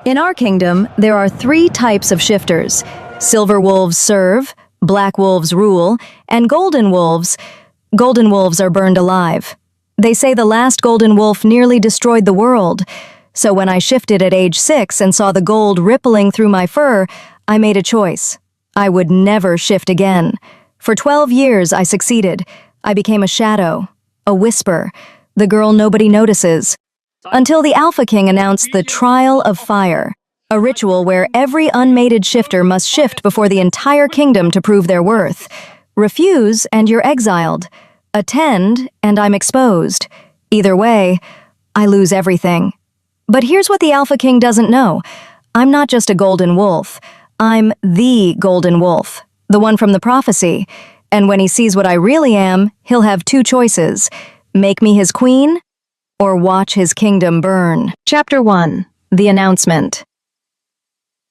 In our kingdom, there are three types of shifters. Silver wolves serve, black wolves rule, and golden wolves are burned alive. They say the last golden wolf nearly destroyed the world. So when I shifted at age 6 and saw the gold rippling through my fur, I made a choice. I would never shift again. For 12 years, I succeeded. I became a shadow, a whisper, the girl nobody notices. Until the Alpha King announced the Trial of Fire, a ritual where every unmated shifter must shift before the entire kingdom to prove their worth. Refuse, and you're exiled. Attend, and I'm exposed. Either way, I lose everything. But here's what the Alpha King doesn't know. I'm not just a golden wolf. I'm the golden wolf, the one from the prophecy. And when he sees what I really am, he'll have two choices. Make me his queen, or watch his kingdom burn. Chapter 1. The Announcement.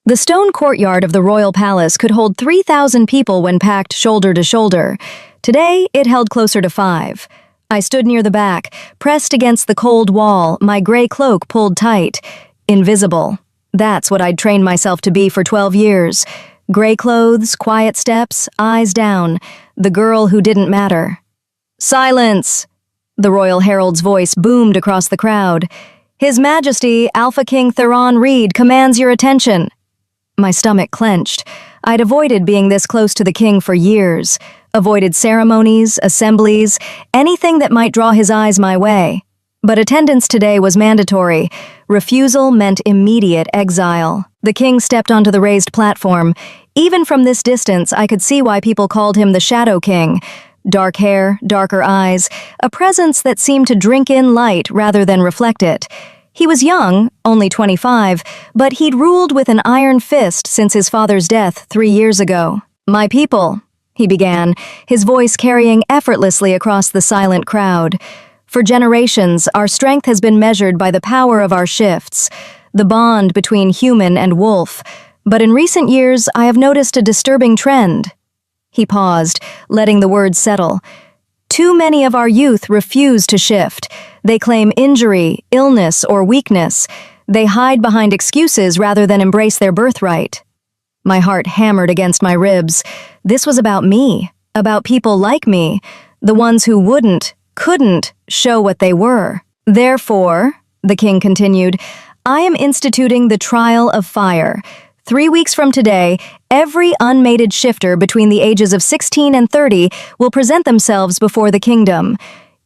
The stone courtyard of the royal palace could hold 3,000 people when packed shoulder to shoulder. Today, it held closer to 5. I stood near the back, pressed against the cold wall, my gray cloak pulled tight. Invisible. That's what I'd trained myself to be for 12 years. Gray clothes, quiet steps, eyes down. The girl who didn't matter. Silence! The royal herald's voice boomed across the crowd. His Majesty, Alpha King Theron Reed, commands your attention. My stomach clenched. I'd avoided being this close to the king for years. Avoided ceremonies, assemblies, anything that might draw his eyes my way. But attendance today was mandatory. Refusal meant immediate exile. The king stepped onto the raised platform. Even from this distance, I could see why people called him the Shadow King. Dark hair, darker eyes, a presence that seemed to drink in light rather than reflect it. He was young, only 25, but he'd ruled with an iron fist since his father's death 3 years ago. My people, he began, his voice carrying effortlessly across the silent crowd. For generations, our strength has been measured by the power of our shifts, the bond between human and wolf. But in recent years, I have noticed a disturbing trend. He paused, letting the words settle. Too many of our youth refuse to shift. They claim injury, illness, or weakness. They hide behind excuses rather than embrace their birthright. My heart hammered against my ribs. This was about me, about people like me, the ones who couldn't show what they were. Therefore, the king continued, I am instituting the Trial of Fire. 3 weeks from today, every unmated shifter between the ages of 16 and 30 will present themselves before the kingdom.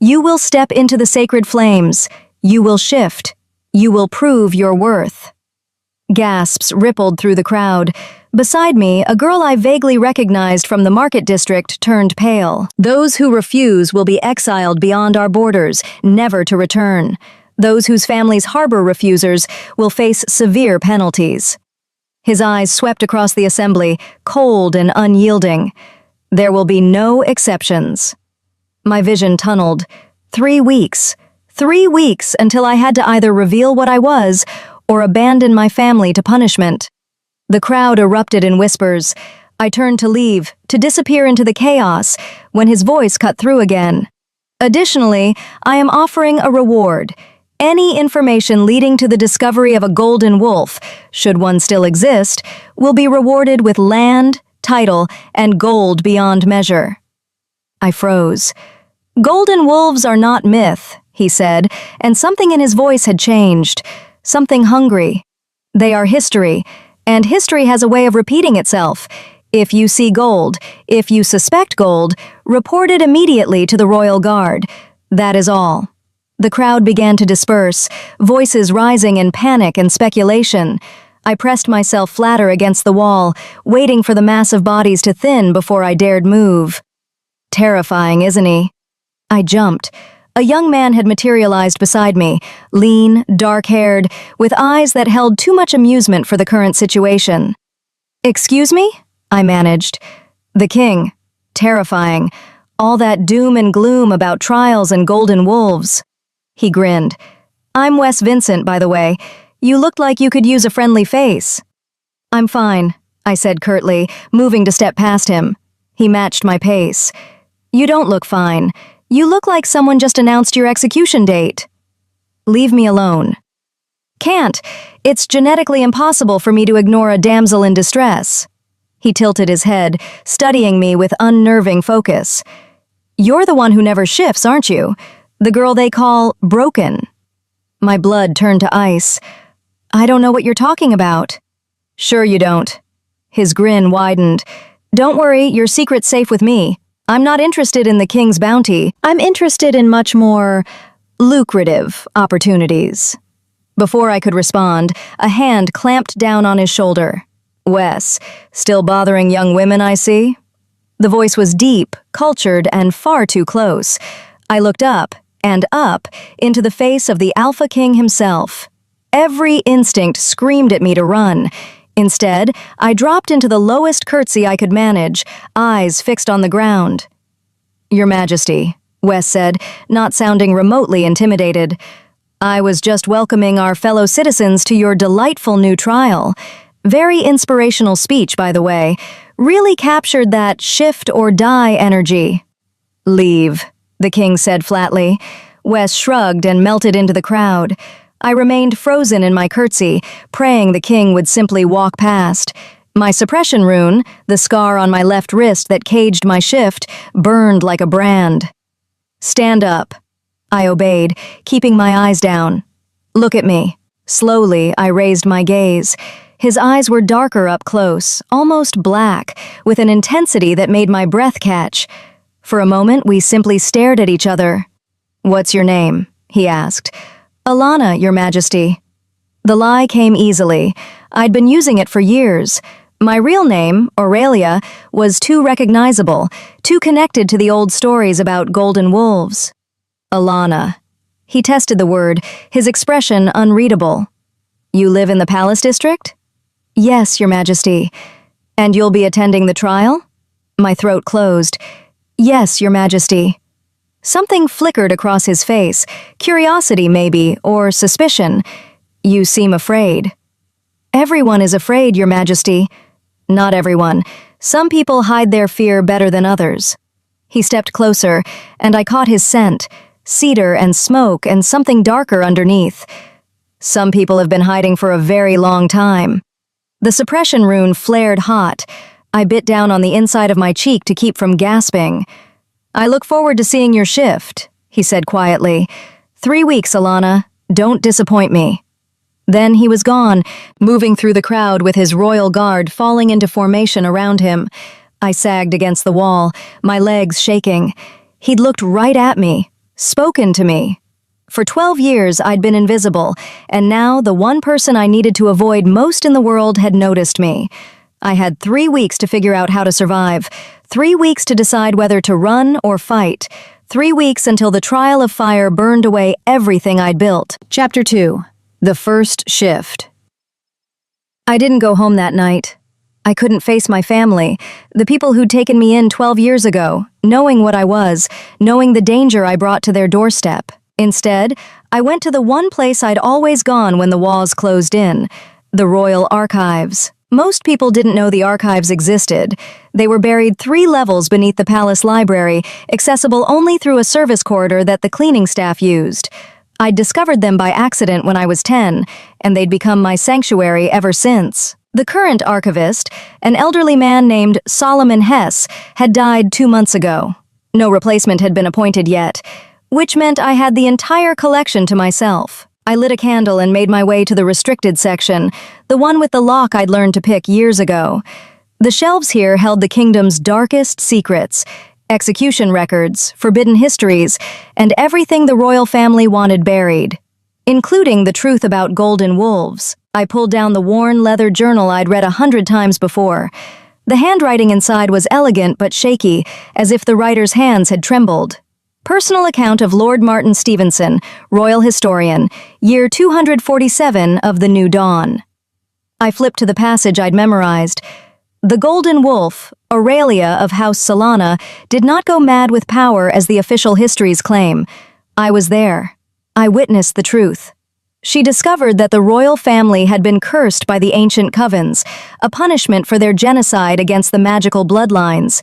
You will step into the sacred flames. You will shift. You will prove your worth. Gasps rippled through the crowd. Beside me, a girl I vaguely recognized from the market district turned pale. Those who refuse will be exiled beyond our borders, never to return. Those whose families harbor refusers will face severe penalties. His eyes swept across the assembly, cold and unyielding. There will be no exceptions. My vision tunneled. 3 weeks. 3 weeks until I had to either reveal what I was or abandon my family to punishment. The crowd erupted in whispers. I turned to leave, to disappear into the chaos, when his voice cut through again. Additionally, I am offering a reward. Any information leading to the discovery of a golden wolf, should one still exist, will be rewarded with land, title, and gold beyond measure. I froze. Golden wolves are not myth, he said, and something in his voice had changed. Something hungry. They are history, and history has a way of repeating itself. If you see gold, if you suspect gold, report it immediately to the royal guard. That is all. The crowd began to disperse, voices rising in panic and speculation. I pressed myself flatter against the wall, waiting for the mass of bodies to thin before I dared move. Terrifying, isn't he? I jumped. A young man had materialized beside me, lean, dark-haired, with eyes that held too much amusement for the current situation. Excuse me? I managed. The king. Terrifying. All that doom and gloom about trials and golden wolves. He grinned. I'm Wes Vincent, by the way. You looked like you could use a friendly face. I'm fine, I said curtly, moving to step past him. He matched my pace. You don't look fine. You look like someone just announced your execution date. Leave me alone. Can't. It's genetically impossible for me to ignore a damsel in distress." He tilted his head, studying me with unnerving focus. "You're the one who never shifts, aren't you? The girl they call broken." My blood turned to ice. "I don't know what you're talking about." "Sure you don't." His grin widened. "Don't worry, your secret's safe with me. I'm not interested in the king's bounty. I'm interested in much more lucrative opportunities." Before I could respond, a hand clamped down on his shoulder. "Wes, still bothering young women, I see?" The voice was deep, cultured, and far too close. I looked up, and up, into the face of the Alpha King himself. Every instinct screamed at me to run. Instead, I dropped into the lowest curtsy I could manage, eyes fixed on the ground. "Your Majesty," Wes said, not sounding remotely intimidated. "I was just welcoming our fellow citizens to your delightful new trial. Very inspirational speech, by the way. Really captured that shift or die energy." "Leave," the king said flatly. Wes shrugged and melted into the crowd. I remained frozen in my curtsy, praying the king would simply walk past. My suppression rune, the scar on my left wrist that caged my shift, burned like a brand. "Stand up." I obeyed, keeping my eyes down. "Look at me." Slowly, I raised my gaze. His eyes were darker up close, almost black, with an intensity that made my breath catch. For a moment, we simply stared at each other. "What's your name?" he asked. "Alana, Your Majesty." The lie came easily. I'd been using it for years. My real name, Aurelia, was too recognizable, too connected to the old stories about golden wolves. "Alana." He tested the word, his expression unreadable. "You live in the Palace District?" "Yes, Your Majesty." "And you'll be attending the trial?" My throat closed. "Yes, Your Majesty." Something flickered across his face, curiosity maybe, or suspicion. "You seem afraid." "Everyone is afraid, Your Majesty." "Not everyone. Some people hide their fear better than others." He stepped closer, and I caught his scent, cedar and smoke and something darker underneath. "Some people have been hiding for a very long time." The suppression rune flared hot. I bit down on the inside of my cheek to keep from gasping. "I look forward to seeing your shift," he said quietly. 3 weeks, Alana. Don't disappoint me." Then he was gone, moving through the crowd with his royal guard falling into formation around him. I sagged against the wall, my legs shaking. He'd looked right at me, spoken to me. For 12 years, I'd been invisible, and now the one person I needed to avoid most in the world had noticed me. I had 3 weeks to figure out how to survive, 3 weeks to decide whether to run or fight, 3 weeks until the trial of fire burned away everything I'd built. Chapter 2. The First Shift. I didn't go home that night. I couldn't face my family, the people who'd taken me in 12 years ago, knowing what I was, knowing the danger I brought to their doorstep. Instead, I went to the one place I'd always gone when the walls closed in, the Royal Archives. Most people didn't know the archives existed. They were buried 3 levels beneath the palace library, accessible only through a service corridor that the cleaning staff used. I'd discovered them by accident when I was 10, and they'd become my sanctuary ever since. The current archivist, an elderly man named Solomon Hess, had died 2 months ago. No replacement had been appointed yet, which meant I had the entire collection to myself. I lit a candle and made my way to the restricted section, the one with the lock I'd learned to pick years ago. The shelves here held the kingdom's darkest secrets, execution records, forbidden histories, and everything the royal family wanted buried, including the truth about golden wolves. I pulled down the worn leather journal I'd read 100 times before. The handwriting inside was elegant but shaky, as if the writer's hands had trembled. Personal account of Lord Martin Stevenson, Royal Historian, year 247 of the New Dawn. I flipped to the passage I'd memorized. The Golden Wolf, Aurelia of House Solana, did not go mad with power as the official histories claim. I was there. I witnessed the truth. She discovered that the royal family had been cursed by the ancient covens, a punishment for their genocide against the magical bloodlines.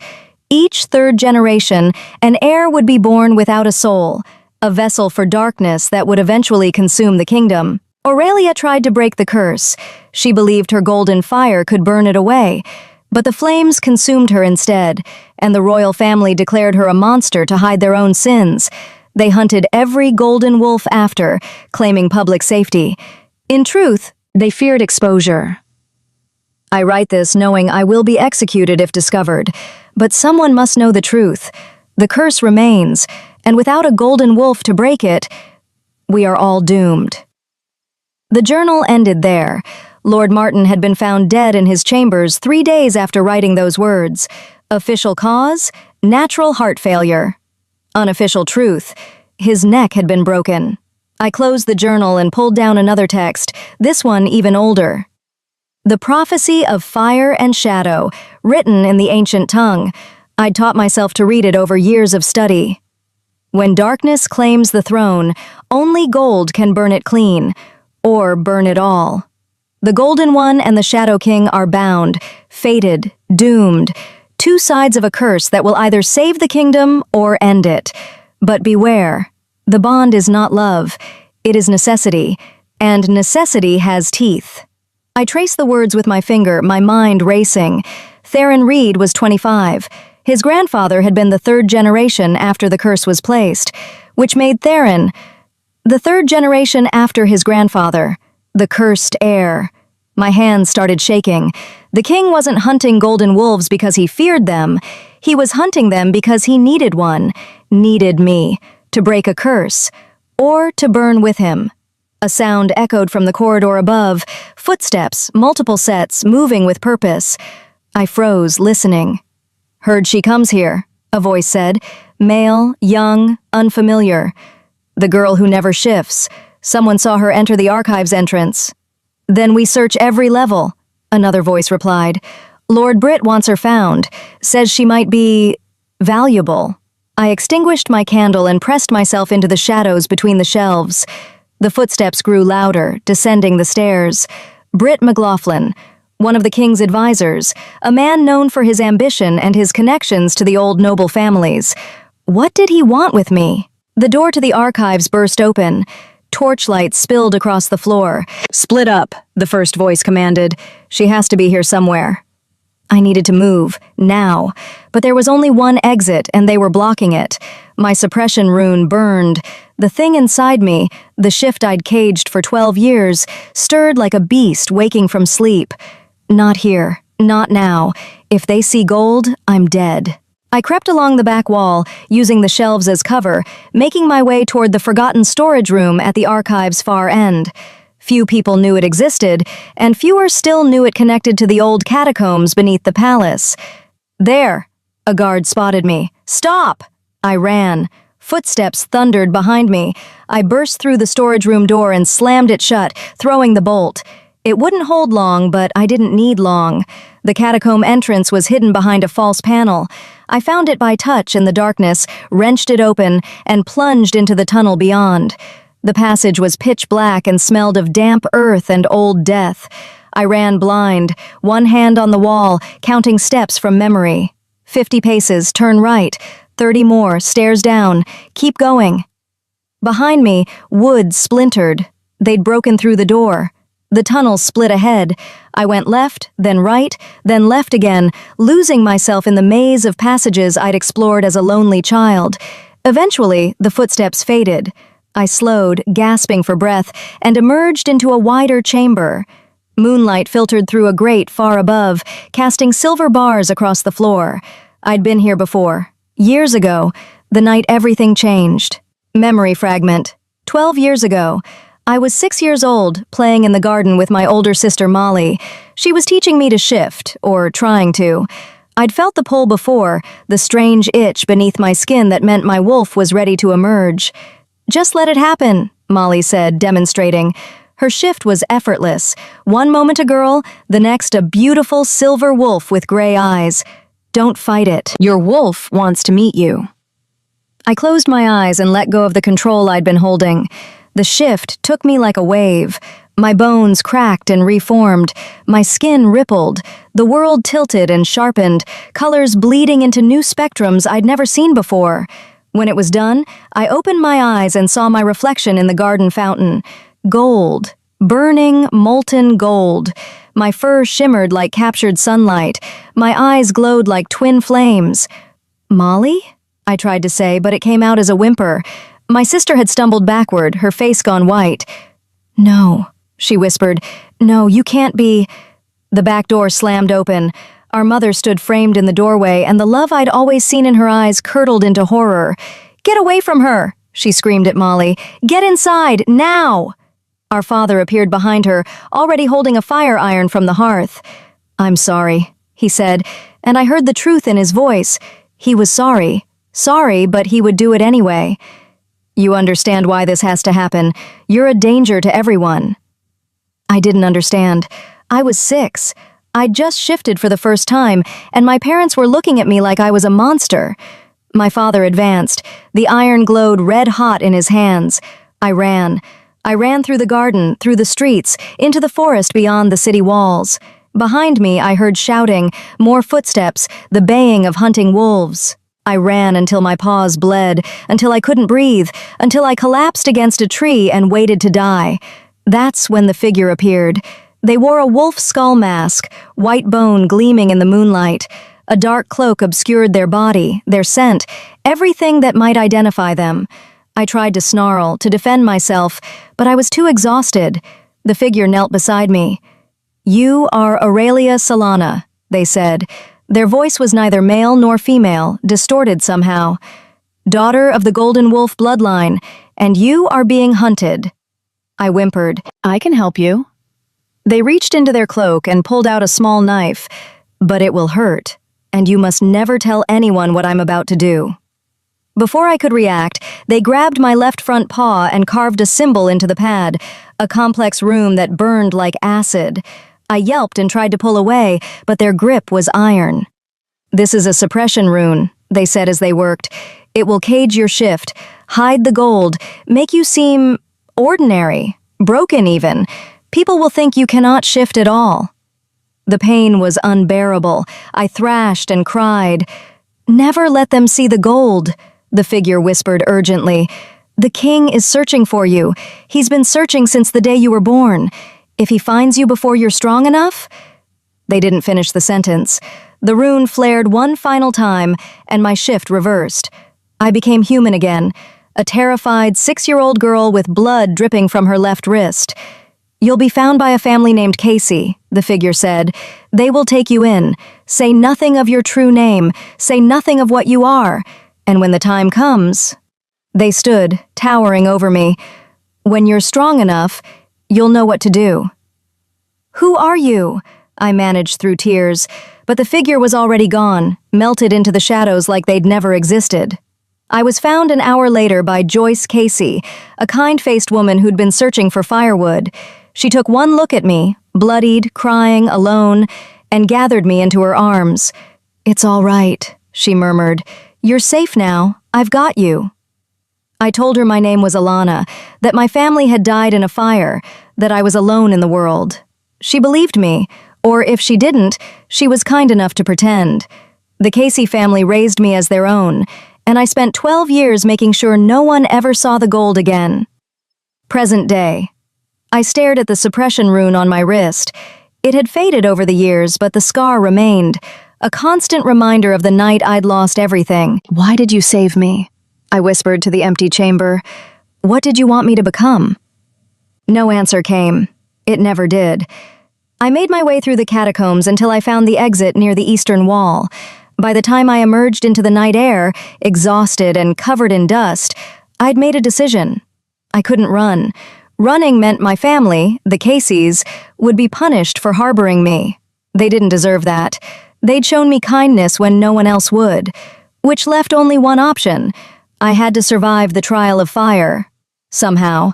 Each 3rd generation, an heir would be born without a soul, a vessel for darkness that would eventually consume the kingdom. Aurelia tried to break the curse. She believed her golden fire could burn it away, but the flames consumed her instead, and the royal family declared her a monster to hide their own sins. They hunted every golden wolf after, claiming public safety. In truth, they feared exposure. I write this knowing I will be executed if discovered, but someone must know the truth. The curse remains, and without a golden wolf to break it, we are all doomed. The journal ended there. Lord Martin had been found dead in his chambers 3 days after writing those words. Official cause? Natural heart failure. Unofficial truth: his neck had been broken. I closed the journal and pulled down another text, this one even older. The Prophecy of Fire and Shadow, written in the ancient tongue. I'd taught myself to read it over years of study. When darkness claims the throne, only gold can burn it clean, or burn it all. The Golden One and the Shadow King are bound, fated, doomed, 2 sides of a curse that will either save the kingdom or end it. But beware, the bond is not love, it is necessity, and necessity has teeth. I traced the words with my finger, my mind racing. Theron Reed was 25. His grandfather had been the 3rd generation after the curse was placed, which made Theron the 3rd generation after his grandfather, the cursed heir. My hands started shaking. The king wasn't hunting golden wolves because he feared them. He was hunting them because he needed one, needed me, to break a curse, or to burn with him. A sound echoed from the corridor above, footsteps, multiple sets, moving with purpose. I froze, listening. "Heard she comes here," a voice said. Male, young, unfamiliar. "The girl who never shifts. Someone saw her enter the archives entrance." "Then we search every level," another voice replied. "Lord Britt wants her found. Says she might be valuable." I extinguished my candle and pressed myself into the shadows between the shelves. The footsteps grew louder, descending the stairs. Britt McLaughlin, one of the king's advisors, a man known for his ambition and his connections to the old noble families. What did he want with me? The door to the archives burst open. Torchlight spilled across the floor. "Split up," the first voice commanded. "She has to be here somewhere." I needed to move, now, but there was only one exit and they were blocking it. My suppression rune burned. The thing inside me, the shift I'd caged for 12 years, stirred like a beast waking from sleep. Not here, not now. If they see gold, I'm dead. I crept along the back wall, using the shelves as cover, making my way toward the forgotten storage room at the archive's far end. Few people knew it existed, and fewer still knew it connected to the old catacombs beneath the palace. "There!" A guard spotted me. "Stop!" I ran. Footsteps thundered behind me. I burst through the storage room door and slammed it shut, throwing the bolt. It wouldn't hold long, but I didn't need long. The catacomb entrance was hidden behind a false panel. I found it by touch in the darkness, wrenched it open, and plunged into the tunnel beyond. The passage was pitch black and smelled of damp earth and old death. I ran blind, one hand on the wall, counting steps from memory. 50 paces, turn right. 30 more, stairs down. Keep going. Behind me, wood splintered. They'd broken through the door. The tunnel split ahead. I went left, then right, then left again, losing myself in the maze of passages I'd explored as a lonely child. Eventually, the footsteps faded. I slowed, gasping for breath, and emerged into a wider chamber. Moonlight filtered through a grate far above, casting silver bars across the floor. I'd been here before. Years ago, the night everything changed. Memory fragment. 12 years ago. I was 6 years old, playing in the garden with my older sister Molly. She was teaching me to shift, or trying to. I'd felt the pull before, the strange itch beneath my skin that meant my wolf was ready to emerge. "Just let it happen," Molly said, demonstrating. Her shift was effortless. One moment a girl, the next a beautiful silver wolf with gray eyes. "Don't fight it. Your wolf wants to meet you." I closed my eyes and let go of the control I'd been holding. The shift took me like a wave. My bones cracked and reformed. My skin rippled. The world tilted and sharpened, colors bleeding into new spectrums I'd never seen before. When it was done, I opened my eyes and saw my reflection in the garden fountain. Gold. Burning, molten gold. My fur shimmered like captured sunlight. My eyes glowed like twin flames. "Molly?" I tried to say, but it came out as a whimper. My sister had stumbled backward, her face gone white. "No," she whispered. "No, you can't be—" The back door slammed open. Our mother stood framed in the doorway, and the love I'd always seen in her eyes curdled into horror. "Get away from her!" she screamed at Molly. "Get inside, now!" Our father appeared behind her, already holding a fire iron from the hearth. "I'm sorry," he said, and I heard the truth in his voice. He was sorry. Sorry, but he would do it anyway. "You understand why this has to happen. You're a danger to everyone." I didn't understand. I was 6. I'd just shifted for the first time, and my parents were looking at me like I was a monster. My father advanced. The iron glowed red-hot in his hands. I ran. I ran through the garden, through the streets, into the forest beyond the city walls. Behind me, I heard shouting, more footsteps, the baying of hunting wolves. I ran until my paws bled, until I couldn't breathe, until I collapsed against a tree and waited to die. That's when the figure appeared. They wore a wolf skull mask, white bone gleaming in the moonlight. A dark cloak obscured their body, their scent, everything that might identify them. I tried to snarl, to defend myself, but I was too exhausted. The figure knelt beside me. "You are Aurelia Solana," they said. Their voice was neither male nor female, distorted somehow. "Daughter of the Golden Wolf bloodline, and you are being hunted." I whimpered. "I can help you." They reached into their cloak and pulled out a small knife. "But it will hurt, and you must never tell anyone what I'm about to do." Before I could react, they grabbed my left front paw and carved a symbol into the pad, a complex rune that burned like acid. I yelped and tried to pull away, but their grip was iron. "This is a suppression rune," they said as they worked. "It will cage your shift, hide the gold, make you seem ordinary, broken even. People will think you cannot shift at all." The pain was unbearable. I thrashed and cried. "Never let them see the gold," the figure whispered urgently. "The king is searching for you. He's been searching since the day you were born. If he finds you before you're strong enough—" They didn't finish the sentence. The rune flared one final time, and my shift reversed. I became human again, a terrified 6-year-old girl with blood dripping from her left wrist. "You'll be found by a family named Casey," the figure said. "They will take you in. Say nothing of your true name. Say nothing of what you are. And when the time comes—" They stood, towering over me. "When you're strong enough, you'll know what to do." "Who are you?" I managed through tears, but the figure was already gone, melted into the shadows like they'd never existed. I was found an hour later by Joyce Casey, a kind-faced woman who'd been searching for firewood. She took one look at me, bloodied, crying, alone, and gathered me into her arms. "It's all right," she murmured. "You're safe now. I've got you." I told her my name was Alana, that my family had died in a fire, that I was alone in the world. She believed me, or if she didn't, she was kind enough to pretend. The Casey family raised me as their own, and I spent 12 years making sure no one ever saw the gold again. Present day. I stared at the suppression rune on my wrist. It had faded over the years, but the scar remained, a constant reminder of the night I'd lost everything. "Why did you save me?" I whispered to the empty chamber. "What did you want me to become?" No answer came. It never did. I made my way through the catacombs until I found the exit near the eastern wall. By the time I emerged into the night air, exhausted and covered in dust, I'd made a decision. I couldn't run. Running meant my family, the Caseys, would be punished for harboring me. They didn't deserve that. They'd shown me kindness when no one else would, which left only one option. I had to survive the trial of fire. Somehow.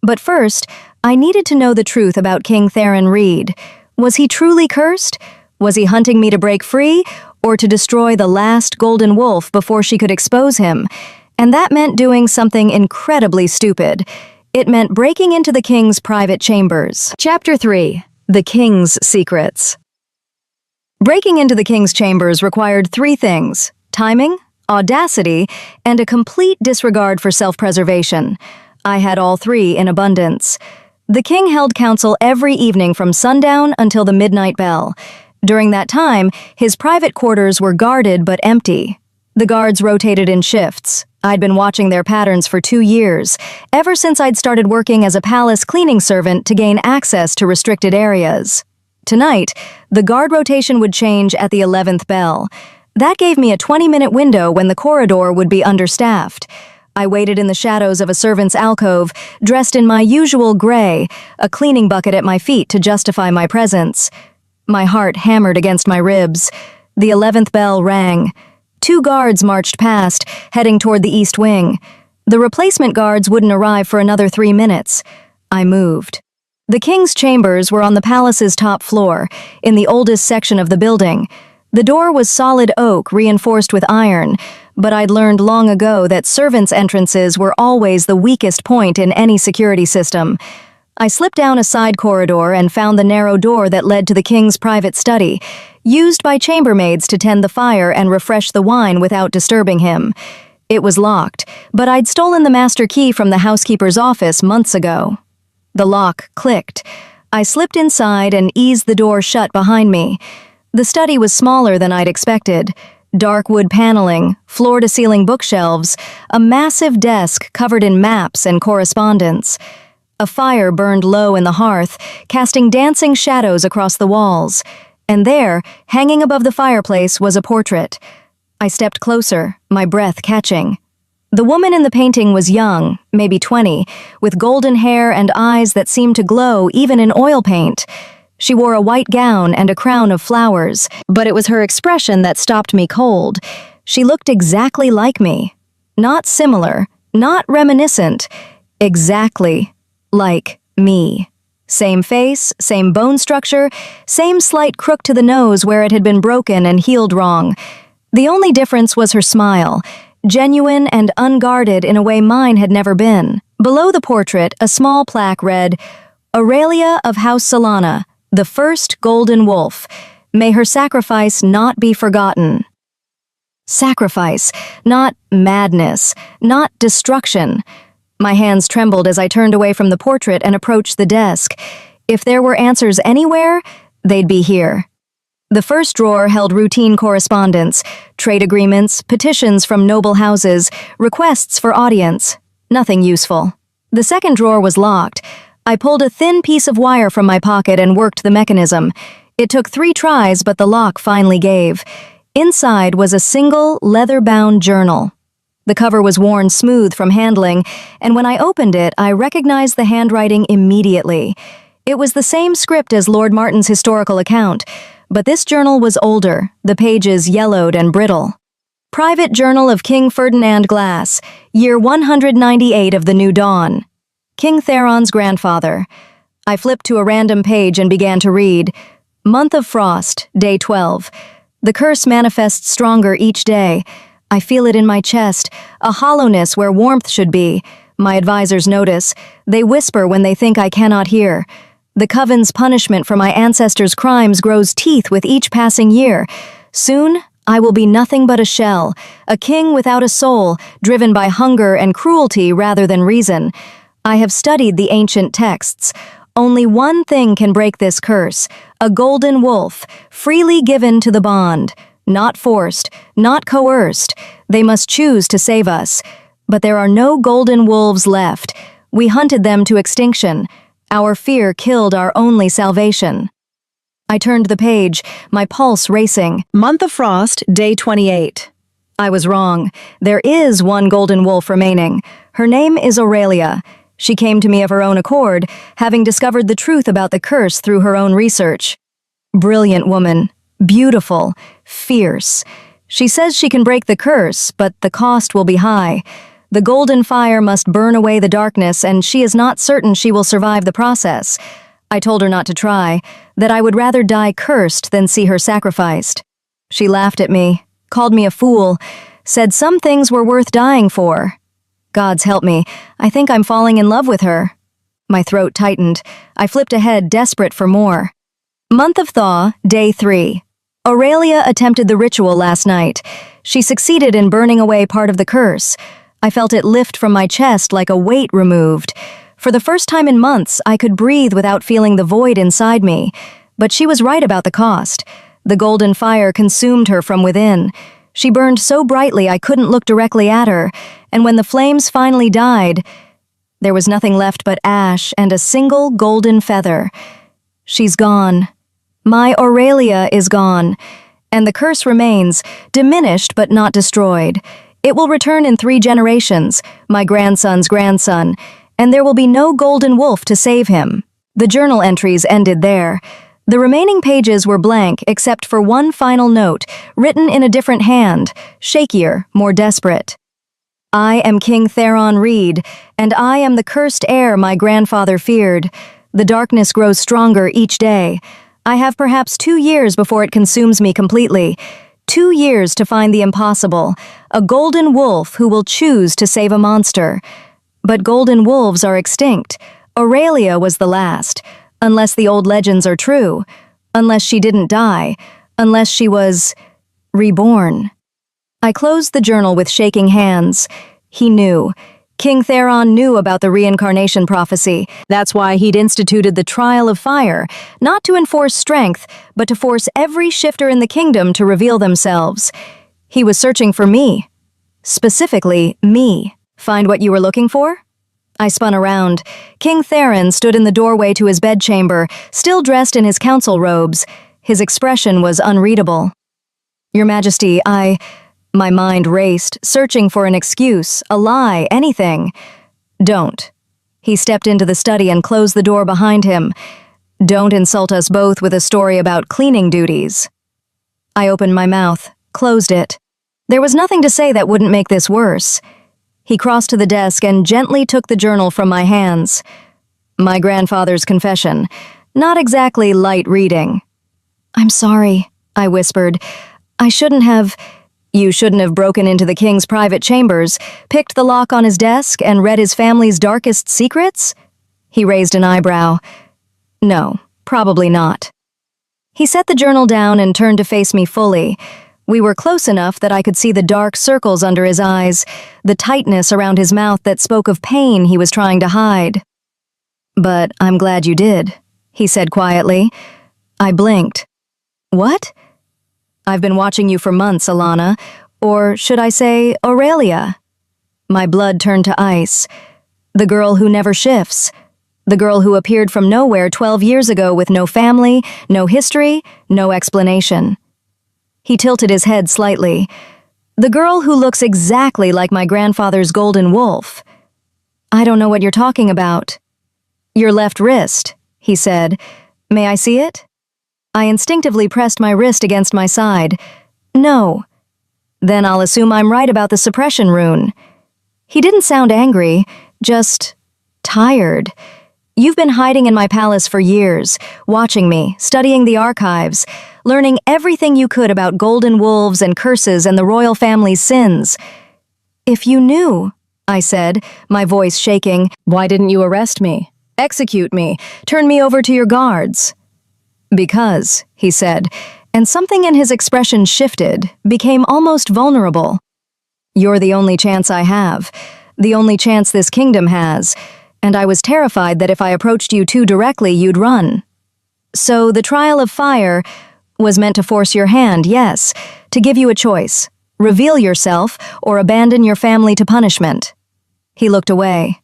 But first, I needed to know the truth about King Theron Reed. Was he truly cursed? Was he hunting me to break free, or to destroy the last golden wolf before she could expose him? And that meant doing something incredibly stupid. It meant breaking into the king's private chambers. Chapter 3. The King's Secrets. Breaking into the king's chambers required 3 things: timing, audacity, and a complete disregard for self-preservation. I had all 3 in abundance. The king held council every evening from sundown until the midnight bell. During that time, his private quarters were guarded but empty. The guards rotated in shifts. I'd been watching their patterns for 2 years, ever since I'd started working as a palace cleaning servant to gain access to restricted areas. Tonight, the guard rotation would change at the 11th bell. That gave me a 20-minute window when the corridor would be understaffed. I waited in the shadows of a servant's alcove, dressed in my usual gray, a cleaning bucket at my feet to justify my presence. My heart hammered against my ribs. The 11th bell rang. 2 guards marched past, heading toward the east wing. The replacement guards wouldn't arrive for another 3 minutes. I moved. The king's chambers were on the palace's top floor, in the oldest section of the building. The door was solid oak reinforced with iron, but I'd learned long ago that servants' entrances were always the weakest point in any security system. I slipped down a side corridor and found the narrow door that led to the king's private study, used by chambermaids to tend the fire and refresh the wine without disturbing him. It was locked, but I'd stolen the master key from the housekeeper's office months ago. The lock clicked. I slipped inside and eased the door shut behind me. The study was smaller than I'd expected. Dark wood paneling, floor-to-ceiling bookshelves, a massive desk covered in maps and correspondence. A fire burned low in the hearth, casting dancing shadows across the walls. And there, hanging above the fireplace, was a portrait. I stepped closer, my breath catching. The woman in the painting was young, maybe 20, with golden hair and eyes that seemed to glow even in oil paint. She wore a white gown and a crown of flowers, but it was her expression that stopped me cold. She looked exactly like me. Not similar, not reminiscent. Exactly like me. Same face, same bone structure, same slight crook to the nose where it had been broken and healed wrong. The only difference was her smile, genuine and unguarded in a way mine had never been. Below the portrait, a small plaque read, "Aurelia of House Solana, the first golden wolf. May her sacrifice not be forgotten." Sacrifice, not madness, not destruction. My hands trembled as I turned away from the portrait and approached the desk. If there were answers anywhere, they'd be here. The first drawer held routine correspondence, trade agreements, petitions from noble houses, requests for audience. Nothing useful. The second drawer was locked. I pulled a thin piece of wire from my pocket and worked the mechanism. It took 3 tries, but the lock finally gave. Inside was a single, leather-bound journal. The cover was worn smooth from handling, and when I opened it, I recognized the handwriting immediately. It was the same script as Lord Martin's historical account, but this journal was older, the pages yellowed and brittle. Private Journal of King Ferdinand Glass, year 198 of the New Dawn. King Theron's grandfather. I flipped to a random page and began to read. Month of Frost, day 12. The curse manifests stronger each day. I feel it in my chest, a hollowness where warmth should be. My advisors notice. They whisper when they think I cannot hear. The coven's punishment for my ancestors' crimes grows teeth with each passing year. Soon, I will be nothing but a shell, a king without a soul, driven by hunger and cruelty rather than reason. I have studied the ancient texts. Only one thing can break this curse, a golden wolf, freely given to the bond. Not forced, not coerced. They must choose to save us. But there are no golden wolves left. We hunted them to extinction. Our fear killed our only salvation. I turned the page, my pulse racing. Month of Frost, day 28. I was wrong. There is one golden wolf remaining. Her name is Aurelia. She came to me of her own accord, having discovered the truth about the curse through her own research. Brilliant woman. Beautiful. Fierce. She says she can break the curse, but the cost will be high. The golden fire must burn away the darkness, and she is not certain she will survive the process. I told her not to try, that I would rather die cursed than see her sacrificed. She laughed at me, called me a fool, said some things were worth dying for. Gods help me, I think I'm falling in love with her. My throat tightened. I flipped ahead, desperate for more. Month of Thaw, day 3. Aurelia attempted the ritual last night. She succeeded in burning away part of the curse. I felt it lift from my chest like a weight removed. For the first time in months, I could breathe without feeling the void inside me. But she was right about the cost. The golden fire consumed her from within. She burned so brightly I couldn't look directly at her, and when the flames finally died, there was nothing left but ash and a single golden feather. She's gone. My Aurelia is gone, and the curse remains, diminished but not destroyed. It will return in 3 generations, my grandson's grandson, and there will be no golden wolf to save him. The journal entries ended there. The remaining pages were blank except for one final note, written in a different hand, shakier, more desperate. I am King Theron Reed, and I am the cursed heir my grandfather feared. The darkness grows stronger each day. I have perhaps 2 years before it consumes me completely. 2 years to find the impossible, a golden wolf who will choose to save a monster. But golden wolves are extinct. Aurelia was the last, unless the old legends are true, unless she didn't die, unless she was reborn. I closed the journal with shaking hands. He knew. King Theron knew about the reincarnation prophecy. That's why he'd instituted the Trial of Fire, not to enforce strength, but to force every shifter in the kingdom to reveal themselves. He was searching for me. Specifically, me. Find what you were looking for? I spun around. King Theron stood in the doorway to his bedchamber, still dressed in his council robes. His expression was unreadable. Your Majesty, My mind raced, searching for an excuse, a lie, anything. Don't. He stepped into the study and closed the door behind him. Don't insult us both with a story about cleaning duties. I opened my mouth, closed it. There was nothing to say that wouldn't make this worse. He crossed to the desk and gently took the journal from my hands. My grandfather's confession. Not exactly light reading. I'm sorry, I whispered. I shouldn't have... You shouldn't have broken into the king's private chambers, picked the lock on his desk, and read his family's darkest secrets? He raised an eyebrow. No, probably not. He set the journal down and turned to face me fully. We were close enough that I could see the dark circles under his eyes, the tightness around his mouth that spoke of pain he was trying to hide. But I'm glad you did, he said quietly. I blinked. What? I've been watching you for months, Alana. Or should I say, Aurelia? My blood turned to ice. The girl who never shifts. The girl who appeared from nowhere 12 years ago with no family, no history, no explanation. He tilted his head slightly. The girl who looks exactly like my grandfather's golden wolf. I don't know what you're talking about. Your left wrist, he said. May I see it? I instinctively pressed my wrist against my side. No. Then I'll assume I'm right about the suppression rune. He didn't sound angry, just tired. You've been hiding in my palace for years, watching me, studying the archives, learning everything you could about golden wolves and curses and the royal family's sins. If you knew, I said, my voice shaking, why didn't you arrest me? Execute me, turn me over to your guards. Because, he said, and something in his expression shifted, became almost vulnerable. You're the only chance I have, the only chance this kingdom has, and I was terrified that if I approached you too directly, you'd run. So the Trial of Fire was meant to force your hand, yes, to give you a choice, reveal yourself or abandon your family to punishment. He looked away.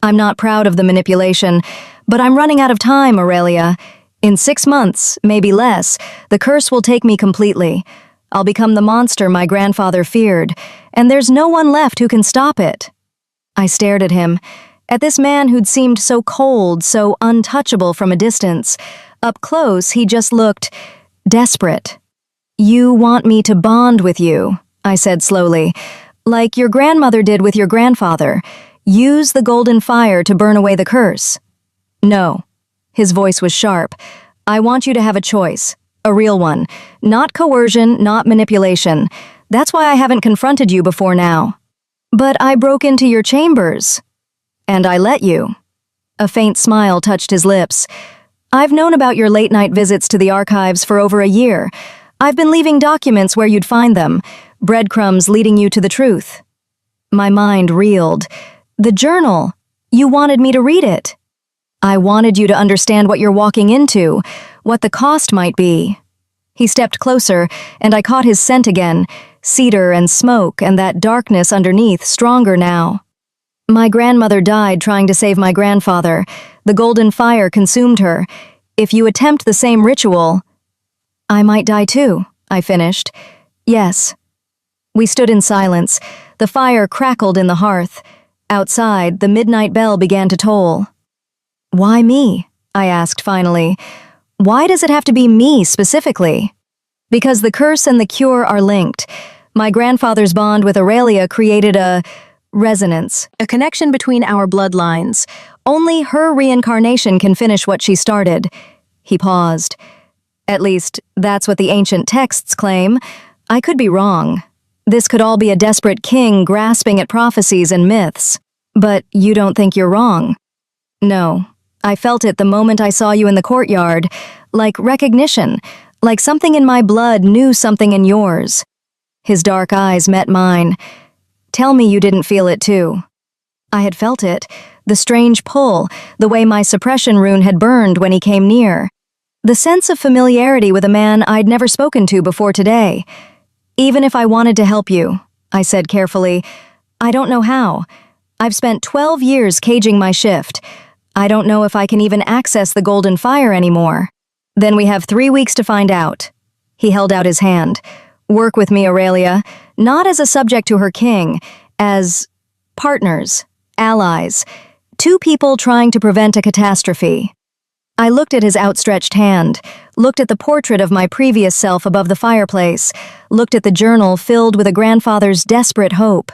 I'm not proud of the manipulation, but I'm running out of time, Aurelia. In 6 months, maybe less, the curse will take me completely. I'll become the monster my grandfather feared, and there's no one left who can stop it. I stared at him, at this man who'd seemed so cold, so untouchable from a distance. Up close, he just looked desperate. You want me to bond with you, I said slowly, like your grandmother did with your grandfather. Use the golden fire to burn away the curse. No. His voice was sharp. I want you to have a choice. A real one. Not coercion, not manipulation. That's why I haven't confronted you before now. But I broke into your chambers. And I let you. A faint smile touched his lips. I've known about your late-night visits to the archives for over a year. I've been leaving documents where you'd find them, breadcrumbs leading you to the truth. My mind reeled. The journal. You wanted me to read it. I wanted you to understand what you're walking into, what the cost might be. He stepped closer, and I caught his scent again, cedar and smoke and that darkness underneath stronger now. My grandmother died trying to save my grandfather. The golden fire consumed her. If you attempt the same ritual, I might die too, I finished. Yes. We stood in silence. The fire crackled in the hearth. Outside, the midnight bell began to toll. Why me? I asked finally. Why does it have to be me specifically? Because the curse and the cure are linked. My grandfather's bond with Aurelia created a resonance, a connection between our bloodlines. Only her reincarnation can finish what she started. He paused. At least, that's what the ancient texts claim. I could be wrong. This could all be a desperate king grasping at prophecies and myths. But you don't think you're wrong? No. I felt it the moment I saw you in the courtyard, like recognition, like something in my blood knew something in yours. His dark eyes met mine. Tell me you didn't feel it too. I had felt it, the strange pull, the way my suppression rune had burned when he came near. The sense of familiarity with a man I'd never spoken to before today. Even if I wanted to help you, I said carefully, I don't know how. I've spent 12 years caging my shift. I don't know if I can even access the golden fire anymore. Then we have 3 weeks to find out. He held out his hand. Work with me, Aurelia, not as a subject to her king, as partners, allies, two people trying to prevent a catastrophe. I looked at his outstretched hand, looked at the portrait of my previous self above the fireplace, looked at the journal filled with a grandfather's desperate hope.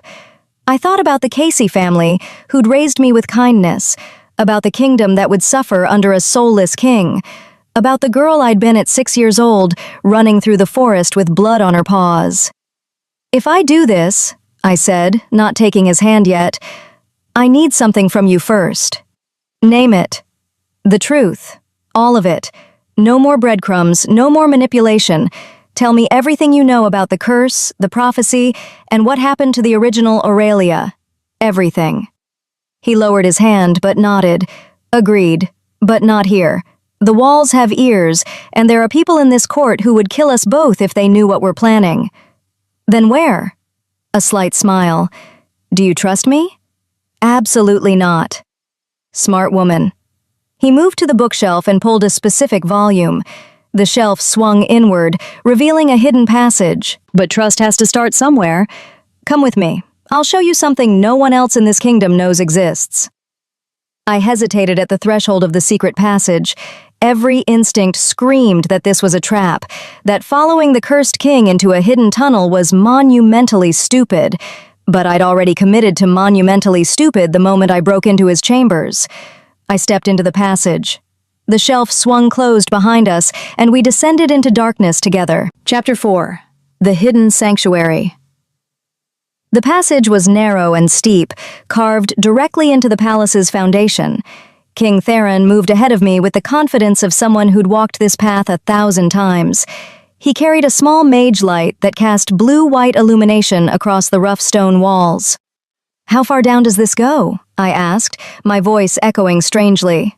I thought about the Casey family, who'd raised me with kindness, about the kingdom that would suffer under a soulless king, about the girl I'd been at 6 years old, running through the forest with blood on her paws. If I do this, I said, not taking his hand yet, I need something from you first. Name it. The truth. All of it. No more breadcrumbs, no more manipulation. Tell me everything you know about the curse, the prophecy, and what happened to the original Aurelia. Everything. He lowered his hand but nodded. Agreed, but not here. The walls have ears, and there are people in this court who would kill us both if they knew what we're planning. Then where? A slight smile. Do you trust me? Absolutely not. Smart woman. He moved to the bookshelf and pulled a specific volume. The shelf swung inward, revealing a hidden passage. But trust has to start somewhere. Come with me. I'll show you something no one else in this kingdom knows exists. I hesitated at the threshold of the secret passage. Every instinct screamed that this was a trap, that following the cursed king into a hidden tunnel was monumentally stupid. But I'd already committed to monumentally stupid the moment I broke into his chambers. I stepped into the passage. The shelf swung closed behind us, and we descended into darkness together. Chapter 4. The Hidden Sanctuary. The passage was narrow and steep, carved directly into the palace's foundation. King Theron moved ahead of me with the confidence of someone who'd walked this path 1,000 times. He carried a small mage light that cast blue-white illumination across the rough stone walls. How far down does this go? I asked, my voice echoing strangely.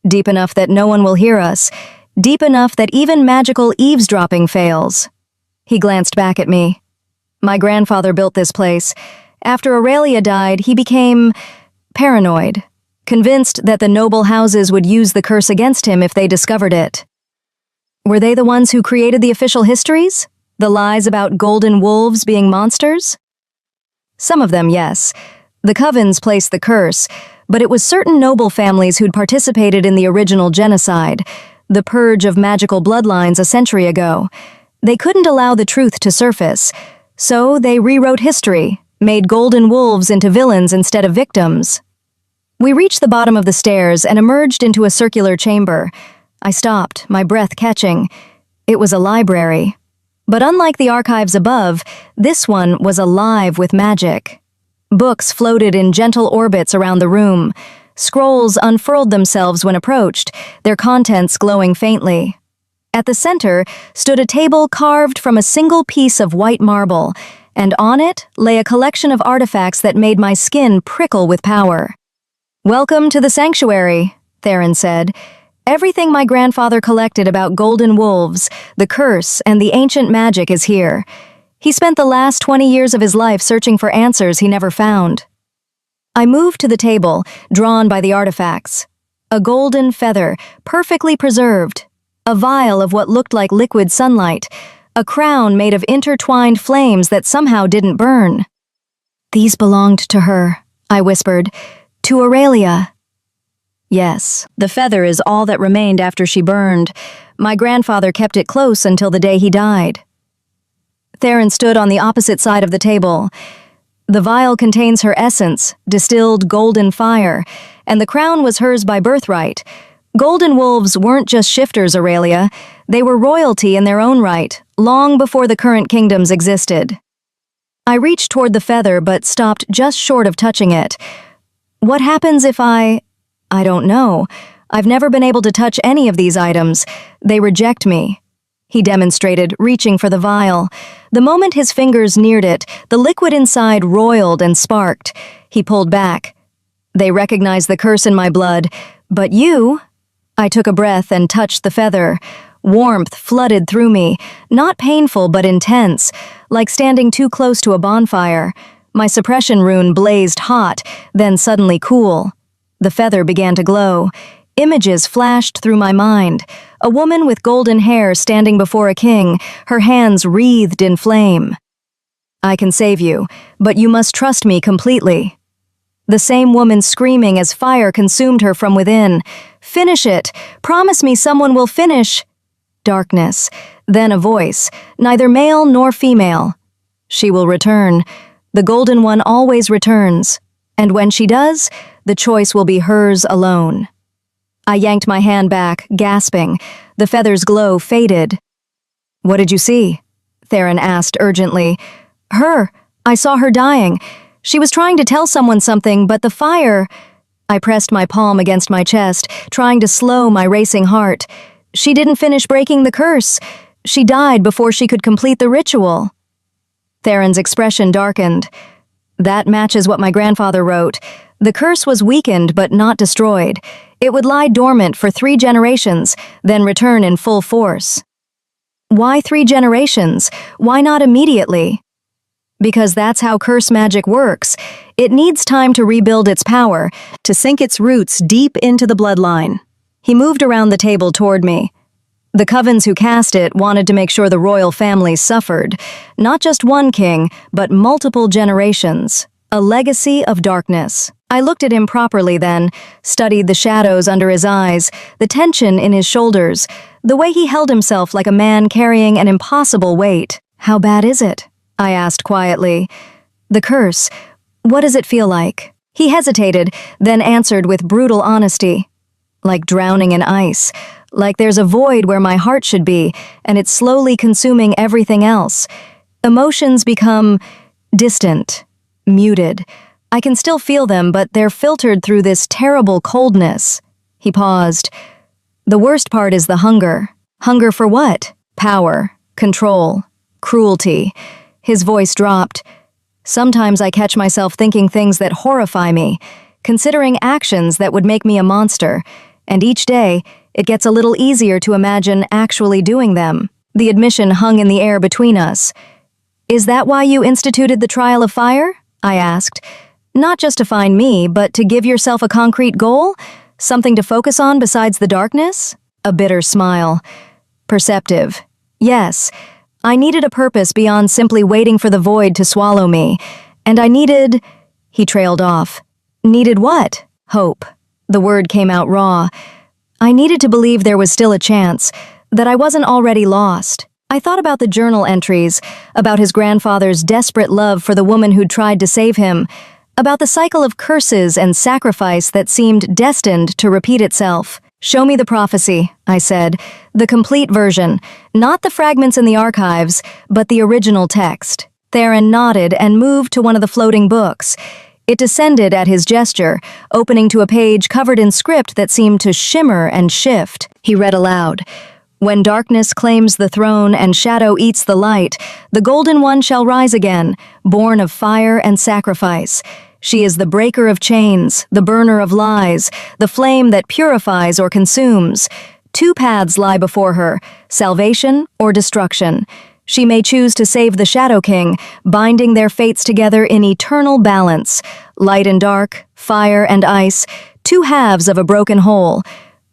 Deep enough that no one will hear us. Deep enough that even magical eavesdropping fails. He glanced back at me. My grandfather built this place. After Aurelia died, he became paranoid, convinced that the noble houses would use the curse against him if they discovered it. Were they the ones who created the official histories? The lies about golden wolves being monsters? Some of them, yes. The Covens placed the curse, but it was certain noble families who'd participated in the original genocide, the purge of magical bloodlines a century ago. They couldn't allow the truth to surface, so they rewrote history, made golden wolves into villains instead of victims. We reached the bottom of the stairs and emerged into a circular chamber. I stopped, my breath catching. It was a library. But unlike the archives above, this one was alive with magic. Books floated in gentle orbits around the room. Scrolls unfurled themselves when approached, their contents glowing faintly. At the center stood a table carved from a single piece of white marble, and on it lay a collection of artifacts that made my skin prickle with power. "Welcome to the sanctuary," Theron said. "Everything my grandfather collected about golden wolves, the curse, and the ancient magic is here. He spent the last 20 years of his life searching for answers he never found." I moved to the table, drawn by the artifacts. A golden feather, perfectly preserved. A vial of what looked like liquid sunlight. A crown made of intertwined flames that somehow didn't burn. "These belonged to her," I whispered. "To Aurelia." Yes, the feather is all that remained after she burned. My grandfather kept it close until the day he died. Theron stood on the opposite side of the table. "The vial contains her essence, distilled golden fire, and the crown was hers by birthright. Golden wolves weren't just shifters, Aurelia. They were royalty in their own right, long before the current kingdoms existed." I reached toward the feather but stopped just short of touching it. "What happens if I don't know. I've never been able to touch any of these items. They reject me." He demonstrated, reaching for the vial. The moment his fingers neared it, the liquid inside roiled and sparked. He pulled back. "They recognize the curse in my blood. But you—" I took a breath and touched the feather. Warmth flooded through me, not painful but intense, like standing too close to a bonfire. My suppression rune blazed hot, then suddenly cool. The feather began to glow. Images flashed through my mind. A woman with golden hair standing before a king, her hands wreathed in flame. "I can save you, but you must trust me completely." The same woman screaming as fire consumed her from within. "Finish it! Promise me someone will finish!" Darkness. Then a voice, neither male nor female. "She will return. The Golden One always returns. And when she does, the choice will be hers alone." I yanked my hand back, gasping. The feather's glow faded. "What did you see?" Theron asked urgently. "Her. I saw her dying. She was trying to tell someone something, but the fire—" I pressed my palm against my chest, trying to slow my racing heart. "She didn't finish breaking the curse. She died before she could complete the ritual." Theron's expression darkened. "That matches what my grandfather wrote. The curse was weakened but not destroyed. It would lie dormant for 3 generations, then return in full force." "Why 3 generations? Why not immediately?" "Because that's how curse magic works. It needs time to rebuild its power, to sink its roots deep into the bloodline." He moved around the table toward me. "The covens who cast it wanted to make sure the royal family suffered. Not just one king, but multiple generations. A legacy of darkness." I looked at him properly then, studied the shadows under his eyes, the tension in his shoulders, the way he held himself like a man carrying an impossible weight. "How bad is it?" I asked quietly. "The curse. What does it feel like?" He hesitated, then answered with brutal honesty. "Like drowning in ice. Like there's a void where my heart should be, and it's slowly consuming everything else. Emotions become distant, muted. I can still feel them, but they're filtered through this terrible coldness." He paused. "The worst part is the hunger. Hunger for what? Power, control, cruelty." His voice dropped. "Sometimes I catch myself thinking things that horrify me, considering actions that would make me a monster, and each day, it gets a little easier to imagine actually doing them." The admission hung in the air between us. "Is that why you instituted the trial of fire?" I asked. "Not just to find me, but to give yourself a concrete goal? Something to focus on besides the darkness?" A bitter smile. "Perceptive. Yes. I needed a purpose beyond simply waiting for the void to swallow me. And I needed—" He trailed off. "Needed what?" "Hope." The word came out raw. I needed to believe there was still a chance, that I wasn't already lost. I thought about the journal entries, about his grandfather's desperate love for the woman who'd tried to save him, about the cycle of curses and sacrifice that seemed destined to repeat itself. "Show me the prophecy," I said. "The complete version, not the fragments in the archives, but the original text." Theron nodded and moved to one of the floating books. It descended at his gesture, opening to a page covered in script that seemed to shimmer and shift. He read aloud. "When darkness claims the throne and shadow eats the light, the Golden One shall rise again, born of fire and sacrifice. She is the breaker of chains, the burner of lies, the flame that purifies or consumes. Two paths lie before her, salvation or destruction. She may choose to save the Shadow King, binding their fates together in eternal balance. Light and dark, fire and ice, two halves of a broken whole.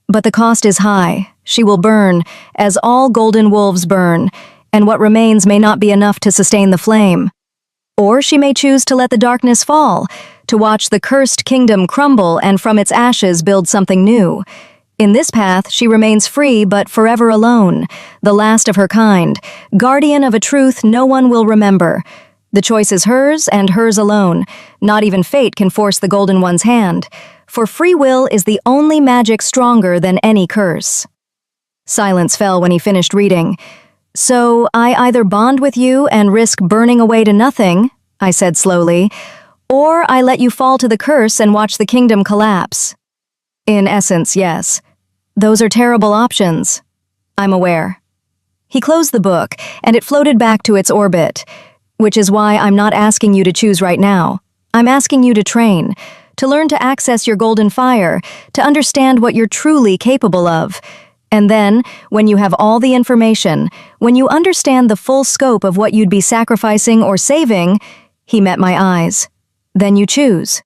But the cost is high. She will burn, as all golden wolves burn, and what remains may not be enough to sustain the flame. Or she may choose to let the darkness fall, to watch the cursed kingdom crumble and from its ashes build something new. In this path, she remains free but forever alone, the last of her kind, guardian of a truth no one will remember. The choice is hers and hers alone. Not even fate can force the Golden One's hand, for free will is the only magic stronger than any curse. Silence fell when he finished reading. So I either bond with you and risk burning away to nothing, I said slowly, or I let you fall to the curse and watch the kingdom collapse. In essence, yes. Those are terrible options. I'm aware. He closed the book, and it floated back to its orbit, which is why I'm not asking you to choose right now. I'm asking you to train, to learn to access your golden fire, to understand what you're truly capable of. And then, when you have all the information, when you understand the full scope of what you'd be sacrificing or saving, he met my eyes. Then you choose.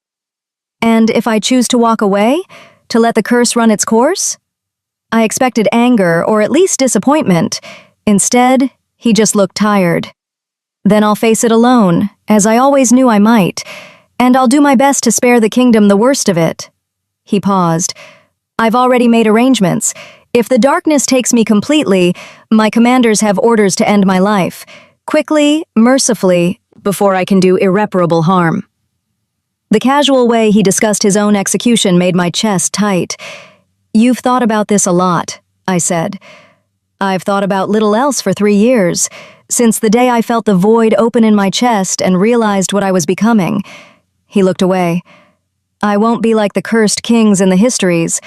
And if I choose to walk away? To let the curse run its course? I expected anger or at least disappointment. Instead, he just looked tired. Then I'll face it alone, as I always knew I might, and I'll do my best to spare the kingdom the worst of it. He paused. I've already made arrangements. If the darkness takes me completely, my commanders have orders to end my life, quickly, mercifully, before I can do irreparable harm. The casual way he discussed his own execution made my chest tight. You've thought about this a lot, I said. I've thought about little else for 3 years, since the day I felt the void open in my chest and realized what I was becoming. He looked away. I won't be like the cursed kings in the histories.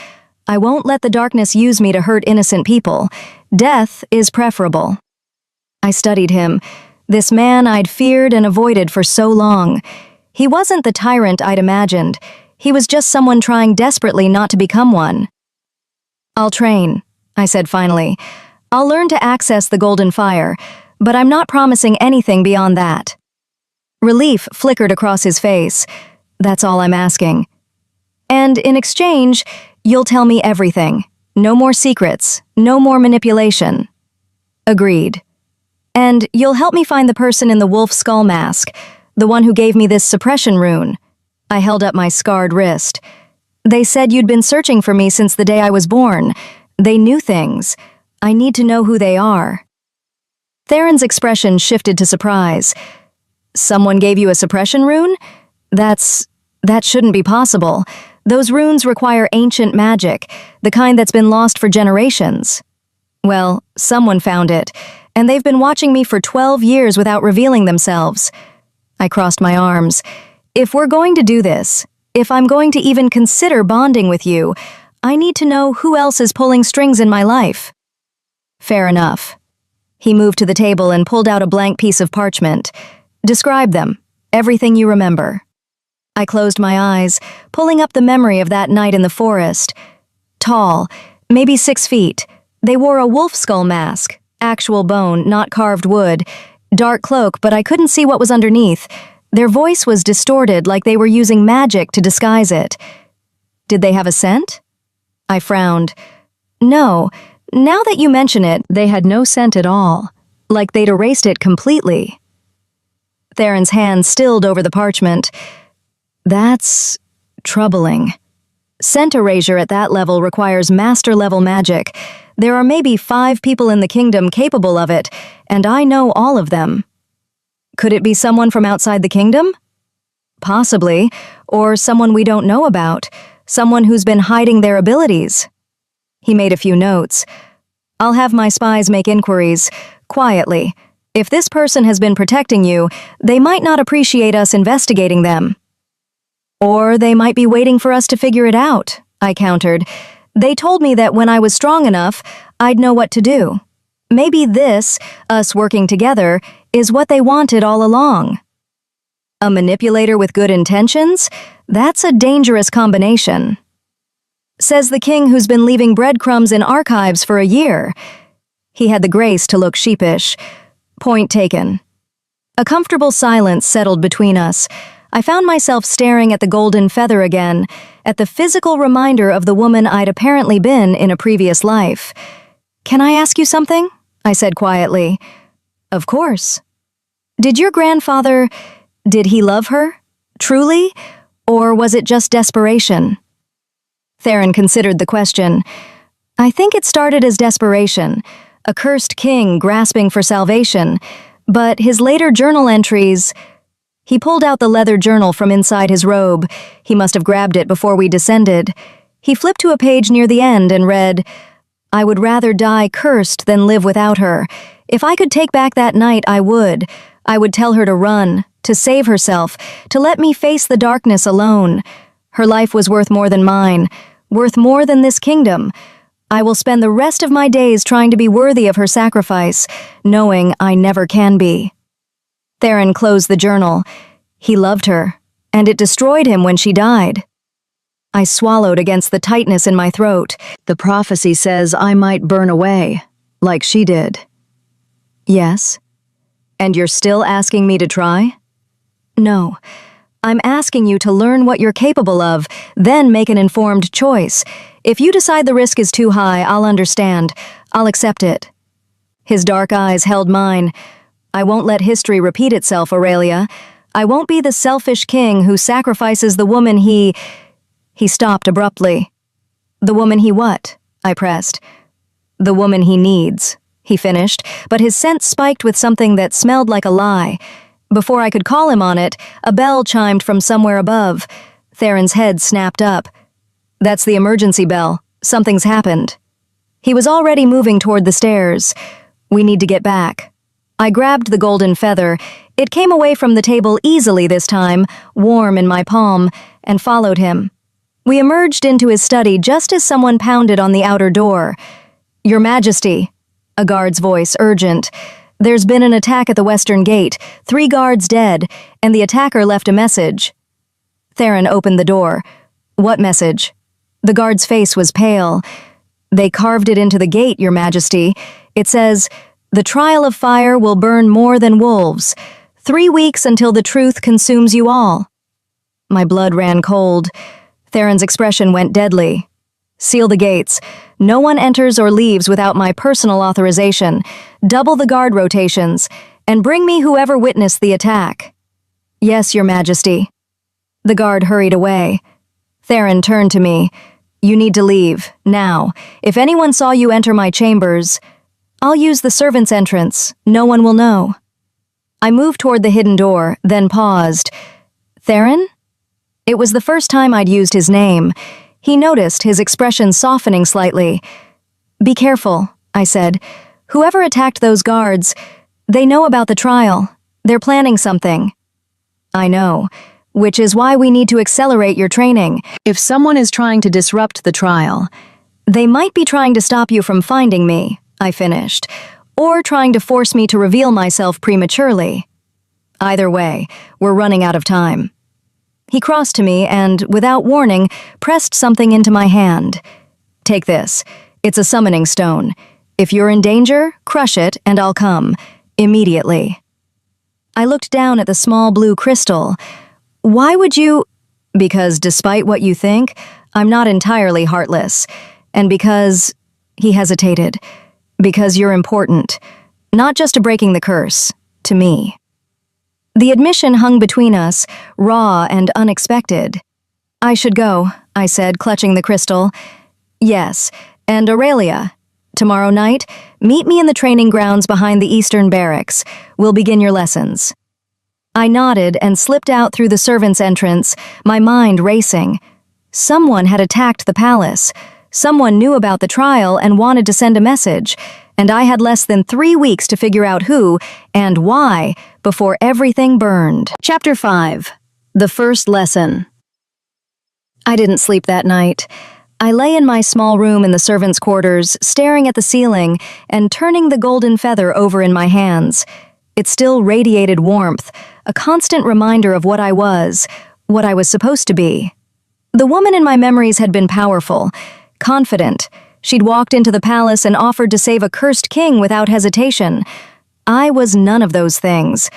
I won't let the darkness use me to hurt innocent people. Death is preferable. I studied him, this man I'd feared and avoided for so long. He wasn't the tyrant I'd imagined. He was just someone trying desperately not to become one. I'll train, I said finally. I'll learn to access the golden fire, but I'm not promising anything beyond that. Relief flickered across his face. That's all I'm asking. And in exchange, you'll tell me everything. No more secrets, no more manipulation. Agreed. And you'll help me find the person in the wolf skull mask, the one who gave me this suppression rune. I held up my scarred wrist. They said you'd been searching for me since the day I was born. They knew things. I need to know who they are. Theron's expression shifted to surprise. Someone gave you a suppression rune? That shouldn't be possible. Those runes require ancient magic, the kind that's been lost for generations. Well, someone found it, and they've been watching me for 12 years without revealing themselves. I crossed my arms. If we're going to do this, if I'm going to even consider bonding with you, I need to know who else is pulling strings in my life. Fair enough. He moved to the table and pulled out a blank piece of parchment. Describe them, everything you remember. I closed my eyes, pulling up the memory of that night in the forest. Tall, maybe 6 feet. They wore a wolf skull mask, actual bone, not carved wood. Dark cloak, but I couldn't see what was underneath. Their voice was distorted, like they were using magic to disguise it. Did they have a scent? I frowned. No, now that you mention it, they had no scent at all, like they'd erased it completely. Theron's hand stilled over the parchment. That's troubling. Scent erasure at that level requires master-level magic. There are maybe 5 people in the kingdom capable of it, and I know all of them. Could it be someone from outside the kingdom? Possibly, or someone we don't know about, someone who's been hiding their abilities. He made a few notes. I'll have my spies make inquiries, quietly. If this person has been protecting you, they might not appreciate us investigating them. Or they might be waiting for us to figure it out, I countered. They told me that when I was strong enough, I'd know what to do. Maybe this, us working together, is what they wanted all along. A manipulator with good intentions? That's a dangerous combination. Says the king who's been leaving breadcrumbs in archives for a year. He had the grace to look sheepish. Point taken. A comfortable silence settled between us. I found myself staring at the golden feather again, at the physical reminder of the woman I'd apparently been in a previous life. "Can I ask you something?" I said quietly. "Of course." "Did your grandfather, did he love her? Truly? Or was it just desperation?" Theron considered the question. "I think it started as desperation, a cursed king grasping for salvation, but his later journal entries..." He pulled out the leather journal from inside his robe. He must have grabbed it before we descended. He flipped to a page near the end and read, "I would rather die cursed than live without her. If I could take back that night, I would. I would tell her to run, to save herself, to let me face the darkness alone. Her life was worth more than mine, worth more than this kingdom. I will spend the rest of my days trying to be worthy of her sacrifice, knowing I never can be." Theron closed the journal. He loved her, and it destroyed him when she died. I swallowed against the tightness in my throat. "The prophecy says I might burn away, like she did." "Yes. And you're still asking me to try?" "No. I'm asking you to learn what you're capable of, then make an informed choice. If you decide the risk is too high, I'll understand. I'll accept it." His dark eyes held mine. "I won't let history repeat itself, Aurelia. I won't be the selfish king who sacrifices the woman he..." He stopped abruptly. "The woman he what?" I pressed. "The woman he needs," he finished, but his scent spiked with something that smelled like a lie. Before I could call him on it, a bell chimed from somewhere above. Theron's head snapped up. "That's the emergency bell. Something's happened." He was already moving toward the stairs. "We need to get back." I grabbed the golden feather. It came away from the table easily this time, warm in my palm, and followed him. We emerged into his study just as someone pounded on the outer door. "Your Majesty," a guard's voice, urgent. "There's been an attack at the western gate, 3 guards dead, and the attacker left a message." Theron opened the door. "What message?" The guard's face was pale. "They carved it into the gate, Your Majesty. It says, 'The trial of fire will burn more than wolves. 3 weeks until the truth consumes you all.'" My blood ran cold. Theron's expression went deadly. "Seal the gates. No one enters or leaves without my personal authorization. Double the guard rotations, and bring me whoever witnessed the attack." "Yes, Your Majesty." The guard hurried away. Theron turned to me. "You need to leave, now. If anyone saw you enter my chambers..." "I'll use the servants' entrance. No one will know." I moved toward the hidden door, then paused. "Theron?" It was the first time I'd used his name. He noticed, his expression softening slightly. "Be careful," I said. "Whoever attacked those guards, they know about the trial. They're planning something." "I know, which is why we need to accelerate your training. If someone is trying to disrupt the trial, they might be trying to stop you from finding me," I finished, "or trying to force me to reveal myself prematurely. Either way, we're running out of time." He crossed to me and, without warning, pressed something into my hand. "Take this. It's a summoning stone. If you're in danger, crush it and I'll come. Immediately." I looked down at the small blue crystal. "Why would you..." "Because despite what you think, I'm not entirely heartless. And because..." He hesitated. "Because you're important. Not just to breaking the curse. To me." The admission hung between us, raw and unexpected. "I should go," I said, clutching the crystal. "Yes, and Aurelia, tomorrow night, meet me in the training grounds behind the Eastern Barracks. We'll begin your lessons." I nodded and slipped out through the servants' entrance, my mind racing. Someone had attacked the palace. Someone knew about the trial and wanted to send a message, and I had less than 3 weeks to figure out who and why before everything burned. Chapter 5. The First Lesson. I didn't sleep that night. I lay in my small room in the servants' quarters, staring at the ceiling and turning the golden feather over in my hands. It still radiated warmth, a constant reminder of what I was supposed to be. The woman in my memories had been powerful, confident. She'd walked into the palace and offered to save a cursed king without hesitation. I was none of those things.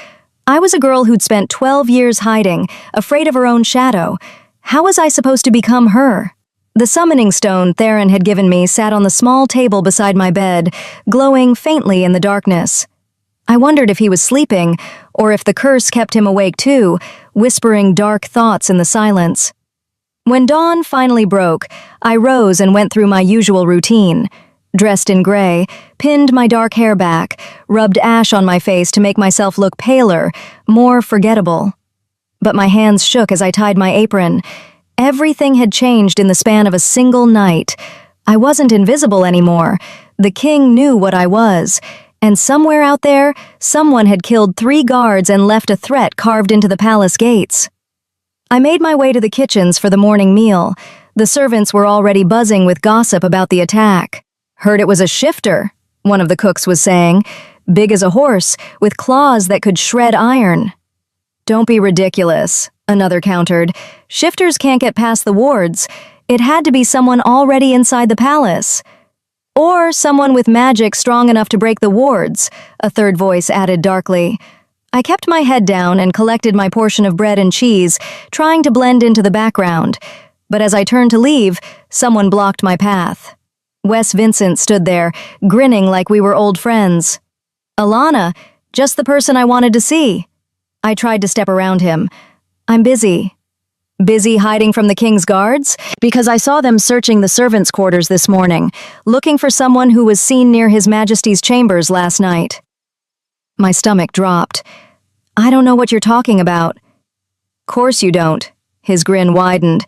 I was a girl who'd spent 12 years hiding, afraid of her own shadow. How was I supposed to become her? The summoning stone Theron had given me sat on the small table beside my bed, glowing faintly in the darkness. I wondered if he was sleeping, or if the curse kept him awake too, whispering dark thoughts in the silence. When dawn finally broke, I rose and went through my usual routine. Dressed in gray, pinned my dark hair back, rubbed ash on my face to make myself look paler, more forgettable. But my hands shook as I tied my apron. Everything had changed in the span of a single night. I wasn't invisible anymore. The king knew what I was. And somewhere out there, someone had killed 3 guards and left a threat carved into the palace gates. I made my way to the kitchens for the morning meal. The servants were already buzzing with gossip about the attack. "Heard it was a shifter," one of the cooks was saying. "Big as a horse, with claws that could shred iron." "Don't be ridiculous," another countered. "Shifters can't get past the wards. It had to be someone already inside the palace. Or someone with magic strong enough to break the wards," a third voice added darkly. I kept my head down and collected my portion of bread and cheese, trying to blend into the background. But as I turned to leave, someone blocked my path. Wes Vincent stood there, grinning like we were old friends. "Alana, just the person I wanted to see." I tried to step around him. "I'm busy." "Busy hiding from the king's guards? Because I saw them searching the servants' quarters this morning, looking for someone who was seen near His Majesty's chambers last night." My stomach dropped. "I don't know what you're talking about." "Course you don't." His grin widened.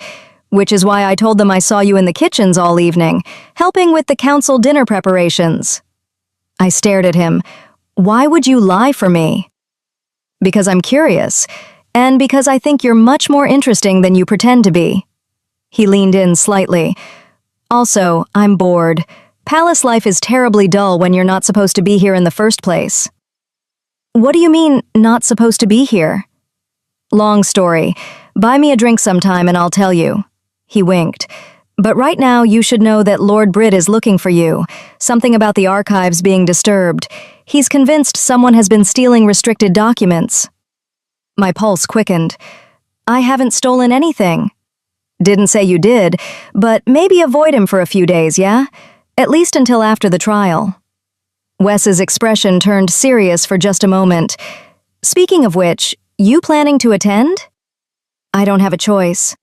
"Which is why I told them I saw you in the kitchens all evening, helping with the council dinner preparations." I stared at him. "Why would you lie for me?" "Because I'm curious, and because I think you're much more interesting than you pretend to be." He leaned in slightly. "Also, I'm bored. Palace life is terribly dull when you're not supposed to be here in the first place." "What do you mean, not supposed to be here?" "Long story. Buy me a drink sometime and I'll tell you." He winked. "But right now you should know that Lord Britt is looking for you. Something about the archives being disturbed. He's convinced someone has been stealing restricted documents." My pulse quickened. "I haven't stolen anything." "Didn't say you did, but maybe avoid him for a few days, yeah? At least until after the trial." Wes's expression turned serious for just a moment. "Speaking of which, you planning to attend?" "I don't have a choice."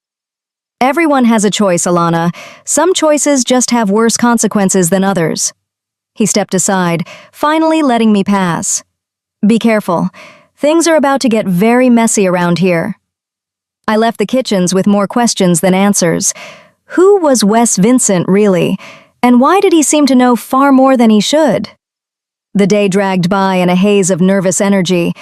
"Everyone has a choice, Alana. Some choices just have worse consequences than others." He stepped aside, finally letting me pass. "Be careful. Things are about to get very messy around here." I left the kitchens with more questions than answers. Who was Wes Vincent, really? And why did he seem to know far more than he should? The day dragged by in a haze of nervous energy.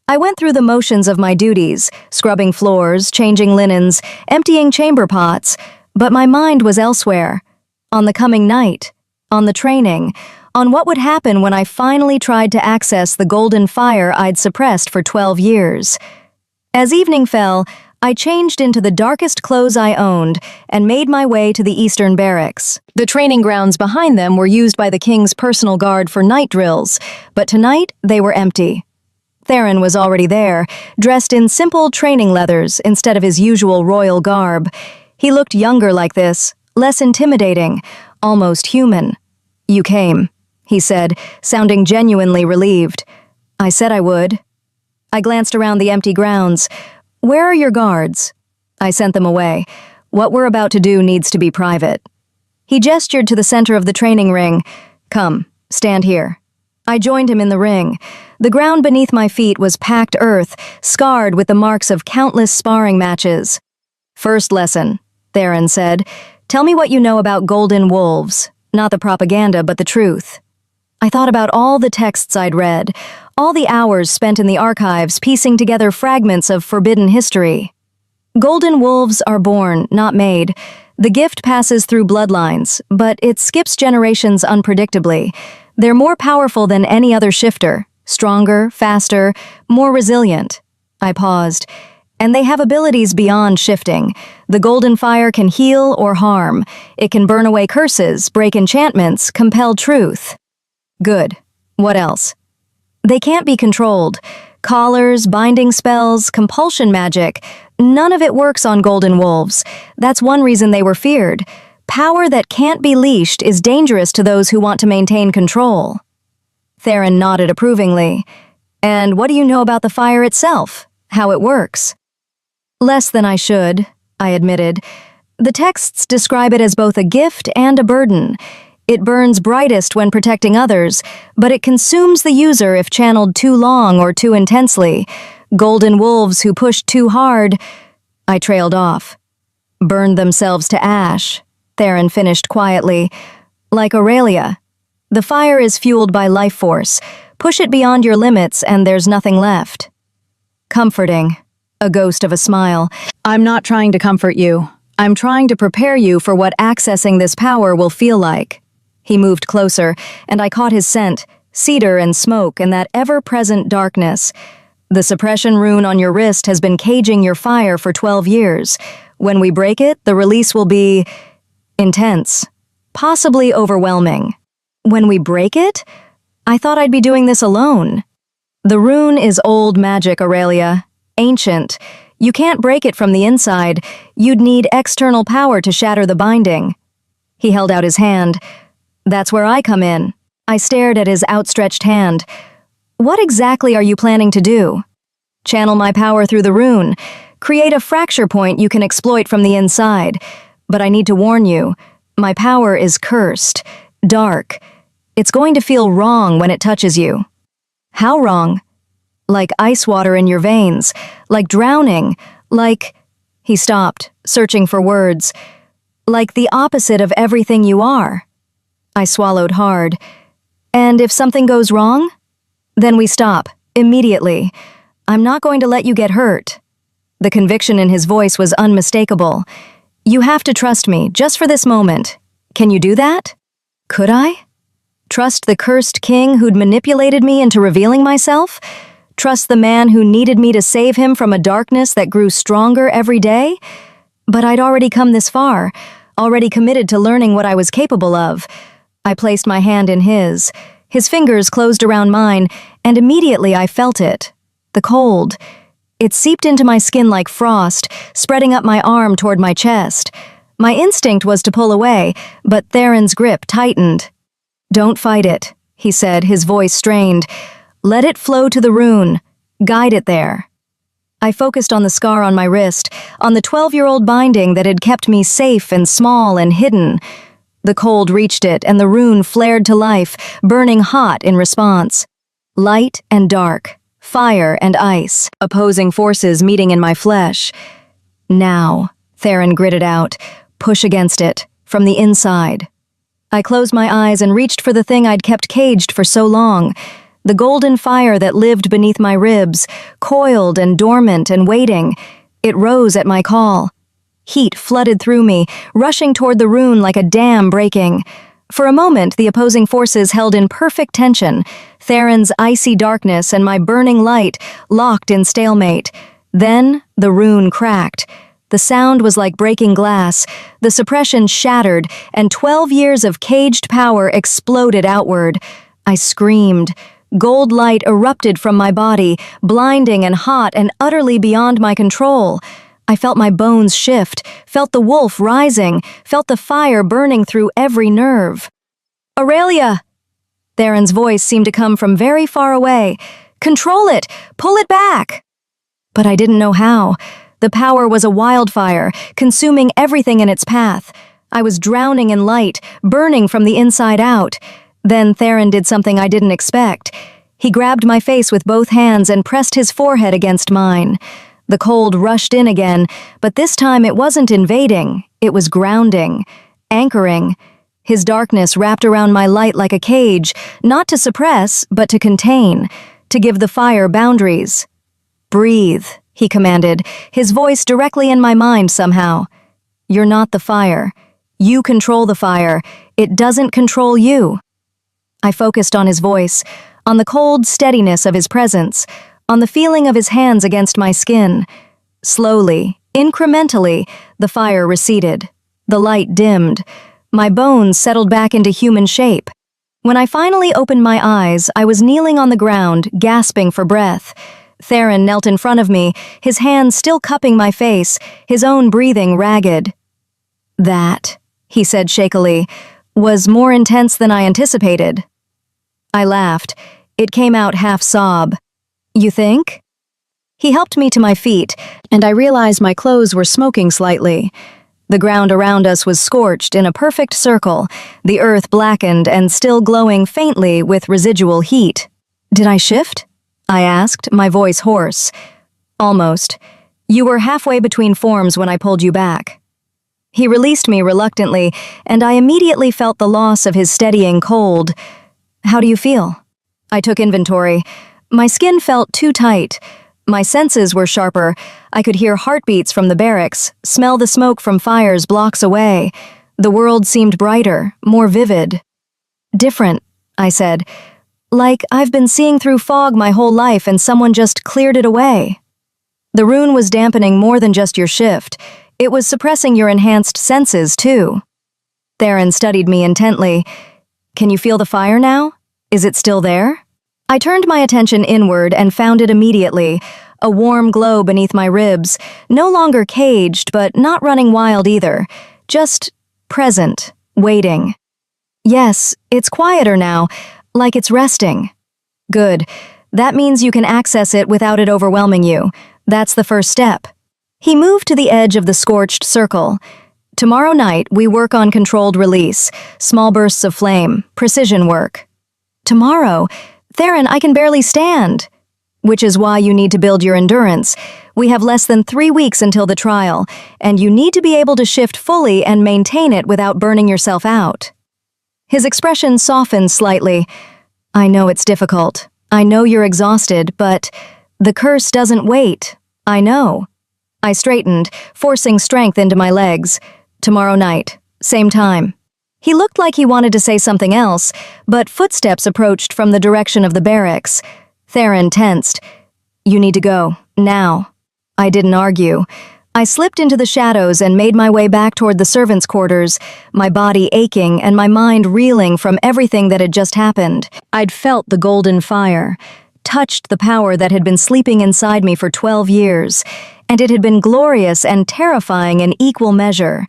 I went through the motions of my duties, scrubbing floors, changing linens, emptying chamber pots, but my mind was elsewhere. On the coming night, on the training, on what would happen when I finally tried to access the golden fire I'd suppressed for 12 years. As evening fell, I changed into the darkest clothes I owned and made my way to the Eastern Barracks. The training grounds behind them were used by the king's personal guard for night drills, but tonight they were empty. Theron was already there, dressed in simple training leathers instead of his usual royal garb. He looked younger like this, less intimidating, almost human. "You came," he said, sounding genuinely relieved. "I said I would." I glanced around the empty grounds. "Where are your guards?" I sent them away. "What we're about to do needs to be private." He gestured to the center of the training ring. "Come, stand here." I joined him in the ring. The ground beneath my feet was packed earth, scarred with the marks of countless sparring matches. "First lesson," Theron said. "Tell me what you know about golden wolves. Not the propaganda, but the truth." I thought about all the texts I'd read, all the hours spent in the archives piecing together fragments of forbidden history. Golden wolves are born, not made. The gift passes through bloodlines, but it skips generations unpredictably. They're more powerful than any other shifter, stronger, faster, more resilient. I paused. And they have abilities beyond shifting. The golden fire can heal or harm. It can burn away curses, break enchantments, compel truth. Good. What else? They can't be controlled. Collars, binding spells, compulsion magic, none of it works on golden wolves. That's one reason they were feared. Power that can't be leashed is dangerous to those who want to maintain control. Theron nodded approvingly. And what do you know about the fire itself? How it works? Less than I should, I admitted. The texts describe it as both a gift and a burden. It burns brightest when protecting others, but it consumes the user if channeled too long or too intensely. Golden wolves who push too hard, I trailed off. Burned themselves to ash, Theron finished quietly. Like Aurelia. The fire is fueled by life force. Push it beyond your limits and there's nothing left. Comforting. A ghost of a smile. I'm not trying to comfort you. I'm trying to prepare you for what accessing this power will feel like. He moved closer, and I caught his scent, cedar and smoke and that ever-present darkness. The suppression rune on your wrist has been caging your fire for 12 years. When we break it, the release will be intense, possibly overwhelming. When we break it? I thought I'd be doing this alone. The rune is old magic, Aurelia. Ancient. You can't break it from the inside. You'd need external power to shatter the binding. He held out his hand. That's where I come in. I stared at his outstretched hand. What exactly are you planning to do? Channel my power through the rune. Create a fracture point you can exploit from the inside. But I need to warn you, my power is cursed, dark. It's going to feel wrong when it touches you. How wrong? Like ice water in your veins, like drowning, like... He stopped, searching for words. Like the opposite of everything you are. I swallowed hard. And if something goes wrong? Then we stop, immediately. I'm not going to let you get hurt. The conviction in his voice was unmistakable. You have to trust me, just for this moment. Can you do that? Could I? Trust the cursed king who'd manipulated me into revealing myself? Trust the man who needed me to save him from a darkness that grew stronger every day? But I'd already come this far, already committed to learning what I was capable of. I placed my hand in his. His fingers closed around mine, and immediately I felt it. The cold. It seeped into my skin like frost, spreading up my arm toward my chest. My instinct was to pull away, but Theron's grip tightened. Don't fight it, he said, his voice strained. Let it flow to the rune. Guide it there. I focused on the scar on my wrist, on the 12-year-old binding that had kept me safe and small and hidden. The cold reached it, and the rune flared to life, burning hot in response. Light and dark, fire and ice, opposing forces meeting in my flesh. Now, Theron gritted out, push against it, from the inside. I closed my eyes and reached for the thing I'd kept caged for so long. The golden fire that lived beneath my ribs, coiled and dormant and waiting. It rose at my call. Heat flooded through me, rushing toward the rune like a dam breaking. For a moment, the opposing forces held in perfect tension. Theron's icy darkness and my burning light locked in stalemate. Then, the rune cracked. The sound was like breaking glass. The suppression shattered, and 12 years of caged power exploded outward. I screamed. Gold light erupted from my body, blinding and hot and utterly beyond my control. I felt my bones shift, felt the wolf rising, felt the fire burning through every nerve. Aurelia! Theron's voice seemed to come from very far away. Control it! Pull it back! But I didn't know how. The power was a wildfire, consuming everything in its path. I was drowning in light, burning from the inside out. Then Theron did something I didn't expect. He grabbed my face with both hands and pressed his forehead against mine. The cold rushed in again, but this time it wasn't invading, it was grounding, anchoring. His darkness wrapped around my light like a cage, not to suppress, but to contain, to give the fire boundaries. Breathe, he commanded, his voice directly in my mind somehow. You're not the fire. You control the fire. It doesn't control you. I focused on his voice, on the cold steadiness of his presence, on the feeling of his hands against my skin. Slowly, incrementally, the fire receded. The light dimmed. My bones settled back into human shape. When I finally opened my eyes, I was kneeling on the ground, gasping for breath. Theron knelt in front of me, his hands still cupping my face, his own breathing ragged. "That," he said shakily, "was more intense than I anticipated." I laughed. It came out half sob. "You think?" He helped me to my feet, and I realized my clothes were smoking slightly. The ground around us was scorched in a perfect circle, the earth blackened and still glowing faintly with residual heat. "Did I shift?" I asked, my voice hoarse. "Almost. You were halfway between forms when I pulled you back." He released me reluctantly, and I immediately felt the loss of his steadying cold. "How do you feel?" I took inventory. My skin felt too tight. My senses were sharper. I could hear heartbeats from the barracks, smell the smoke from fires blocks away. The world seemed brighter, more vivid. "Different," I said. "Like I've been seeing through fog my whole life and someone just cleared it away." The rune was dampening more than just your shift. It was suppressing your enhanced senses, too. Theron studied me intently. "Can you feel the fire now? Is it still there?" I turned my attention inward and found it immediately, a warm glow beneath my ribs, no longer caged but not running wild either, just present, waiting. "Yes, it's quieter now, like it's resting." "Good. That means you can access it without it overwhelming you. That's the first step." He moved to the edge of the scorched circle. "Tomorrow night, we work on controlled release, small bursts of flame, precision work." "Tomorrow? Theron, I can barely stand." "Which is why you need to build your endurance. We have less than 3 weeks until the trial, and you need to be able to shift fully and maintain it without burning yourself out." His expression softened slightly. "I know it's difficult. I know you're exhausted, but the curse doesn't wait. I know." I straightened, forcing strength into my legs. "Tomorrow night, same time." He looked like he wanted to say something else, but footsteps approached from the direction of the barracks. Theron tensed. "You need to go, now." I didn't argue. I slipped into the shadows and made my way back toward the servants' quarters, my body aching and my mind reeling from everything that had just happened. I'd felt the golden fire, touched the power that had been sleeping inside me for 12 years, and it had been glorious and terrifying in equal measure.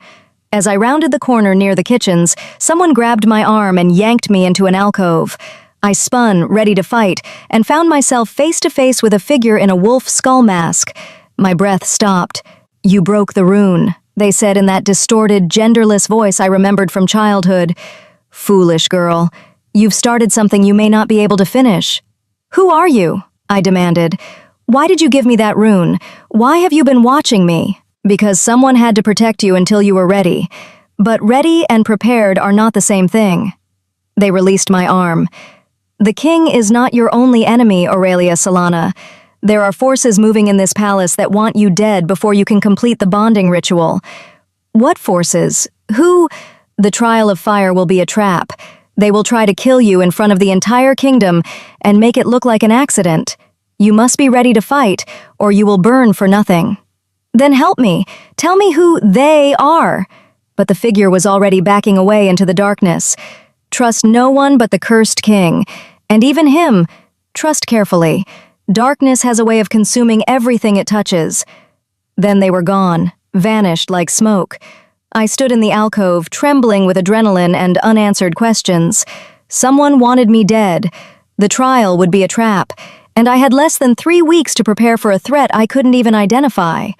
As I rounded the corner near the kitchens, someone grabbed my arm and yanked me into an alcove. I spun, ready to fight, and found myself face to face with a figure in a wolf skull mask. My breath stopped. "You broke the rune," they said in that distorted, genderless voice I remembered from childhood. "Foolish girl. You've started something you may not be able to finish." "Who are you?" I demanded. "Why did you give me that rune? Why have you been watching me?" "Because someone had to protect you until you were ready. But ready and prepared are not the same thing." They released my arm. "The king is not your only enemy, Aurelia Solana. There are forces moving in this palace that want you dead before you can complete the bonding ritual." "What forces? Who?" "The trial of fire will be a trap. They will try to kill you in front of the entire kingdom and make it look like an accident. You must be ready to fight, or you will burn for nothing." "Then help me. Tell me who they are." But the figure was already backing away into the darkness. "Trust no one but the cursed king. And even him, trust carefully. Darkness has a way of consuming everything it touches." Then they were gone, vanished like smoke. I stood in the alcove, trembling with adrenaline and unanswered questions. Someone wanted me dead. The trial would be a trap, and I had less than 3 weeks to prepare for a threat I couldn't even identify.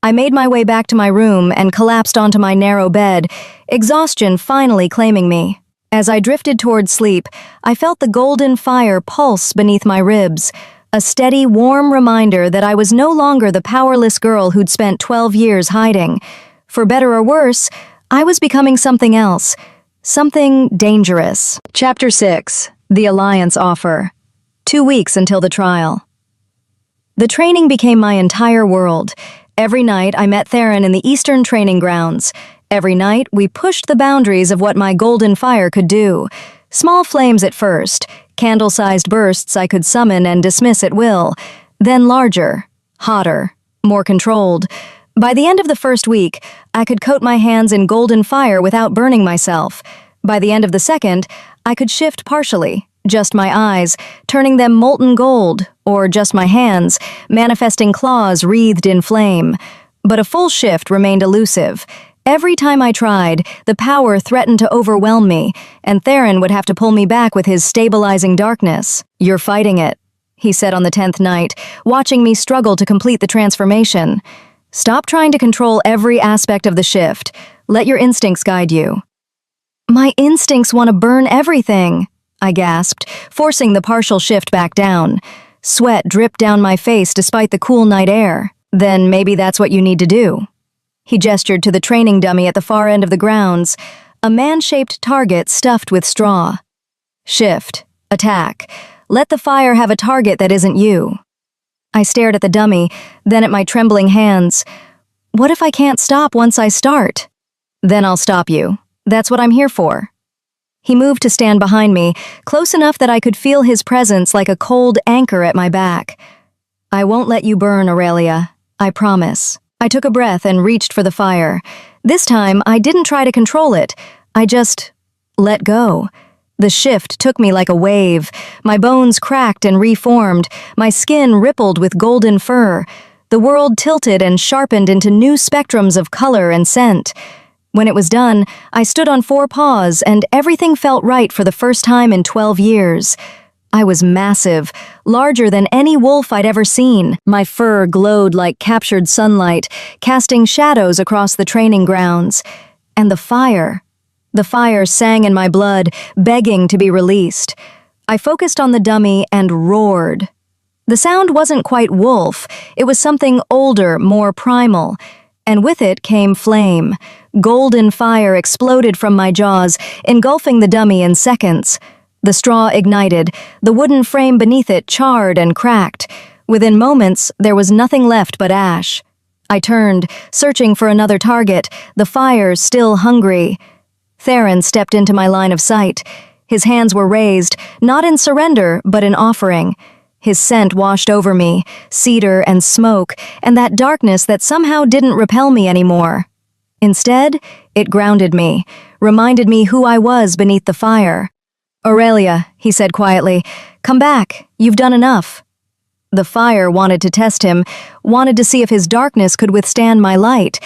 I made my way back to my room and collapsed onto my narrow bed, exhaustion finally claiming me. As I drifted toward sleep, I felt the golden fire pulse beneath my ribs, a steady, warm reminder that I was no longer the powerless girl who'd spent 12 years hiding. For better or worse, I was becoming something else, something dangerous. Chapter 6. The Alliance Offer. 2 weeks until the trial. The training became my entire world. Every night I met Theron in the Eastern Training Grounds. Every night we pushed the boundaries of what my golden fire could do. Small flames at first, candle-sized bursts I could summon and dismiss at will. Then larger, hotter, more controlled. By the end of the first week, I could coat my hands in golden fire without burning myself. By the end of the second, I could shift partially, just my eyes, turning them molten gold, or just my hands, manifesting claws wreathed in flame. But a full shift remained elusive. Every time I tried, the power threatened to overwhelm me, and Theron would have to pull me back with his stabilizing darkness. "You're fighting it," he said on the 10th night, watching me struggle to complete the transformation. "Stop trying to control every aspect of the shift. Let your instincts guide you." "My instincts want to burn everything," I gasped, forcing the partial shift back down. Sweat dripped down my face despite the cool night air. "Then maybe that's what you need to do." He gestured to the training dummy at the far end of the grounds, a man-shaped target stuffed with straw. "Shift. Attack. Let the fire have a target that isn't you." I stared at the dummy, then at my trembling hands. "What if I can't stop once I start?" "Then I'll stop you. That's what I'm here for." He moved to stand behind me, close enough that I could feel his presence like a cold anchor at my back. "I won't let you burn, Aurelia. I promise." I took a breath and reached for the fire. This time, I didn't try to control it. I just let go. The shift took me like a wave. My bones cracked and reformed. My skin rippled with golden fur. The world tilted and sharpened into new spectrums of color and scent. When it was done, I stood on 4 paws and everything felt right for the first time in 12 years. I was massive, larger than any wolf I'd ever seen. My fur glowed like captured sunlight, casting shadows across the training grounds. And the fire sang in my blood, begging to be released. I focused on the dummy and roared. The sound wasn't quite wolf, it was something older, more primal. And with it came flame. Golden fire exploded from my jaws, engulfing the dummy in seconds. The straw ignited, the wooden frame beneath it charred and cracked. Within moments, there was nothing left but ash. I turned, searching for another target, the fire still hungry. Theron stepped into my line of sight. His hands were raised, not in surrender, but in offering. His scent washed over me, cedar and smoke, and that darkness that somehow didn't repel me anymore. Instead, it grounded me, reminded me who I was beneath the fire. "Aurelia," he said quietly, "come back. You've done enough." The fire wanted to test him, wanted to see if his darkness could withstand my light.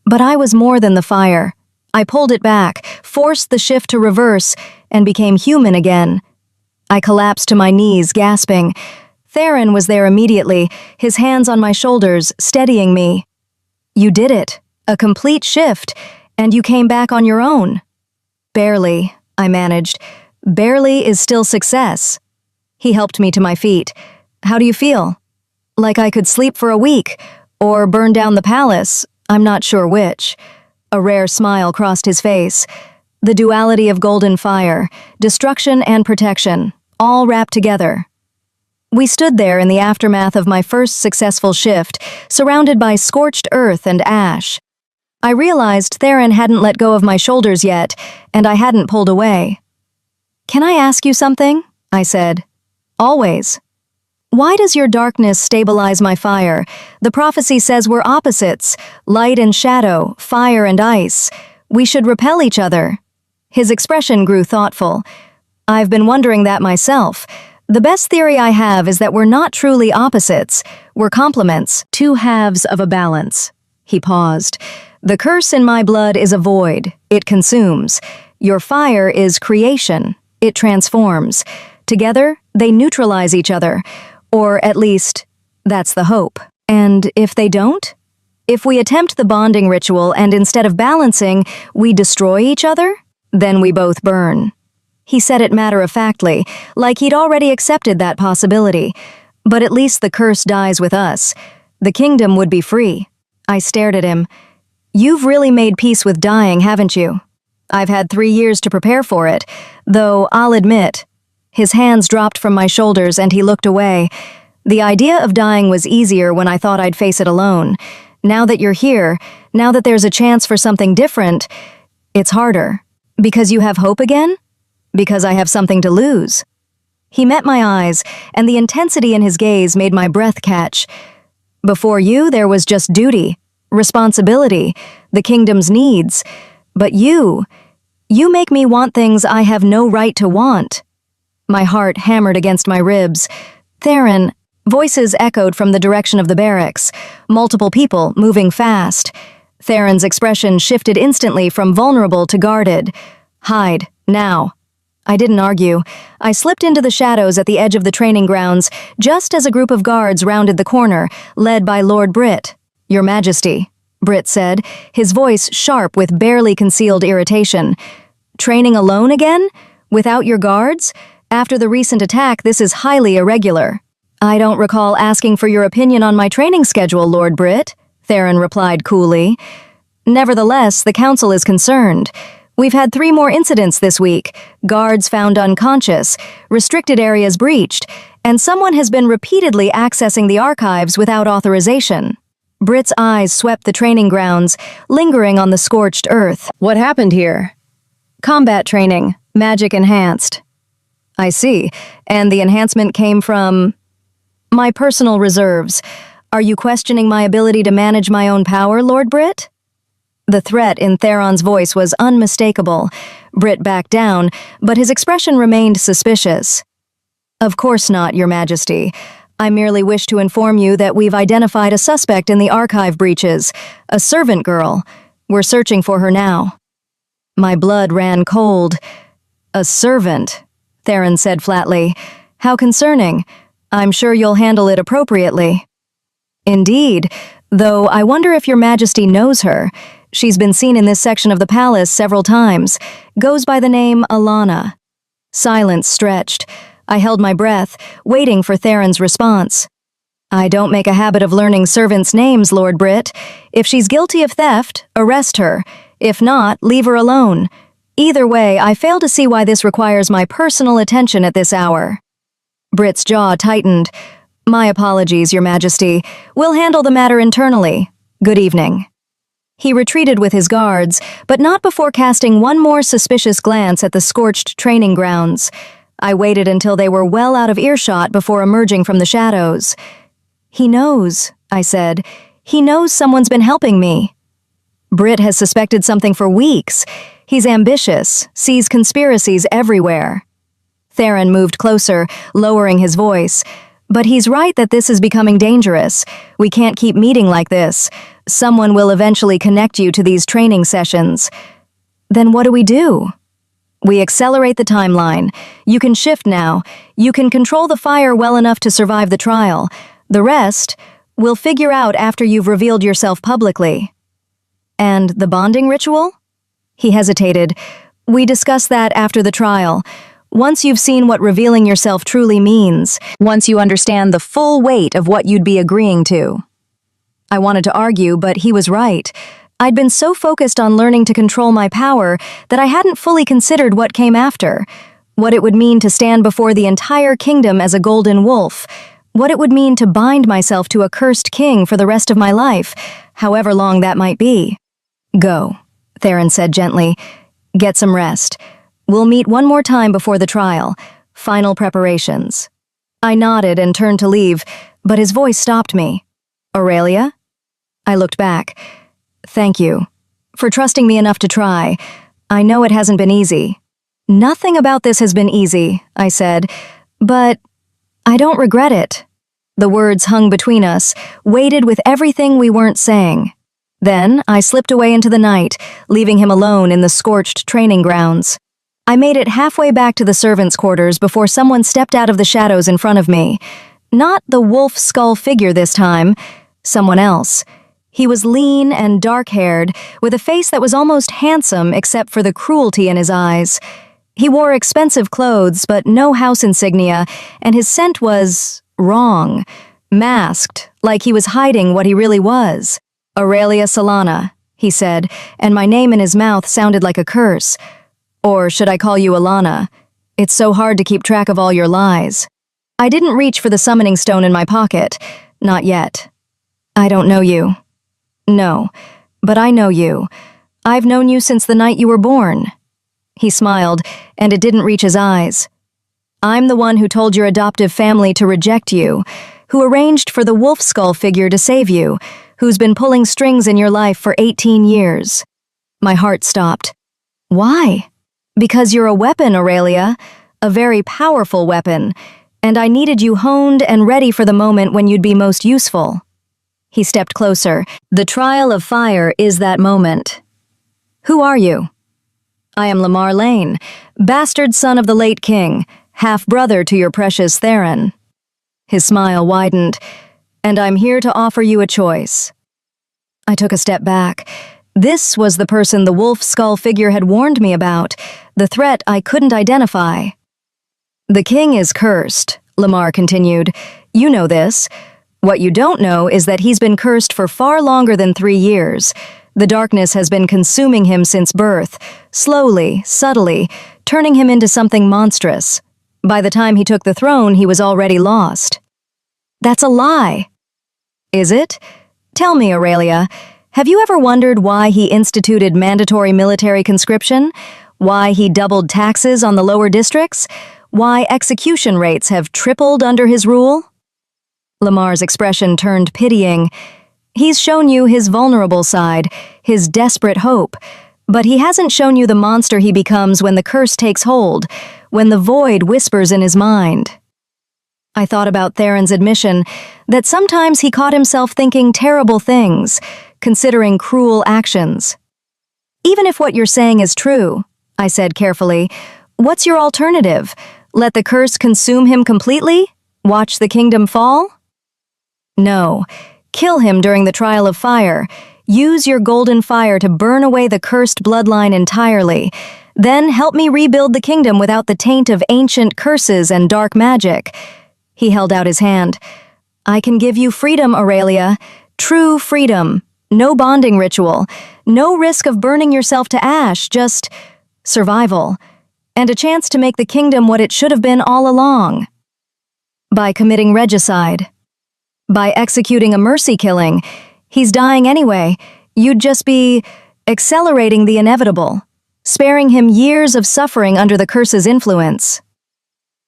But I was more than the fire. I pulled it back, forced the shift to reverse, and became human again. I collapsed to my knees, gasping. Theron was there immediately, his hands on my shoulders, steadying me. "You did it. A complete shift, and you came back on your own." "Barely," I managed. "Barely is still success." He helped me to my feet. "How do you feel?" "Like I could sleep for a week, or burn down the palace. I'm not sure which." A rare smile crossed his face. The duality of golden fire, destruction and protection, all wrapped together. We stood there in the aftermath of my first successful shift, surrounded by scorched earth and ash. I realized Theron hadn't let go of my shoulders yet, and I hadn't pulled away. "Can I ask you something?" I said. "Always." "Why does your darkness stabilize my fire? The prophecy says we're opposites, light and shadow, fire and ice. We should repel each other." His expression grew thoughtful. "I've been wondering that myself. The best theory I have is that we're not truly opposites. We're complements, 2 halves of a balance." He paused. "The curse in my blood is a void. It consumes. Your fire is creation. It transforms. Together, they neutralize each other. Or at least, that's the hope. And if they don't? If we attempt the bonding ritual and instead of balancing, we destroy each other? Then we both burn." He said it matter-of-factly, like he'd already accepted that possibility. "But at least the curse dies with us. The kingdom would be free." I stared at him. "You've really made peace with dying, haven't you?" "I've had 3 years to prepare for it, though I'll admit." His hands dropped from my shoulders and he looked away. "The idea of dying was easier when I thought I'd face it alone. Now that you're here, now that there's a chance for something different, it's harder. Because you have hope again? Because I have something to lose." He met my eyes, and the intensity in his gaze made my breath catch. Before you, there was just duty, responsibility, the kingdom's needs. But you make me want things I have no right to want. My heart hammered against my ribs. Theron, voices echoed from the direction of the barracks, multiple people moving fast. Theron's expression shifted instantly from vulnerable to guarded. Hide, now. I didn't argue. I slipped into the shadows at the edge of the training grounds, just as a group of guards rounded the corner, led by Lord Britt. Your Majesty, Britt said, his voice sharp with barely concealed irritation. Training alone again? Without your guards? After the recent attack, this is highly irregular. I don't recall asking for your opinion on my training schedule, Lord Britt, Theron replied coolly. Nevertheless, the council is concerned. We've had 3 more incidents this week, guards found unconscious, restricted areas breached, and someone has been repeatedly accessing the archives without authorization. Britt's eyes swept the training grounds, lingering on the scorched earth. What happened here? Combat training, magic enhanced. I see, and the enhancement came from... my personal reserves. Are you questioning my ability to manage my own power, Lord Britt? The threat in Theron's voice was unmistakable. Britt backed down, but his expression remained suspicious. Of course not, Your Majesty. I merely wish to inform you that we've identified a suspect in the archive breaches, a servant girl. We're searching for her now. My blood ran cold. A servant, Theron said flatly. How concerning. I'm sure you'll handle it appropriately. Indeed, though I wonder if Your Majesty knows her. She's been seen in this section of the palace several times. Goes by the name Alana. Silence stretched. I held my breath, waiting for Theron's response. I don't make a habit of learning servants' names, Lord Britt. If she's guilty of theft, arrest her. If not, leave her alone. Either way, I fail to see why this requires my personal attention at this hour. Britt's jaw tightened. My apologies, Your Majesty. We'll handle the matter internally. Good evening. He retreated with his guards, but not before casting one more suspicious glance at the scorched training grounds. I waited until they were well out of earshot before emerging from the shadows. He knows, I said. He knows someone's been helping me. Britt has suspected something for weeks. He's ambitious, sees conspiracies everywhere. Theron moved closer, lowering his voice. But he's right that this is becoming dangerous. We can't keep meeting like this. Someone will eventually connect you to these training sessions. Then what do we do? We accelerate the timeline. You can shift now. You can control the fire well enough to survive the trial. The rest, we'll figure out after you've revealed yourself publicly. And the bonding ritual? He hesitated. We discuss that after the trial. Once you've seen what revealing yourself truly means, once you understand the full weight of what you'd be agreeing to. I wanted to argue, but he was right. I'd been so focused on learning to control my power that I hadn't fully considered what came after. What it would mean to stand before the entire kingdom as a golden wolf. What it would mean to bind myself to a cursed king for the rest of my life, however long that might be. Go, Theron said gently. Get some rest. We'll meet one more time before the trial. Final preparations. I nodded and turned to leave, but his voice stopped me. Aurelia? I looked back. Thank you. For trusting me enough to try. I know it hasn't been easy. Nothing about this has been easy, I said, but I don't regret it. The words hung between us, weighted with everything we weren't saying. Then I slipped away into the night, leaving him alone in the scorched training grounds. I made it halfway back to the servants' quarters before someone stepped out of the shadows in front of me. Not the wolf skull figure this time. Someone else. He was lean and dark-haired, with a face that was almost handsome except for the cruelty in his eyes. He wore expensive clothes, but no house insignia, and his scent was wrong, masked, like he was hiding what he really was. Aurelia Solana, he said, and my name in his mouth sounded like a curse. Or should I call you Alana? It's so hard to keep track of all your lies. I didn't reach for the summoning stone in my pocket. Not yet. I don't know you. No, but I know you. I've known you since the night you were born. He smiled, and it didn't reach his eyes. I'm the one who told your adoptive family to reject you, who arranged for the wolf skull figure to save you, who's been pulling strings in your life for 18 years. My heart stopped. Why? Because you're a weapon, Aurelia, a very powerful weapon, and I needed you honed and ready for the moment when you'd be most useful. He stepped closer. The trial of fire is that moment. Who are you? I am Lamar Lane, bastard son of the late king, half-brother to your precious Theron. His smile widened. And I'm here to offer you a choice. I took a step back. This was the person the wolf skull figure had warned me about, the threat I couldn't identify. The king is cursed, Lamar continued. You know this. What you don't know is that he's been cursed for far longer than 3 years. The darkness has been consuming him since birth, slowly, subtly, turning him into something monstrous. By the time he took the throne, he was already lost. That's a lie. Is it? Tell me, Aurelia, have you ever wondered why he instituted mandatory military conscription? Why he doubled taxes on the lower districts? Why execution rates have tripled under his rule? Lamar's expression turned pitying. He's shown you his vulnerable side, his desperate hope, but he hasn't shown you the monster he becomes when the curse takes hold, when the void whispers in his mind. I thought about Theron's admission that sometimes he caught himself thinking terrible things, considering cruel actions. Even if what you're saying is true, I said carefully, what's your alternative? Let the curse consume him completely? Watch the kingdom fall? No. Kill him during the trial of fire. Use your golden fire to burn away the cursed bloodline entirely. Then help me rebuild the kingdom without the taint of ancient curses and dark magic. He held out his hand. I can give you freedom, Aurelia. True freedom. No bonding ritual. No risk of burning yourself to ash, just survival. And a chance to make the kingdom what it should have been all along. By committing regicide. By executing a mercy killing. He's dying anyway. You'd just be accelerating the inevitable, sparing him years of suffering under the curse's influence.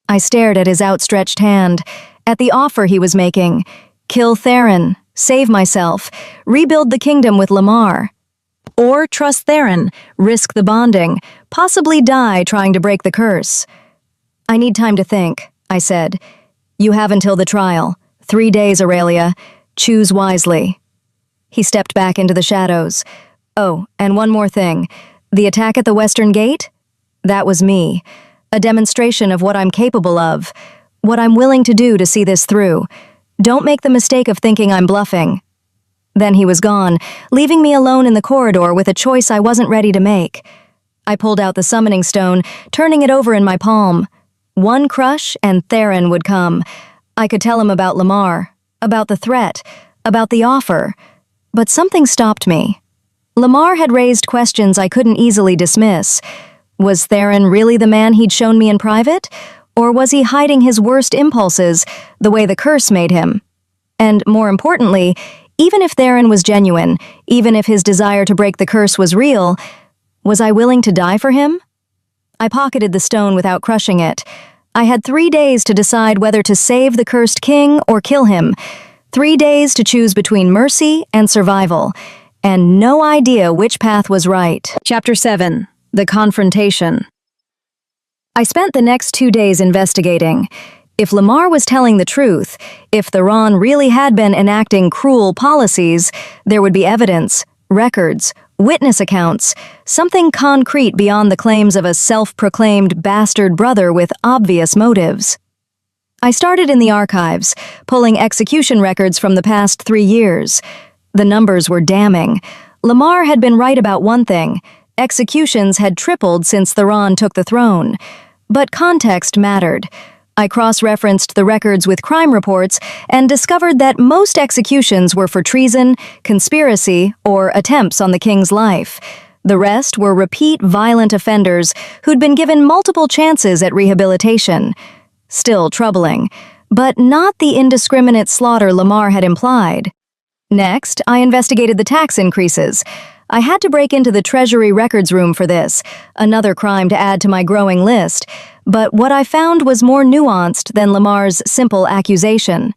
I stared at his outstretched hand, at the offer he was making. Kill Theron, save myself, rebuild the kingdom with Lamar. Or trust Theron, risk the bonding, possibly die trying to break the curse. I need time to think, I said. You have until the trial. 3 days, Aurelia. Choose wisely. He stepped back into the shadows. Oh, and one more thing. The attack at the Western Gate? That was me. A demonstration of what I'm capable of. What I'm willing to do to see this through. Don't make the mistake of thinking I'm bluffing. Then he was gone, leaving me alone in the corridor with a choice I wasn't ready to make. I pulled out the summoning stone, turning it over in my palm. One crush and Theron would come. I could tell him about Lamar, about the threat, about the offer. But something stopped me. Lamar had raised questions I couldn't easily dismiss. Was Theron really the man he'd shown me in private? Or was he hiding his worst impulses, the way the curse made him? And more importantly, even if Theron was genuine, even if his desire to break the curse was real, was I willing to die for him? I pocketed the stone without crushing it. I had 3 days to decide whether to save the cursed king or kill him. 3 days to choose between mercy and survival, and no idea which path was right. Chapter 7. The Confrontation. I spent the next 2 days investigating. If Lamar was telling the truth, if Theron really had been enacting cruel policies, there would be evidence, records, witness accounts, something concrete beyond the claims of a self-proclaimed bastard brother with obvious motives. I started in the archives, pulling execution records from the past 3 years. The numbers were damning. Lamar had been right about one thing. Executions had tripled since Theron took the throne. But context mattered. I cross-referenced the records with crime reports and discovered that most executions were for treason, conspiracy, or attempts on the king's life. The rest were repeat violent offenders who'd been given multiple chances at rehabilitation. Still troubling, but not the indiscriminate slaughter Lamar had implied. Next, I investigated the tax increases. I had to break into the Treasury records room for this, another crime to add to my growing list, but what I found was more nuanced than Lamar's simple accusation.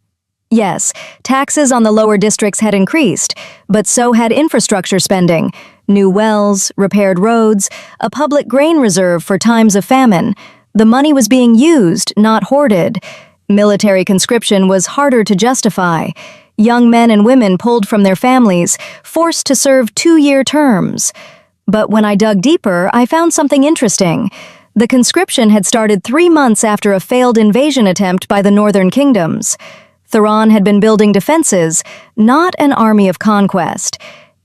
Yes, taxes on the lower districts had increased, but so had infrastructure spending. New wells, repaired roads, a public grain reserve for times of famine. The money was being used, not hoarded. Military conscription was harder to justify. Young men and women pulled from their families, forced to serve 2-year terms. But when I dug deeper, I found something interesting. The conscription had started 3 months after a failed invasion attempt by the northern kingdoms. Theron had been building defenses, not an army of conquest.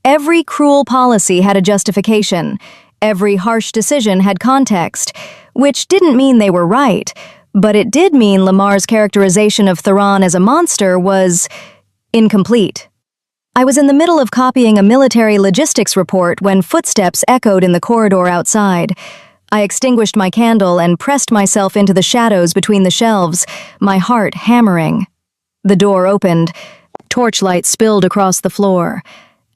Every cruel policy had a justification. Every harsh decision had context, which didn't mean they were right, but it did mean Lamar's characterization of Theron as a monster was incomplete. I was in the middle of copying a military logistics report when footsteps echoed in the corridor outside. I extinguished my candle and pressed myself into the shadows between the shelves, my heart hammering. The door opened. Torchlight spilled across the floor.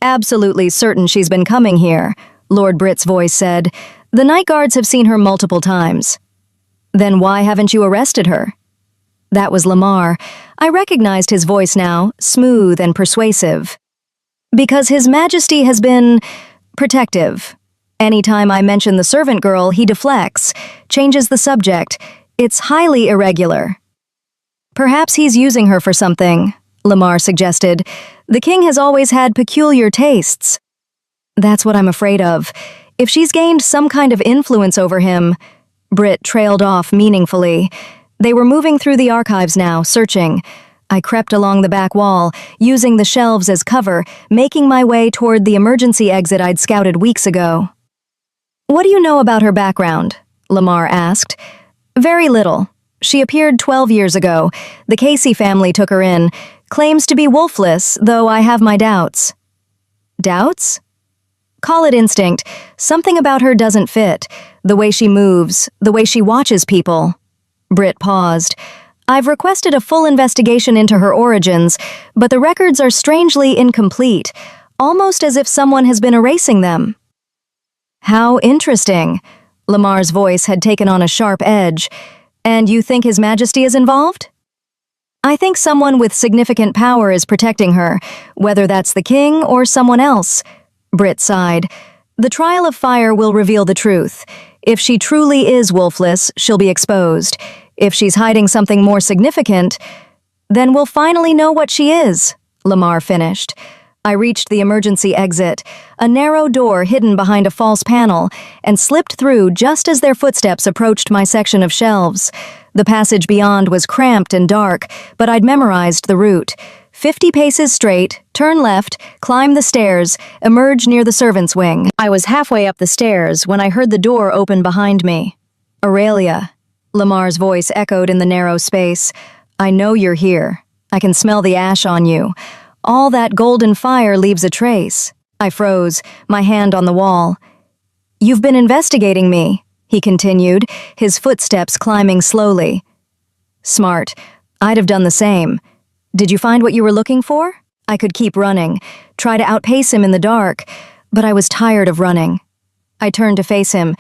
"Absolutely certain she's been coming here," Lord Britt's voice said. "The night guards have seen her multiple times." "Then why haven't you arrested her?" That was Lamar. I recognized his voice now, smooth and persuasive. "Because His Majesty has been protective. Anytime I mention the servant girl, he deflects, changes the subject. It's highly irregular." "Perhaps he's using her for something," Lamar suggested. "The king has always had peculiar tastes." "That's what I'm afraid of. If she's gained some kind of influence over him..." Britt trailed off meaningfully. They were moving through the archives now, searching. I crept along the back wall, using the shelves as cover, making my way toward the emergency exit I'd scouted weeks ago. "What do you know about her background?" Lamar asked. "Very little. She appeared 12 years ago. The Casey family took her in. Claims to be wolfless, though I have my doubts." "Doubts?" "Call it instinct. Something about her doesn't fit. The way she moves, the way she watches people." Britt paused. "I've requested a full investigation into her origins, but the records are strangely incomplete, almost as if someone has been erasing them." "How interesting." Lamar's voice had taken on a sharp edge. "And you think His Majesty is involved?" "I think someone with significant power is protecting her, whether that's the king or someone else." Britt sighed. "The trial of fire will reveal the truth. If she truly is wolfless, she'll be exposed. If she's hiding something more significant, then we'll finally know what she is," Lamar finished. I reached the emergency exit, a narrow door hidden behind a false panel, and slipped through just as their footsteps approached my section of shelves. The passage beyond was cramped and dark, but I'd memorized the route. 50 paces straight, turn left, climb the stairs, emerge near the servants' wing. I was halfway up the stairs when I heard the door open behind me. "Aurelia," Lamar's voice echoed in the narrow space. "I know you're here. I can smell the ash on you. All that golden fire leaves a trace." I froze, my hand on the wall. "You've been investigating me," he continued, his footsteps climbing slowly. "Smart. I'd have done the same. Did you find what you were looking for?" I could keep running, try to outpace him in the dark, but I was tired of running. I turned to face him.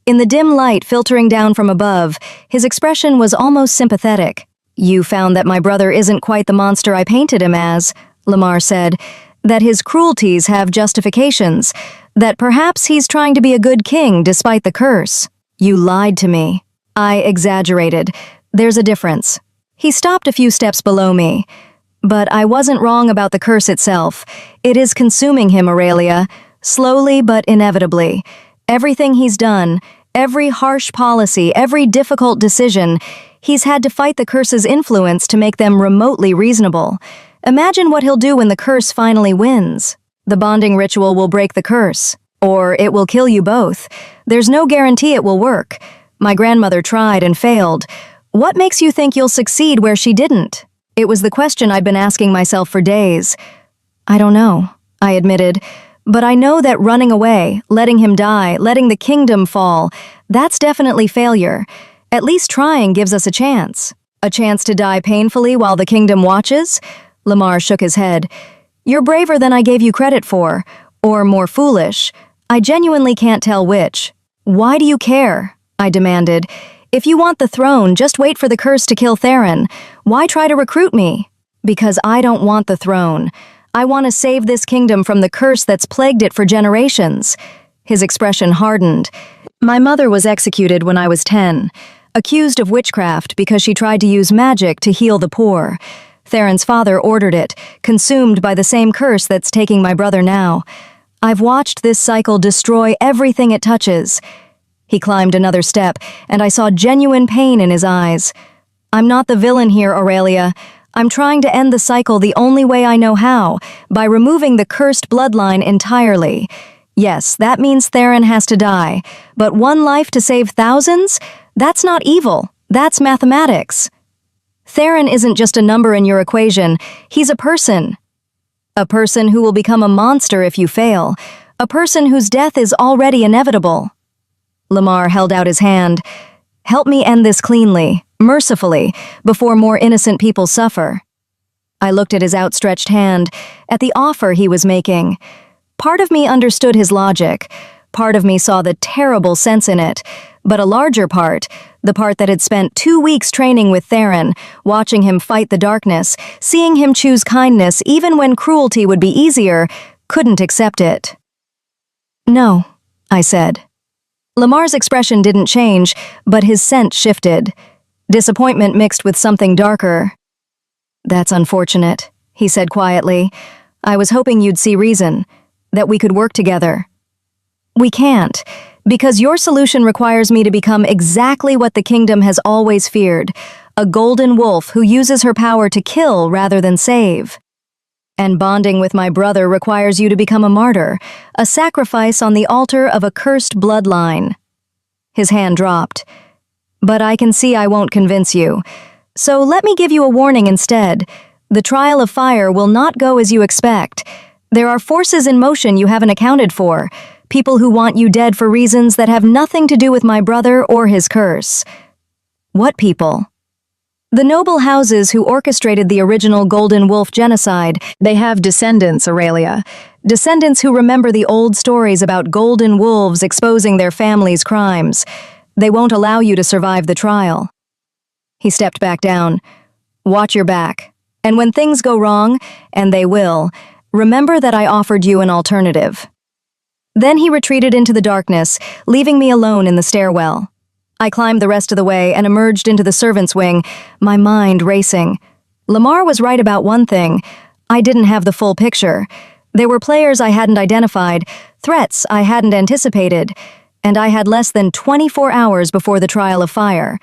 In the dim light filtering down from above, his expression was almost sympathetic. "You found that my brother isn't quite the monster I painted him as," Lamar said, "that his cruelties have justifications, that perhaps he's trying to be a good king despite the curse." "You lied to me." I exaggerated. "There's a difference." He stopped a few steps below me. "But I wasn't wrong about the curse itself. It is consuming him, Aurelia, slowly but inevitably. Everything he's done, every harsh policy, every difficult decision, he's had to fight the curse's influence to make them remotely reasonable. Imagine what he'll do when the curse finally wins. The bonding ritual will break the curse, or it will kill you both. There's no guarantee it will work. My grandmother tried and failed. What makes you think you'll succeed where she didn't?" It was the question I'd been asking myself for days. "I don't know," I admitted. "But I know that running away, letting him die, letting the kingdom fall, that's definitely failure. At least trying gives us a chance. A chance to die painfully while the kingdom watches?" Lamar shook his head. "You're braver than I gave you credit for. Or more foolish? I genuinely can't tell which. Why do you care? I demanded. If you want the throne, just wait for the curse to kill Theron. Why try to recruit me? Because I don't want the throne. I want to save this kingdom from the curse that's plagued it for generations. His expression hardened. My mother was executed when I was 10, accused of witchcraft because she tried to use magic to heal the poor. Theron's father ordered it, consumed by the same curse that's taking my brother now. I've watched this cycle destroy everything it touches. He climbed another step, and I saw genuine pain in his eyes. I'm not the villain here, Aurelia. I'm trying to end the cycle the only way I know how, by removing the cursed bloodline entirely. Yes, that means Theron has to die, but one life to save thousands? That's not evil. That's mathematics. Theron isn't just a number in your equation. He's a person. A person who will become a monster if you fail. A person whose death is already inevitable. Lamar held out his hand. Help me end this cleanly, mercifully, before more innocent people suffer. I looked at his outstretched hand, at the offer he was making. Part of me understood his logic. Part of me saw the terrible sense in it. But a larger part, the part that had spent 2 weeks training with Theron, watching him fight the darkness, seeing him choose kindness even when cruelty would be easier, couldn't accept it. No, I said. Lamar's expression didn't change, but his scent shifted. Disappointment mixed with something darker. That's unfortunate, he said quietly. I was hoping you'd see reason, that we could work together. We can't, because your solution requires me to become exactly what the kingdom has always feared, a golden wolf who uses her power to kill rather than save. And bonding with my brother requires you to become a martyr, a sacrifice on the altar of a cursed bloodline. His hand dropped. But I can see I won't convince you. So let me give you a warning instead. The trial of fire will not go as you expect. There are forces in motion you haven't accounted for, people who want you dead for reasons that have nothing to do with my brother or his curse. What people? The noble houses who orchestrated the original Golden Wolf genocide. They have descendants, Aurelia. Descendants who remember the old stories about golden wolves exposing their families' crimes. They won't allow you to survive the trial. He stepped back down. Watch your back. And when things go wrong, and they will, remember that I offered you an alternative. Then he retreated into the darkness, leaving me alone in the stairwell. I climbed the rest of the way and emerged into the servants' wing, my mind racing. Lamar was right about one thing. I didn't have the full picture. There were players I hadn't identified, threats I hadn't anticipated, and I had less than 24 hours before the trial of fire.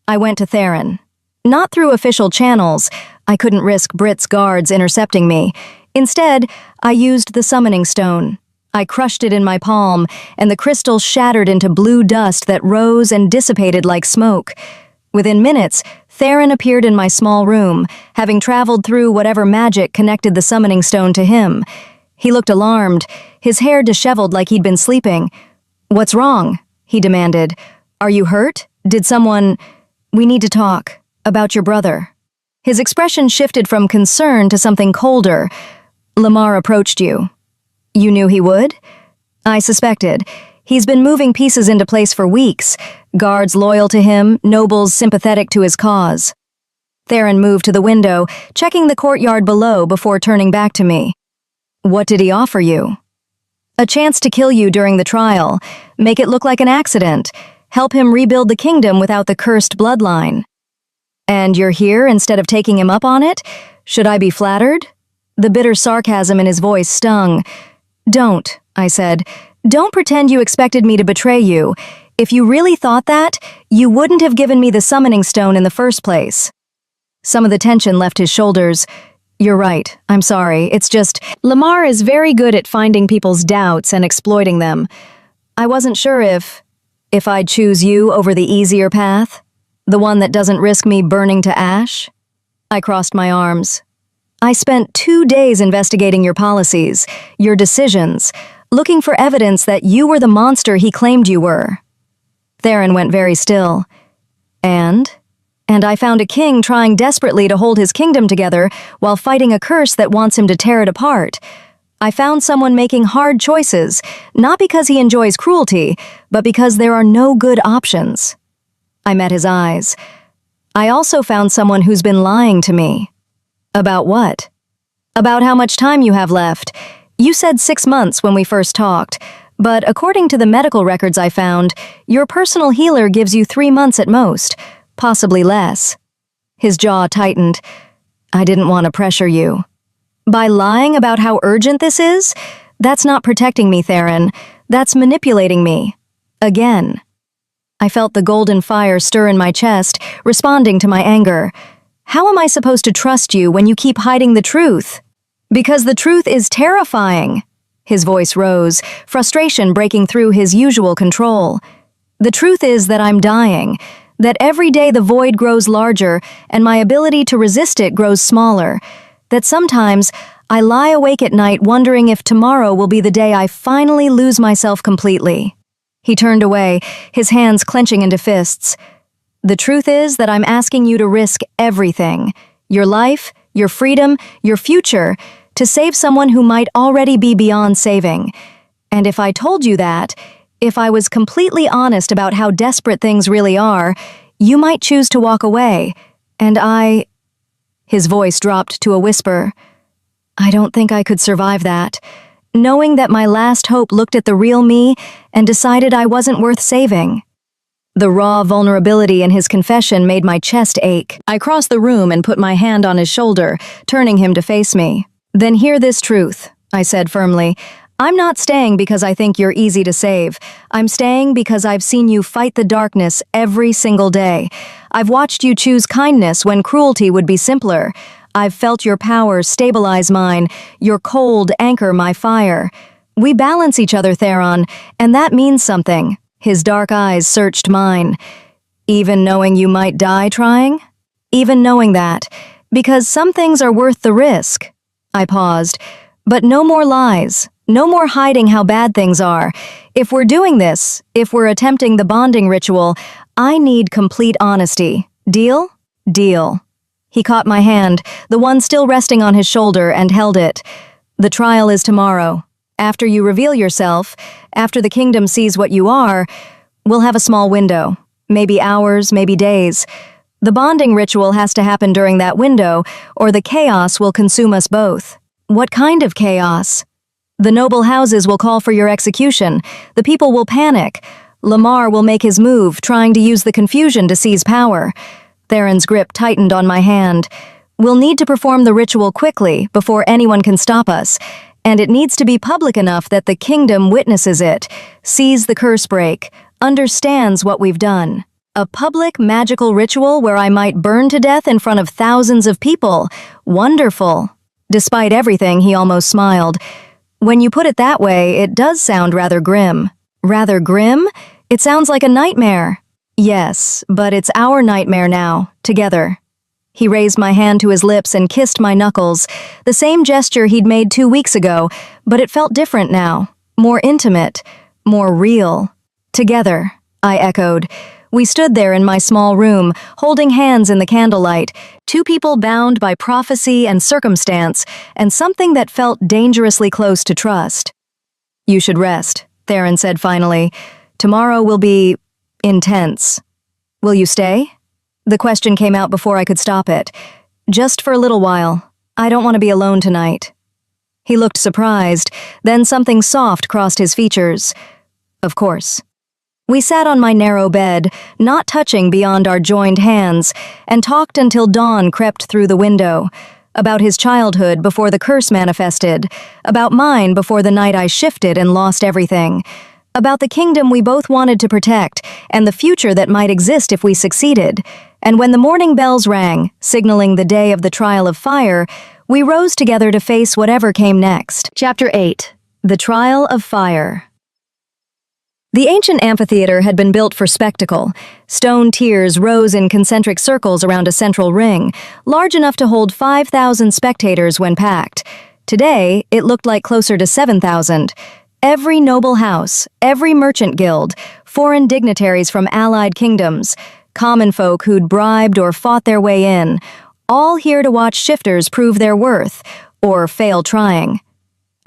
I went to Theron. Not through official channels. I couldn't risk Brit's guards intercepting me. Instead, I used the summoning stone. I crushed it in my palm, and the crystal shattered into blue dust that rose and dissipated like smoke. Within minutes, Theron appeared in my small room, having traveled through whatever magic connected the summoning stone to him. He looked alarmed, his hair disheveled like he'd been sleeping. "What's wrong?" he demanded. "Are you hurt? Did someone—" "We need to talk. About your brother." His expression shifted from concern to something colder. "Lamar approached you. You knew he would?" "I suspected. He's been moving pieces into place for weeks. Guards loyal to him, nobles sympathetic to his cause." Theron moved to the window, checking the courtyard below before turning back to me. "What did he offer you?" "A chance to kill you during the trial, make it look like an accident, help him rebuild the kingdom without the cursed bloodline." "And you're here instead of taking him up on it? Should I be flattered?" The bitter sarcasm in his voice stung. "Don't," I said. "Don't pretend you expected me to betray you. If you really thought that, you wouldn't have given me the summoning stone in the first place." Some of the tension left his shoulders. "You're right. I'm sorry. It's just, Lamar is very good at finding people's doubts and exploiting them. I wasn't sure if I'd choose you over the easier path, the one that doesn't risk me burning to ash." I crossed my arms. "I spent 2 days investigating your policies, your decisions, looking for evidence that you were the monster he claimed you were." Theron went very still. And I found a king trying desperately to hold his kingdom together while fighting a curse that wants him to tear it apart. I found someone making hard choices, not because he enjoys cruelty, but because there are no good options. I met his eyes. I also found someone who's been lying to me. About what? About how much time you have left. You said 6 months when we first talked, but according to the medical records I found, your personal healer gives you 3 months at most, possibly less. His jaw tightened. I didn't want to pressure you. By lying about how urgent this is, that's not protecting me, Theron. That's manipulating me. Again. I felt the golden fire stir in my chest, responding to my anger. How am I supposed to trust you when you keep hiding the truth? Because the truth is terrifying. His voice rose, frustration breaking through his usual control. The truth is that I'm dying, that every day the void grows larger and my ability to resist it grows smaller, that sometimes I lie awake at night wondering if tomorrow will be the day I finally lose myself completely. He turned away, his hands clenching into fists. The truth is that I'm asking you to risk everything, your life, your freedom, your future, to save someone who might already be beyond saving. And if I told you that, if I was completely honest about how desperate things really are, you might choose to walk away. And His voice dropped to a whisper. I don't think I could survive that. Knowing that my last hope looked at the real me and decided I wasn't worth saving. The raw vulnerability in his confession made my chest ache. I crossed the room and put my hand on his shoulder, turning him to face me. Then hear this truth, I said firmly. I'm not staying because I think you're easy to save. I'm staying because I've seen you fight the darkness every single day. I've watched you choose kindness when cruelty would be simpler. I've felt your power stabilize mine, your cold anchor my fire. We balance each other, Theron, and that means something. His dark eyes searched mine. Even knowing you might die trying? Even knowing that. Because some things are worth the risk. I paused. But no more lies. No more hiding how bad things are. If we're doing this, if we're attempting the bonding ritual, I need complete honesty. Deal? Deal. He caught my hand, the one still resting on his shoulder, and held it. The trial is tomorrow. After you reveal yourself, after the kingdom sees what you are, we'll have a small window. Maybe hours, maybe days. The bonding ritual has to happen during that window, or the chaos will consume us both. What kind of chaos? The noble houses will call for your execution. The people will panic. Lamar will make his move, trying to use the confusion to seize power. Theron's grip tightened on my hand. We'll need to perform the ritual quickly, before anyone can stop us. And it needs to be public enough that the kingdom witnesses it, sees the curse break, understands what we've done. A public magical ritual where I might burn to death in front of thousands of people. Wonderful. Despite everything, he almost smiled. When you put it that way, it does sound rather grim. Rather grim? It sounds like a nightmare. Yes, but it's our nightmare now, together. He raised my hand to his lips and kissed my knuckles, the same gesture he'd made 2 weeks ago, but it felt different now, more intimate, more real. Together, I echoed. We stood there in my small room, holding hands in the candlelight, two people bound by prophecy and circumstance, and something that felt dangerously close to trust. You should rest, Theron said finally. Tomorrow will be intense. Will you stay? The question came out before I could stop it. Just for a little while. I don't want to be alone tonight. He looked surprised, then something soft crossed his features. Of course. We sat on my narrow bed, not touching beyond our joined hands, and talked until dawn crept through the window. About his childhood before the curse manifested. About mine before the night I shifted and lost everything. About the kingdom we both wanted to protect, and the future that might exist if we succeeded. And when the morning bells rang, signaling the day of the trial of fire, we rose together to face whatever came next. Chapter 8. The Trial of Fire. The ancient amphitheater had been built for spectacle. Stone tiers rose in concentric circles around a central ring, large enough to hold 5,000 spectators when packed. Today, it looked like closer to 7,000. Every noble house, every merchant guild, foreign dignitaries from allied kingdoms, common folk who'd bribed or fought their way in, all here to watch shifters prove their worth, or fail trying.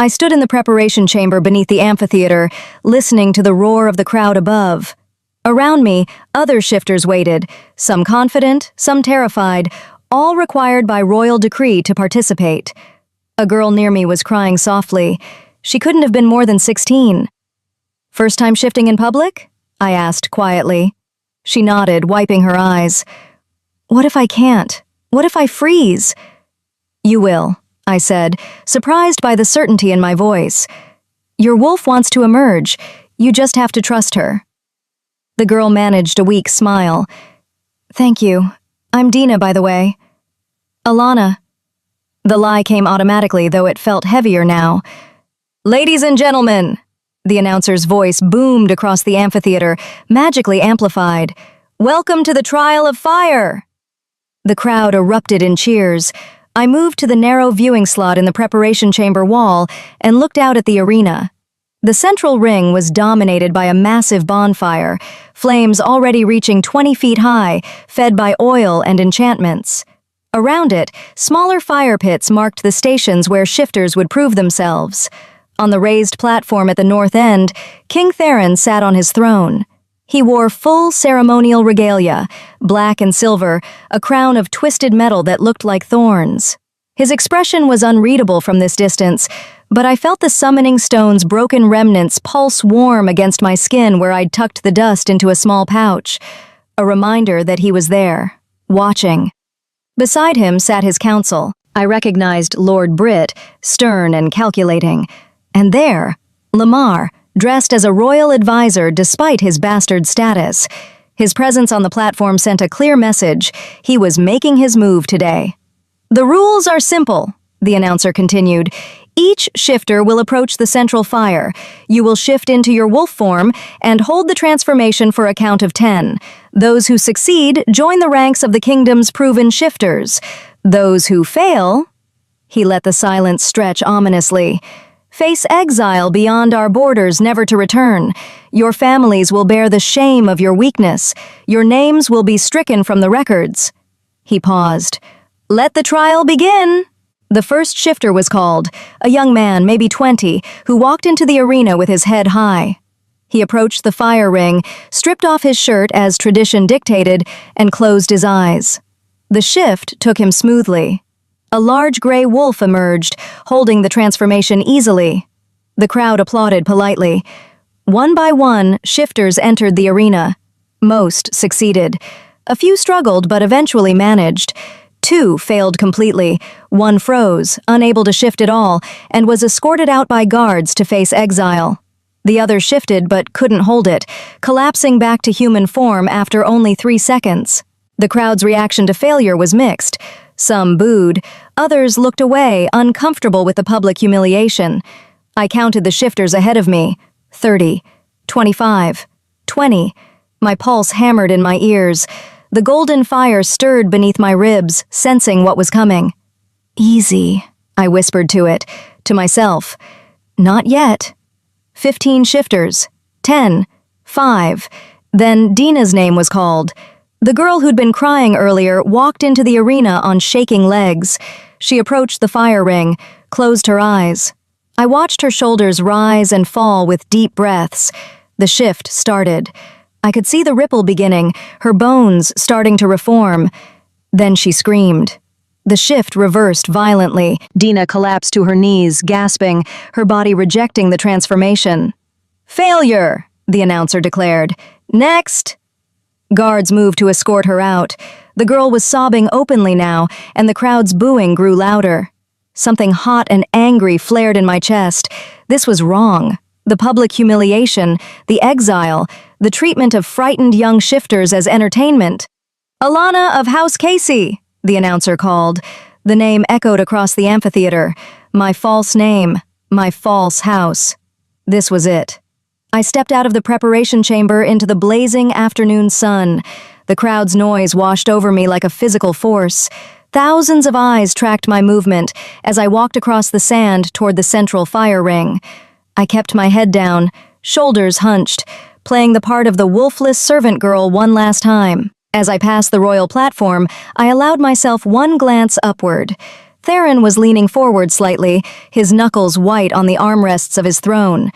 I stood in the preparation chamber beneath the amphitheater, listening to the roar of the crowd above. Around me, other shifters waited, some confident, some terrified, all required by royal decree to participate. A girl near me was crying softly. She couldn't have been more than 16. "First time shifting in public?" I asked quietly. She nodded, wiping her eyes. "What if I can't? What if I freeze?" "You will," I said, surprised by the certainty in my voice. "Your wolf wants to emerge. You just have to trust her." The girl managed a weak smile. "Thank you. I'm Dina, by the way." "Alana." The lie came automatically, though it felt heavier now. "Ladies and gentlemen," the announcer's voice boomed across the amphitheater, magically amplified. "Welcome to the Trial of Fire!" The crowd erupted in cheers. I moved to the narrow viewing slot in the preparation chamber wall and looked out at the arena. The central ring was dominated by a massive bonfire, flames already reaching 20 feet high, fed by oil and enchantments. Around it, smaller fire pits marked the stations where shifters would prove themselves. On the raised platform at the north end, King Theron sat on his throne. He wore full ceremonial regalia, black and silver, a crown of twisted metal that looked like thorns. His expression was unreadable from this distance, but I felt the summoning stone's broken remnants pulse warm against my skin where I'd tucked the dust into a small pouch, a reminder that he was there, watching. Beside him sat his council. I recognized Lord Britt, stern and calculating. And there, Lamar, dressed as a royal advisor despite his bastard status. His presence on the platform sent a clear message. He was making his move today. "The rules are simple," the announcer continued. "Each shifter will approach the central fire. You will shift into your wolf form and hold the transformation for a count of 10. Those who succeed join the ranks of the kingdom's proven shifters. Those who fail..." He let the silence stretch ominously. "Face exile beyond our borders, never to return. Your families will bear the shame of your weakness. Your names will be stricken from the records." He paused. "Let the trial begin." The first shifter was called, a young man, maybe 20, who walked into the arena with his head high. He approached the fire ring, stripped off his shirt as tradition dictated, and closed his eyes. The shift took him smoothly. A large gray wolf emerged, holding the transformation easily. The crowd applauded politely. One by one, shifters entered the arena. Most succeeded. A few struggled but eventually managed. 2 failed completely. 1 froze, unable to shift at all, and was escorted out by guards to face exile. The other shifted but couldn't hold it, collapsing back to human form after only 3 seconds. The crowd's reaction to failure was mixed. Some booed, others looked away, uncomfortable with the public humiliation. I counted the shifters ahead of me. 30, 25, 20. My pulse hammered in my ears. The golden fire stirred beneath my ribs, sensing what was coming. "Easy," I whispered to it, to myself. "Not yet." 15 shifters. 10. 5. Then Dina's name was called. The girl who'd been crying earlier walked into the arena on shaking legs. She approached the fire ring, closed her eyes. I watched her shoulders rise and fall with deep breaths. The shift started. I could see the ripple beginning, her bones starting to reform. Then she screamed. The shift reversed violently. Dina collapsed to her knees, gasping, her body rejecting the transformation. "Failure," the announcer declared. "Next." Guards moved to escort her out. The girl was sobbing openly now, and the crowd's booing grew louder. Something hot and angry flared in my chest. This was wrong. The public humiliation, the exile, the treatment of frightened young shifters as entertainment. "Alana of House Casey," the announcer called. The name echoed across the amphitheater. My false name, my false house. This was it. I stepped out of the preparation chamber into the blazing afternoon sun. The crowd's noise washed over me like a physical force. Thousands of eyes tracked my movement as I walked across the sand toward the central fire ring. I kept my head down, shoulders hunched, playing the part of the wolfless servant girl one last time. As I passed the royal platform, I allowed myself one glance upward. Theron was leaning forward slightly, his knuckles white on the armrests of his throne.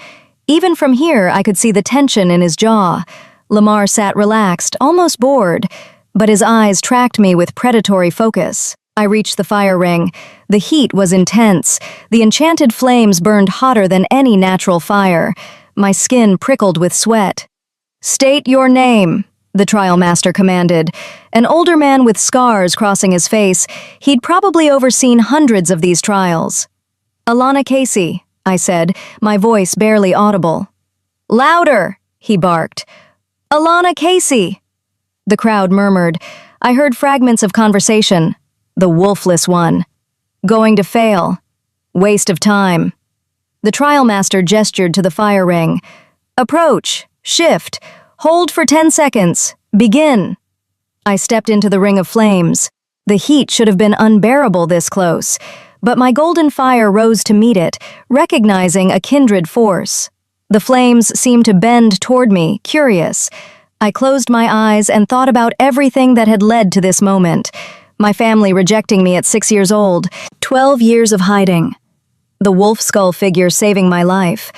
Even from here, I could see the tension in his jaw. Lamar sat relaxed, almost bored, but his eyes tracked me with predatory focus. I reached the fire ring. The heat was intense. The enchanted flames burned hotter than any natural fire. My skin prickled with sweat. "State your name," the trial master commanded. An older man with scars crossing his face, he'd probably overseen hundreds of these trials. "Alana Casey," I said, my voice barely audible. "Louder," he barked. "Alana Casey." The crowd murmured. I heard fragments of conversation. The wolfless one. "Going to fail. Waste of time." The trial master gestured to the fire ring. "Approach. Shift. Hold for 10 seconds. Begin." I stepped into the ring of flames. The heat should have been unbearable this close, but my golden fire rose to meet it, recognizing a kindred force. The flames seemed to bend toward me, curious. I closed my eyes and thought about everything that had led to this moment. My family rejecting me at 6 years old, 12 years of hiding. The wolf skull figure saving my life.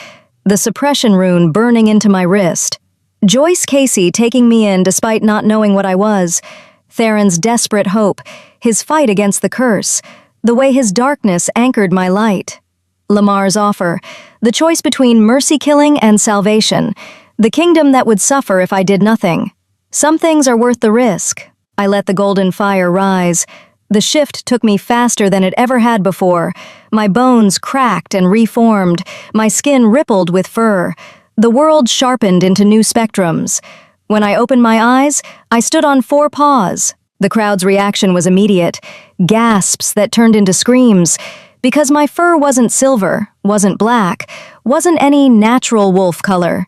The suppression rune burning into my wrist. Joyce Casey taking me in despite not knowing what I was. Theron's desperate hope, his fight against the curse, the way his darkness anchored my light. Lamar's offer, the choice between mercy-killing and salvation, the kingdom that would suffer if I did nothing. Some things are worth the risk. I let the golden fire rise. The shift took me faster than it ever had before. My bones cracked and reformed. My skin rippled with fur. The world sharpened into new spectrums. When I opened my eyes, I stood on 4 paws. The crowd's reaction was immediate. Gasps that turned into screams. Because my fur wasn't silver, wasn't black, wasn't any natural wolf color.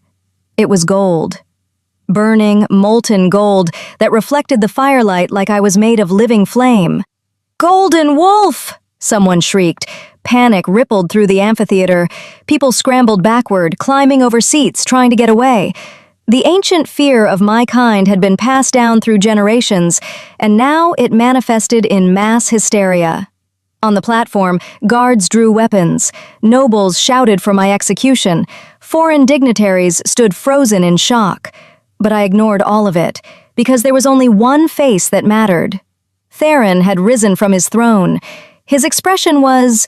It was gold. Burning, molten gold that reflected the firelight like I was made of living flame. "Golden wolf!" someone shrieked. Panic rippled through the amphitheater. People scrambled backward, climbing over seats, trying to get away. The ancient fear of my kind had been passed down through generations, and now it manifested in mass hysteria. On the platform, guards drew weapons. Nobles shouted for my execution. Foreign dignitaries stood frozen in shock. But I ignored all of it, because there was only one face that mattered. Theron had risen from his throne. His expression was...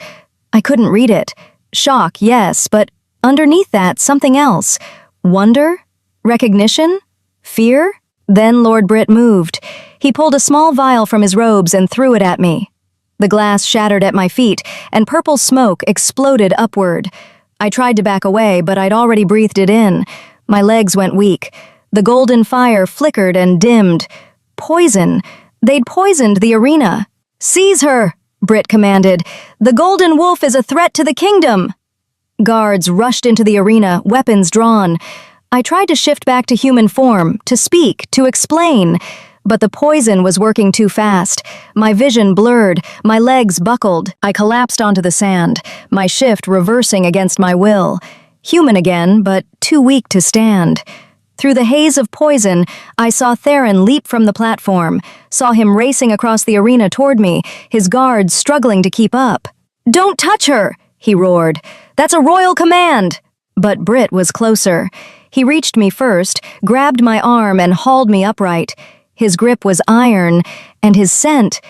I couldn't read it. Shock, yes, but underneath that, something else. Wonder? Recognition? Fear? Then Lord Britt moved. He pulled a small vial from his robes and threw it at me. The glass shattered at my feet, and purple smoke exploded upward. I tried to back away, but I'd already breathed it in. My legs went weak. The golden fire flickered and dimmed. Poison. They'd poisoned the arena. "Seize her!" Britt commanded. "The golden wolf is a threat to the kingdom!" Guards rushed into the arena, weapons drawn. I tried to shift back to human form, to speak, to explain, but the poison was working too fast. My vision blurred, my legs buckled. I collapsed onto the sand, my shift reversing against my will. Human again, but too weak to stand. Through the haze of poison, I saw Theron leap from the platform, saw him racing across the arena toward me, his guards struggling to keep up. "Don't touch her!" he roared. "That's a royal command!" But Britt was closer. He reached me first, grabbed my arm and hauled me upright. His grip was iron, and his scent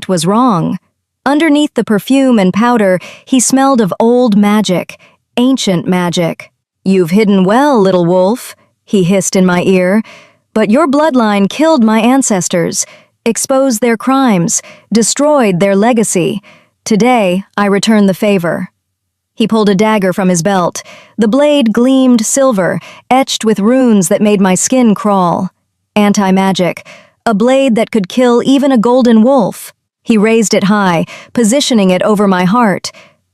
was wrong. Underneath the perfume and powder, he smelled of old magic, ancient magic. "You've hidden well, little wolf," he hissed in my ear. "But your bloodline killed my ancestors, exposed their crimes, destroyed their legacy. Today, I return the favor." He pulled a dagger from his belt. The blade gleamed silver, etched with runes that made my skin crawl. Anti-magic. A blade that could kill even a golden wolf. He raised it high, positioning it over my heart.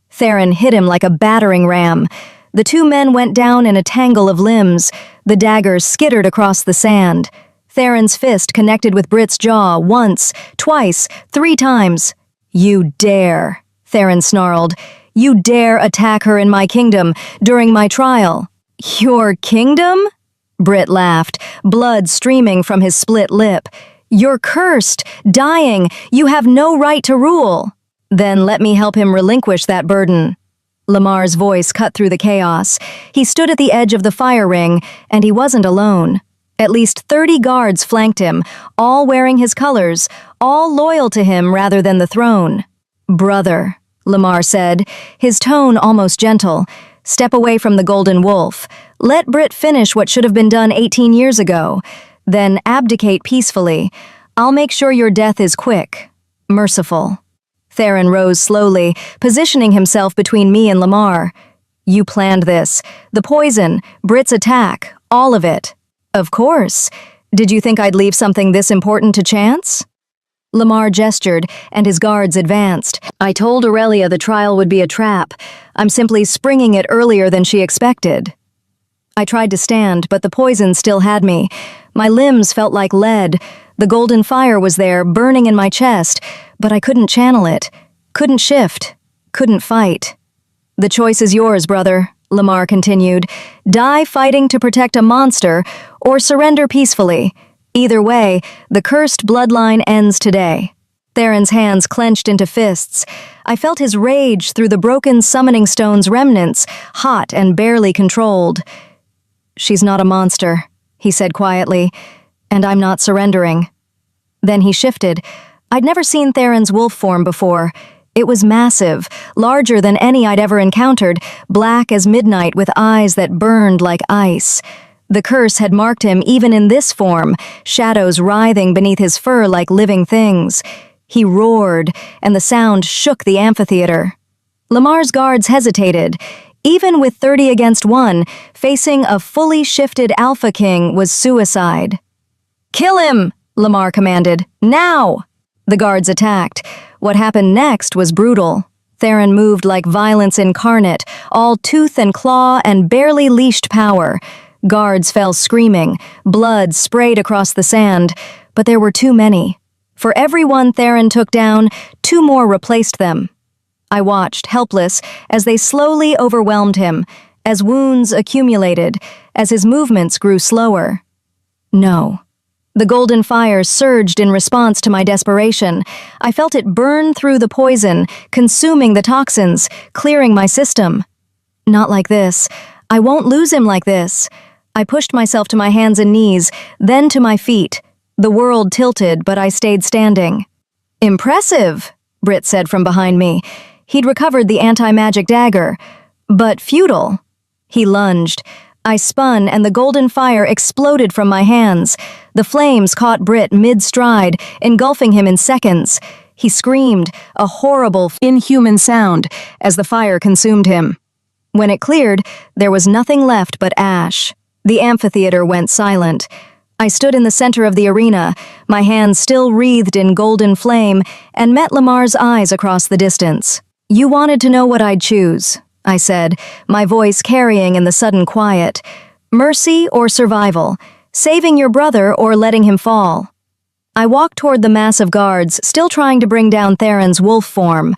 Theron hit him like a battering ram. The 2 men went down in a tangle of limbs. The dagger skittered across the sand. Theron's fist connected with Britt's jaw once, twice, 3 times. "You dare," Theron snarled. "You dare attack her in my kingdom, during my trial." "Your kingdom?" Britt laughed, blood streaming from his split lip. "You're cursed, dying. You have no right to rule." Then let me help him relinquish that burden. Lamar's voice cut through the chaos. He stood at the edge of the fire ring, and he wasn't alone. At least 30 guards flanked him, all wearing his colors, all loyal to him rather than the throne. "Brother," Lamar said, his tone almost gentle, "step away from the Golden Wolf. Let Brit finish what should have been done 18 years ago. Then abdicate peacefully. I'll make sure your death is quick, merciful." Theron rose slowly, positioning himself between me and Lamar. "You planned this. The poison, Brit's attack, all of it." "Of course. Did you think I'd leave something this important to chance?" Lamar gestured, and his guards advanced. "I told Aurelia the trial would be a trap. I'm simply springing it earlier than she expected." I tried to stand, but the poison still had me. My limbs felt like lead. The golden fire was there, burning in my chest, but I couldn't channel it, couldn't shift, couldn't fight. "The choice is yours, brother," Lamar continued. "Die fighting to protect a monster, or surrender peacefully. Either way, the cursed bloodline ends today." Theron's hands clenched into fists. I felt his rage through the broken summoning stone's remnants, hot and barely controlled. "She's not a monster," he said quietly, "and I'm not surrendering." Then he shifted. I'd never seen Theron's wolf form before. It was massive, larger than any I'd ever encountered, black as midnight with eyes that burned like ice. The curse had marked him even in this form, shadows writhing beneath his fur like living things. He roared, and the sound shook the amphitheater. Lamar's guards hesitated. Even with 30 against 1, facing a fully shifted Alpha King was suicide. "Kill him!" Lamar commanded. "Now!" The guards attacked. What happened next was brutal. Theron moved like violence incarnate, all tooth and claw and barely leashed power. Guards fell screaming, blood sprayed across the sand, but there were too many. For every one Theron took down, 2 more replaced them. I watched, helpless, as they slowly overwhelmed him, as wounds accumulated, as his movements grew slower. No. The golden fire surged in response to my desperation. I felt it burn through the poison, consuming the toxins, clearing my system. Not like this. I won't lose him like this. I pushed myself to my hands and knees, then to my feet. The world tilted, but I stayed standing. "Impressive," Brit said from behind me. He'd recovered the anti-magic dagger. "But futile." He lunged. I spun, and the golden fire exploded from my hands. The flames caught Brit mid-stride, engulfing him in seconds. He screamed, a horrible, inhuman sound, as the fire consumed him. When it cleared, there was nothing left but ash. The amphitheater went silent. I stood in the center of the arena, my hands still wreathed in golden flame, and met Lamar's eyes across the distance. "You wanted to know what I'd choose," I said, my voice carrying in the sudden quiet. "Mercy or survival? Saving your brother or letting him fall?" I walked toward the mass of guards, still trying to bring down Theron's wolf form.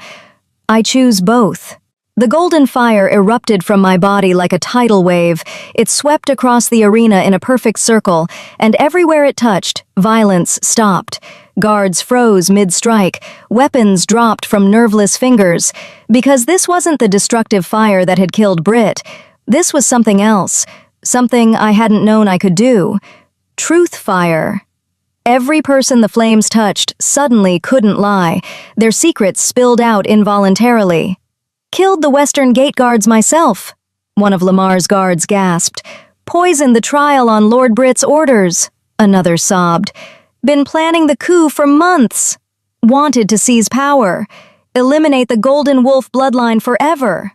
"I choose both." The golden fire erupted from my body like a tidal wave. It swept across the arena in a perfect circle, and everywhere it touched, violence stopped. Guards froze mid-strike, weapons dropped from nerveless fingers. Because this wasn't the destructive fire that had killed Brit. This was something else, something I hadn't known I could do. Truth fire. Every person the flames touched suddenly couldn't lie. Their secrets spilled out involuntarily. "Killed the Western Gate guards myself," one of Lamar's guards gasped. "Poisoned the trial on Lord Brit's orders," another sobbed. "Been planning the coup for months. Wanted to seize power. Eliminate the Golden Wolf bloodline forever."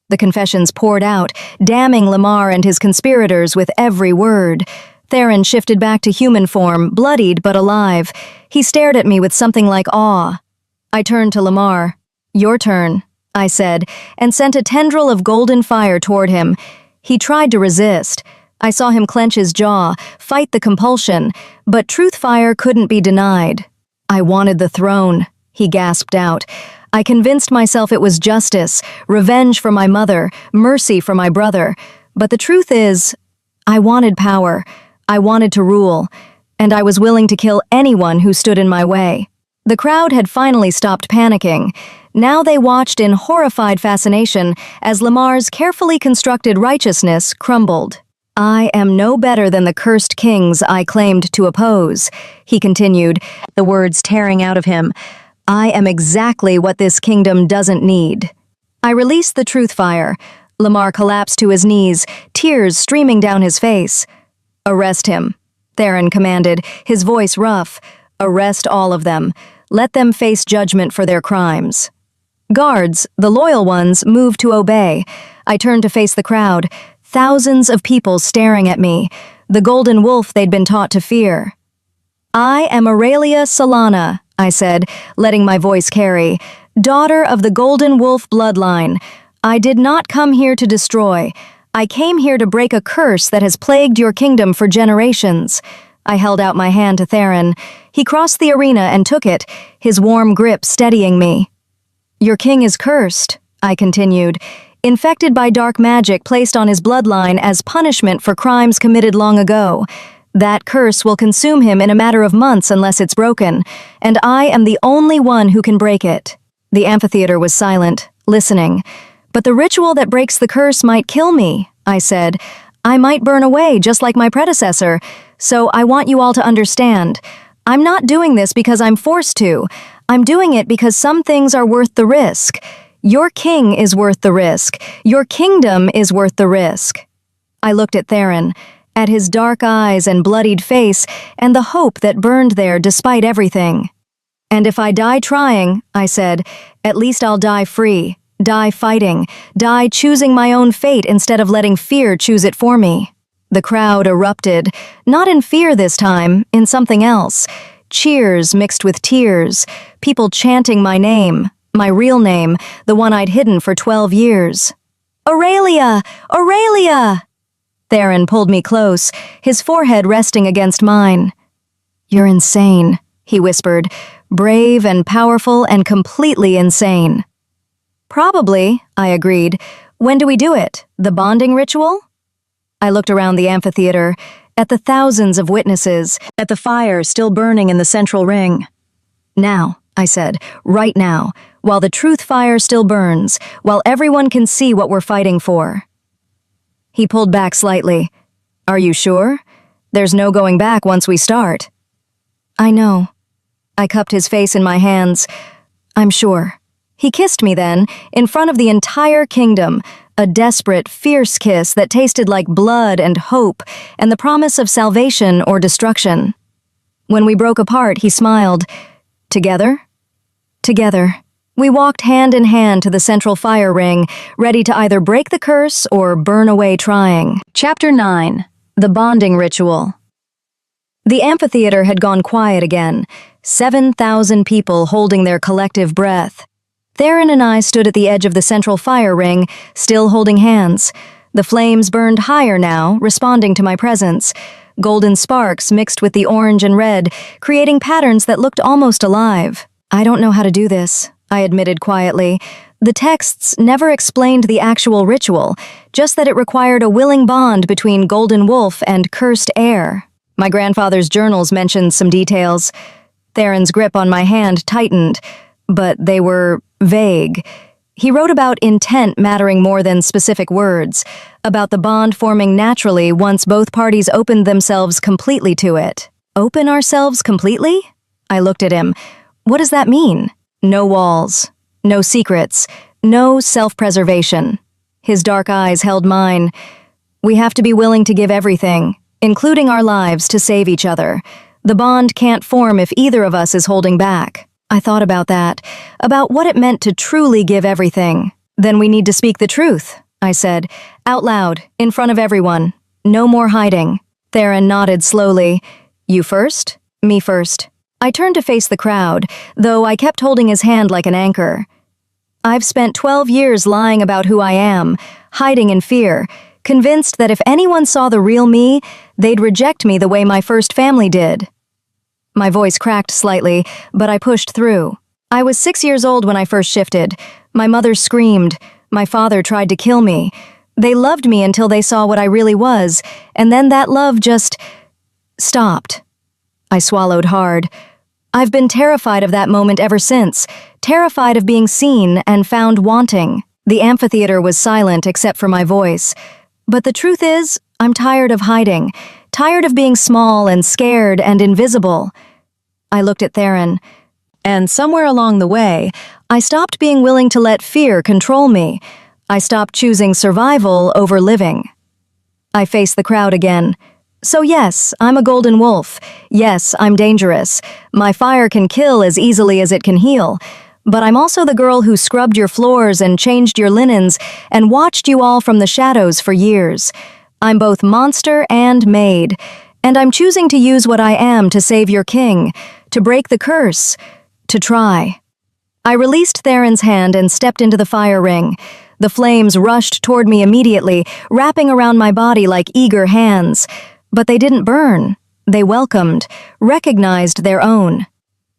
The confessions poured out, damning Lamar and his conspirators with every word. Theron shifted back to human form, bloodied but alive. He stared at me with something like awe. I turned to Lamar. "Your turn," I said, and sent a tendril of golden fire toward him. He tried to resist. I saw him clench his jaw, fight the compulsion, but truth fire couldn't be denied. "I wanted the throne," he gasped out. "I convinced myself it was justice, revenge for my mother, mercy for my brother. But the truth is, I wanted power. I wanted to rule, and I was willing to kill anyone who stood in my way." The crowd had finally stopped panicking. Now they watched in horrified fascination as Lamar's carefully constructed righteousness crumbled. "I am no better than the cursed kings I claimed to oppose," he continued, the words tearing out of him. "I am exactly what this kingdom doesn't need." I released the truth fire. Lamar collapsed to his knees, tears streaming down his face. "Arrest him," Theron commanded, his voice rough. "Arrest all of them. Let them face judgment for their crimes." Guards, the loyal ones, moved to obey. I turned to face the crowd, thousands of people staring at me, the golden wolf they'd been taught to fear. "I am Aurelia Solana," I said, letting my voice carry, "daughter of the golden wolf bloodline. I did not come here to destroy. I came here to break a curse that has plagued your kingdom for generations." I held out my hand to Theron. He crossed the arena and took it, his warm grip steadying me. "Your king is cursed," I continued, "infected by dark magic placed on his bloodline as punishment for crimes committed long ago. That curse will consume him in a matter of months unless it's broken, and I am the only one who can break it." The amphitheater was silent, listening. "But the ritual that breaks the curse might kill me," I said. "I might burn away just like my predecessor, so I want you all to understand. I'm not doing this because I'm forced to. I'm doing it because some things are worth the risk. Your king is worth the risk. Your kingdom is worth the risk." I looked at Theron, at his dark eyes and bloodied face, and the hope that burned there despite everything. "And if I die trying," I said, "at least I'll die free, die fighting, die choosing my own fate instead of letting fear choose it for me." The crowd erupted, not in fear this time, in something else. Cheers mixed with tears, people chanting my name, my real name, the one I'd hidden for 12 years. "Aurelia! Aurelia!" Theron pulled me close, his forehead resting against mine. "You're insane," he whispered, "brave and powerful and completely insane." "Probably," I agreed. "When do we do it? The bonding ritual?" I looked around the amphitheater, at the thousands of witnesses, at the fire still burning in the central ring. "Now," I said, "right now, while the truth fire still burns, while everyone can see what we're fighting for." He pulled back slightly. "Are you sure? There's no going back once we start." "I know." I cupped his face in my hands. "I'm sure." He kissed me then, in front of the entire kingdom, a desperate, fierce kiss that tasted like blood and hope and the promise of salvation or destruction. When we broke apart, he smiled. "Together?" "Together." We walked hand in hand to the central fire ring, ready to either break the curse or burn away trying. Chapter 9. The Bonding Ritual. The amphitheater had gone quiet again, 7,000 people holding their collective breath. Theron and I stood at the edge of the central fire ring, still holding hands. The flames burned higher now, responding to my presence. Golden sparks mixed with the orange and red, creating patterns that looked almost alive. "I don't know how to do this," I admitted quietly. The texts never explained the actual ritual, just that it required a willing bond between Golden Wolf and cursed heir. My grandfather's journals mentioned some details. Theron's grip on my hand tightened, but they were vague. He wrote about intent mattering more than specific words, about the bond forming naturally once both parties opened themselves completely to it. "Open ourselves completely?" I looked at him. "What does that mean?" "No walls, no secrets, no self-preservation." His dark eyes held mine. "We have to be willing to give everything, including our lives, to save each other. The bond can't form if either of us is holding back." I thought about that, about what it meant to truly give everything. "Then we need to speak the truth," I said, out loud, in front of everyone. "No more hiding." Theron nodded slowly. "You first? Me first." I turned to face the crowd, though I kept holding his hand like an anchor. "I've spent 12 years lying about who I am, hiding in fear, convinced that if anyone saw the real me, they'd reject me the way my first family did." My voice cracked slightly, but I pushed through. "I was 6 years old when I first shifted. My mother screamed. My father tried to kill me. They loved me until they saw what I really was, and then that love just stopped." I swallowed hard. I've been terrified of that moment ever since, terrified of being seen and found wanting. The amphitheater was silent except for my voice. But the truth is, I'm tired of hiding, tired of being small and scared and invisible. I looked at Theron, and somewhere along the way, I stopped being willing to let fear control me. I stopped choosing survival over living. I faced the crowd again. So yes, I'm a golden wolf. Yes, I'm dangerous. My fire can kill as easily as it can heal. But I'm also the girl who scrubbed your floors and changed your linens and watched you all from the shadows for years. I'm both monster and maid, and I'm choosing to use what I am to save your king, to break the curse, to try. I released Theron's hand and stepped into the fire ring. The flames rushed toward me immediately, wrapping around my body like eager hands. But they didn't burn. They welcomed, recognized their own.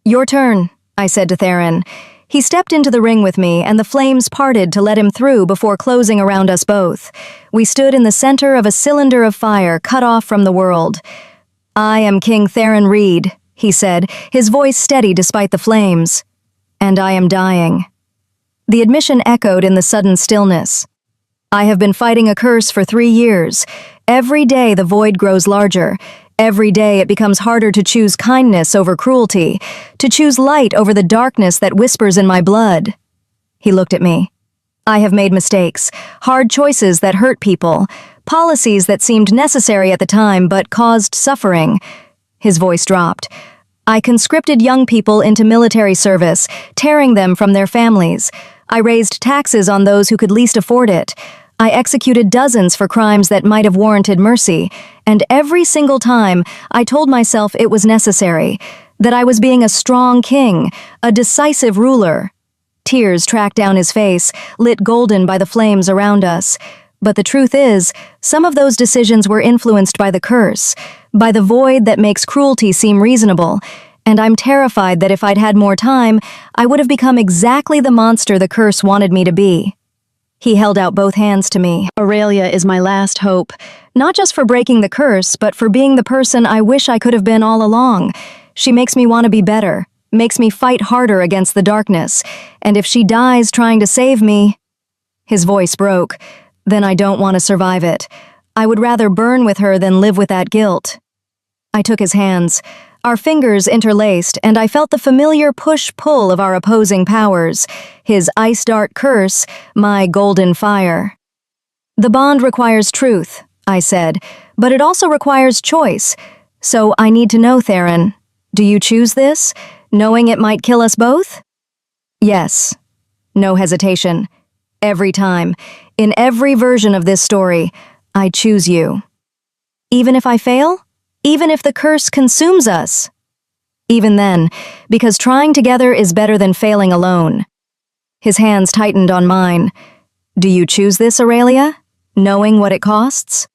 Your turn, I said to Theron. He stepped into the ring with me, and the flames parted to let him through before closing around us both. We stood in the center of a cylinder of fire cut off from the world. I am King Theron Reed, he said, his voice steady despite the flames. And I am dying. The admission echoed in the sudden stillness. I have been fighting a curse for 3 years. Every day the void grows larger. Every day it becomes harder to choose kindness over cruelty, to choose light over the darkness that whispers in my blood. He looked at me. I have made mistakes, hard choices that hurt people, policies that seemed necessary at the time but caused suffering. His voice dropped. I conscripted young people into military service, tearing them from their families. I raised taxes on those who could least afford it. I executed dozens for crimes that might have warranted mercy, and every single time I told myself it was necessary, that I was being a strong king, a decisive ruler. Tears tracked down his face, lit golden by the flames around us. But the truth is, some of those decisions were influenced by the curse, by the void that makes cruelty seem reasonable, and I'm terrified that if I'd had more time, I would have become exactly the monster the curse wanted me to be. He held out both hands to me. Aurelia is my last hope, not just for breaking the curse, but for being the person I wish I could have been all along. She makes me want to be better, makes me fight harder against the darkness, and if she dies trying to save me... His voice broke. Then I don't want to survive it. I would rather burn with her than live with that guilt. I took his hands. Our fingers interlaced, and I felt the familiar push-pull of our opposing powers, his ice dart curse, my golden fire. The bond requires truth, I said, but it also requires choice. So I need to know, Theron, do you choose this, knowing it might kill us both? Yes. No hesitation. Every time, in every version of this story, I choose you. Even if I fail? Even if the curse consumes us? Even then, because trying together is better than failing alone. His hands tightened on mine. Do you choose this, Aurelia? Knowing what it costs?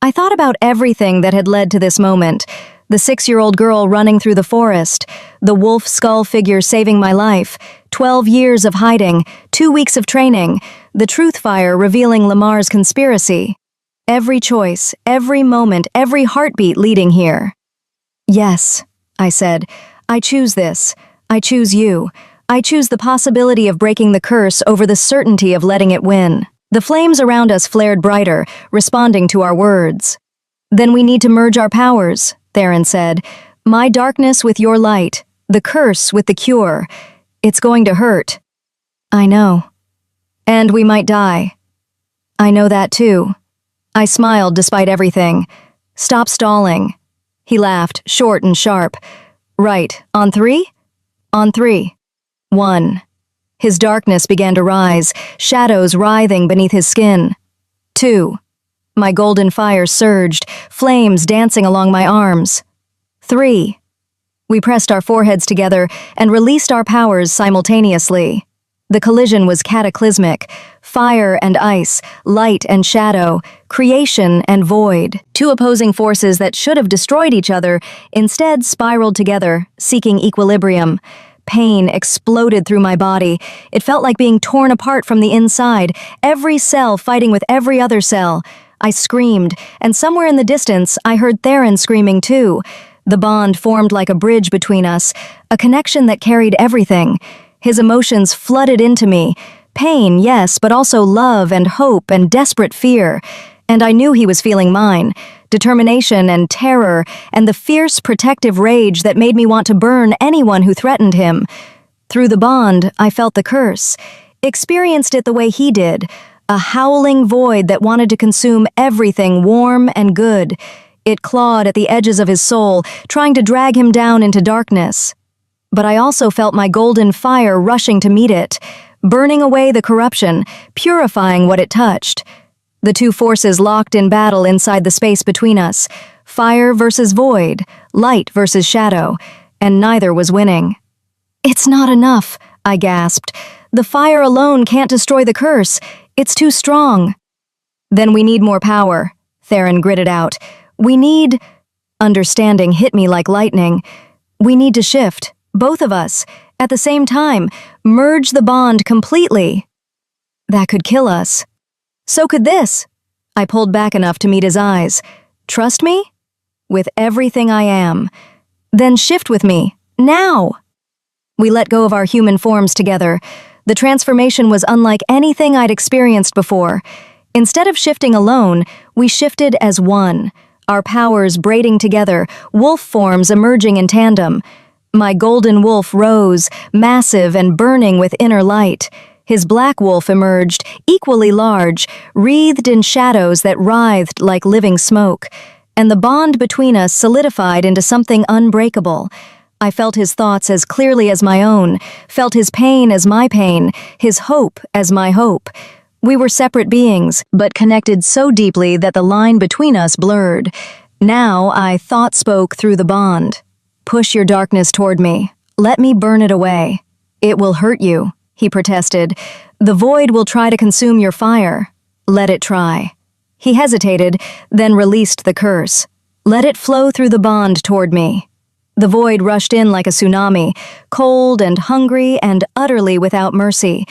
I thought about everything that had led to this moment. The 6-year-old girl running through the forest, the wolf skull figure saving my life, 12 years of hiding, 2 weeks of training, the truth fire revealing Lamar's conspiracy. Every choice, every moment, every heartbeat leading here. Yes, I said, I choose this. I choose you. I choose the possibility of breaking the curse over the certainty of letting it win. The flames around us flared brighter, responding to our words. Then we need to merge our powers, Theron said. My darkness with your light, the curse with the cure. It's going to hurt. I know. And we might die. I know that too. I smiled despite everything. Stop stalling. He laughed, short and sharp. Right, on 3? On 3. 1. His darkness began to rise, shadows writhing beneath his skin. 2. My golden fire surged, flames dancing along my arms. 3. We pressed our foreheads together and released our powers simultaneously. The collision was cataclysmic. Fire and ice, light and shadow, creation and void. 2 opposing forces that should have destroyed each other instead spiraled together, seeking equilibrium. Pain exploded through my body. It felt like being torn apart from the inside, every cell fighting with every other cell. I screamed, and somewhere in the distance, I heard Theron screaming too. The bond formed like a bridge between us, a connection that carried everything. His emotions flooded into me. Pain, yes, but also love and hope and desperate fear. And I knew he was feeling mine. Determination and terror and the fierce protective rage that made me want to burn anyone who threatened him. Through the bond, I felt the curse. Experienced it the way he did. A howling void that wanted to consume everything warm and good. It clawed at the edges of his soul, trying to drag him down into darkness. But I also felt my golden fire rushing to meet it, burning away the corruption, purifying what it touched. The two forces locked in battle inside the space between us, fire versus void, light versus shadow, and neither was winning. "It's not enough," I gasped. "The fire alone can't destroy the curse. It's too strong." "Then we need more power," Theron gritted out. "We need—" Understanding hit me like lightning. "We need to shift, both of us, at the same time, merge the bond completely." "That could kill us." "So could this." I pulled back enough to meet his eyes. "Trust me?" "With everything I am." "Then shift with me, now." We let go of our human forms together. The transformation was unlike anything I'd experienced before. Instead of shifting alone, we shifted as one, our powers braiding together, wolf forms emerging in tandem. My golden wolf rose, massive and burning with inner light. His black wolf emerged, equally large, wreathed in shadows that writhed like living smoke. And the bond between us solidified into something unbreakable. I felt his thoughts as clearly as my own, felt his pain as my pain, his hope as my hope. We were separate beings, but connected so deeply that the line between us blurred. Now I thought spoke through the bond. "Push your darkness toward me. Let me burn it away." "It will hurt you," he protested. "The void will try to consume your fire." "Let it try." He hesitated, then released the curse. "Let it flow through the bond toward me." The void rushed in like a tsunami, cold and hungry and utterly without mercy.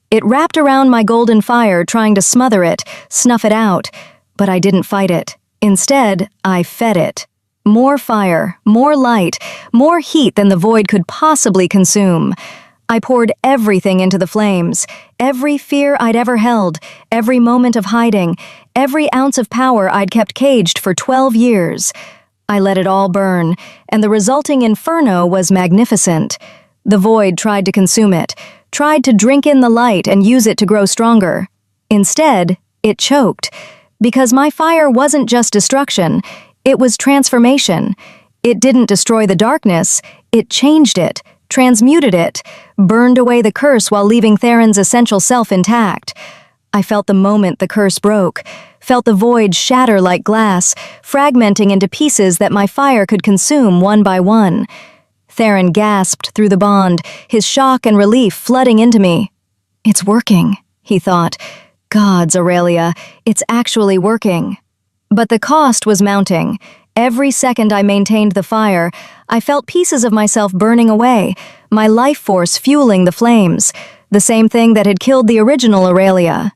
It wrapped around my golden fire, trying to smother it, snuff it out. But I didn't fight it. Instead, I fed it. More fire, more light, more heat than the void could possibly consume. I poured everything into the flames, every fear I'd ever held, every moment of hiding, every ounce of power I'd kept caged for 12 years. I let it all burn, and the resulting inferno was magnificent. The void tried to consume it, tried to drink in the light and use it to grow stronger. Instead, it choked, because my fire wasn't just destruction, it was transformation. It didn't destroy the darkness, it changed it, transmuted it, burned away the curse while leaving Theron's essential self intact. I felt the moment the curse broke, felt the void shatter like glass, fragmenting into pieces that my fire could consume one by one. Theron gasped through the bond, his shock and relief flooding into me. "It's working," he thought. "Gods, Aurelia, it's actually working." But the cost was mounting. Every second I maintained the fire, I felt pieces of myself burning away, my life force fueling the flames, the same thing that had killed the original Aurelia.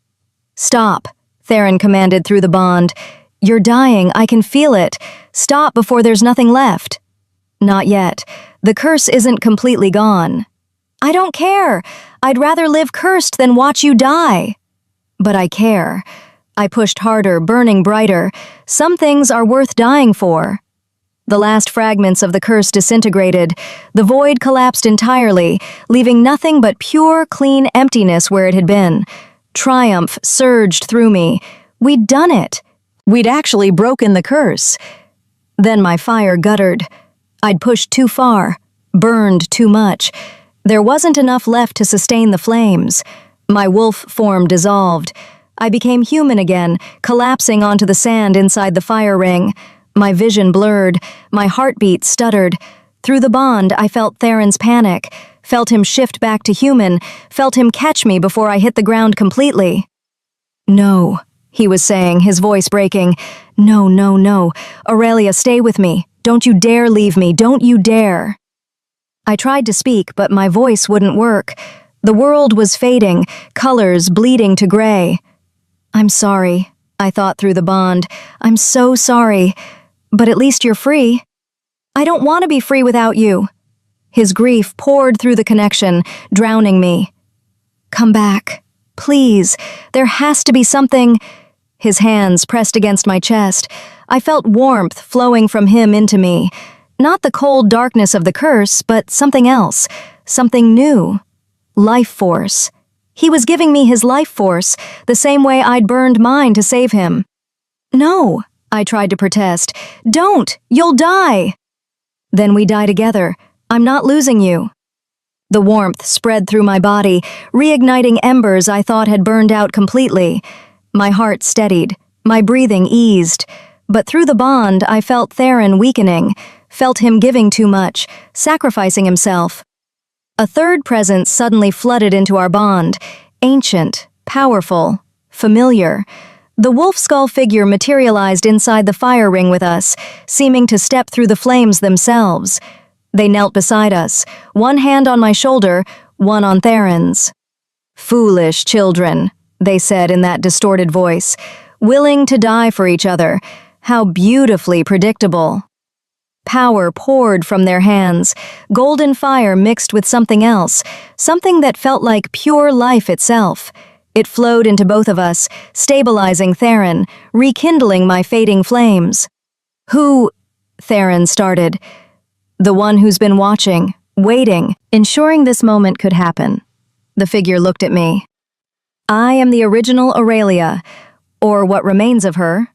"Stop," Theron commanded through the bond. "You're dying, I can feel it. Stop before there's nothing left." "Not yet. The curse isn't completely gone." "I don't care. I'd rather live cursed than watch you die." "But I care." I pushed harder, burning brighter. "Some things are worth dying for." The last fragments of the curse disintegrated. The void collapsed entirely, leaving nothing but pure, clean emptiness where it had been. Triumph surged through me. We'd done it. We'd actually broken the curse. Then my fire guttered. I'd pushed too far, burned too much. There wasn't enough left to sustain the flames. My wolf form dissolved. I became human again, collapsing onto the sand inside the fire ring. My vision blurred, my heartbeat stuttered. Through the bond, I felt Theron's panic, felt him shift back to human, felt him catch me before I hit the ground completely. "No," he was saying, his voice breaking. "No, no, no. Aurelia, stay with me. Don't you dare leave me. Don't you dare." I tried to speak, but my voice wouldn't work. The world was fading, colors bleeding to gray. "I'm sorry," I thought through the bond. "I'm so sorry. But at least you're free." I don't want to be free without you. His grief poured through the connection, drowning me. Come back. Please. There has to be something. His hands pressed against my chest. I felt warmth flowing from him into me. Not the cold darkness of the curse, but something else. Something new. Life force. He was giving me his life force, the same way I'd burned mine to save him. No, I tried to protest. Don't! You'll die! Then we die together. I'm not losing you. The warmth spread through my body, reigniting embers I thought had burned out completely. My heart steadied, my breathing eased. But through the bond, I felt Theron weakening, felt him giving too much, sacrificing himself. A third presence suddenly flooded into our bond, ancient, powerful, familiar. The wolf skull figure materialized inside the fire ring with us, seeming to step through the flames themselves. They knelt beside us, one hand on my shoulder, one on Theron's. Foolish children, they said in that distorted voice, willing to die for each other. How beautifully predictable. Power poured from their hands, golden fire mixed with something else, something that felt like pure life itself. It flowed into both of us, stabilizing Theron, rekindling my fading flames. Who? Theron started. The one who's been watching, waiting, ensuring this moment could happen. The figure looked at me. I am the original Aurelia, or what remains of her.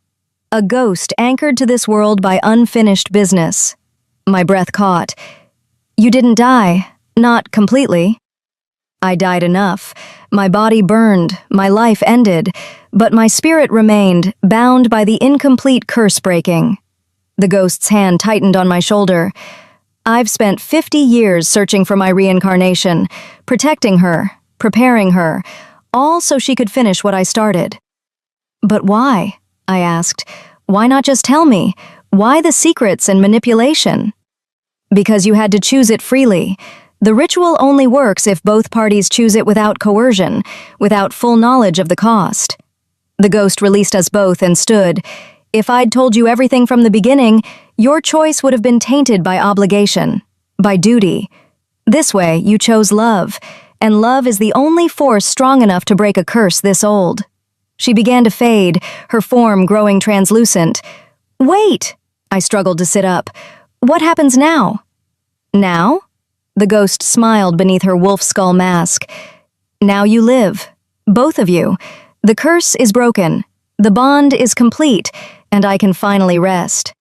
A ghost anchored to this world by unfinished business. My breath caught. You didn't die, not completely. I died enough. My body burned, my life ended, but my spirit remained, bound by the incomplete curse breaking. The ghost's hand tightened on my shoulder. I've spent 50 years searching for my reincarnation, protecting her, preparing her, all so she could finish what I started. But why? I asked. Why not just tell me? Why the secrets and manipulation? Because you had to choose it freely. The ritual only works if both parties choose it without coercion, without full knowledge of the cost. The ghost released us both and stood. If I'd told you everything from the beginning, your choice would have been tainted by obligation, by duty. This way, you chose love, and love is the only force strong enough to break a curse this old. She began to fade, her form growing translucent. Wait! I struggled to sit up. What happens now? Now? The ghost smiled beneath her wolf skull mask. Now you live. Both of you. The curse is broken. The bond is complete, and I can finally rest.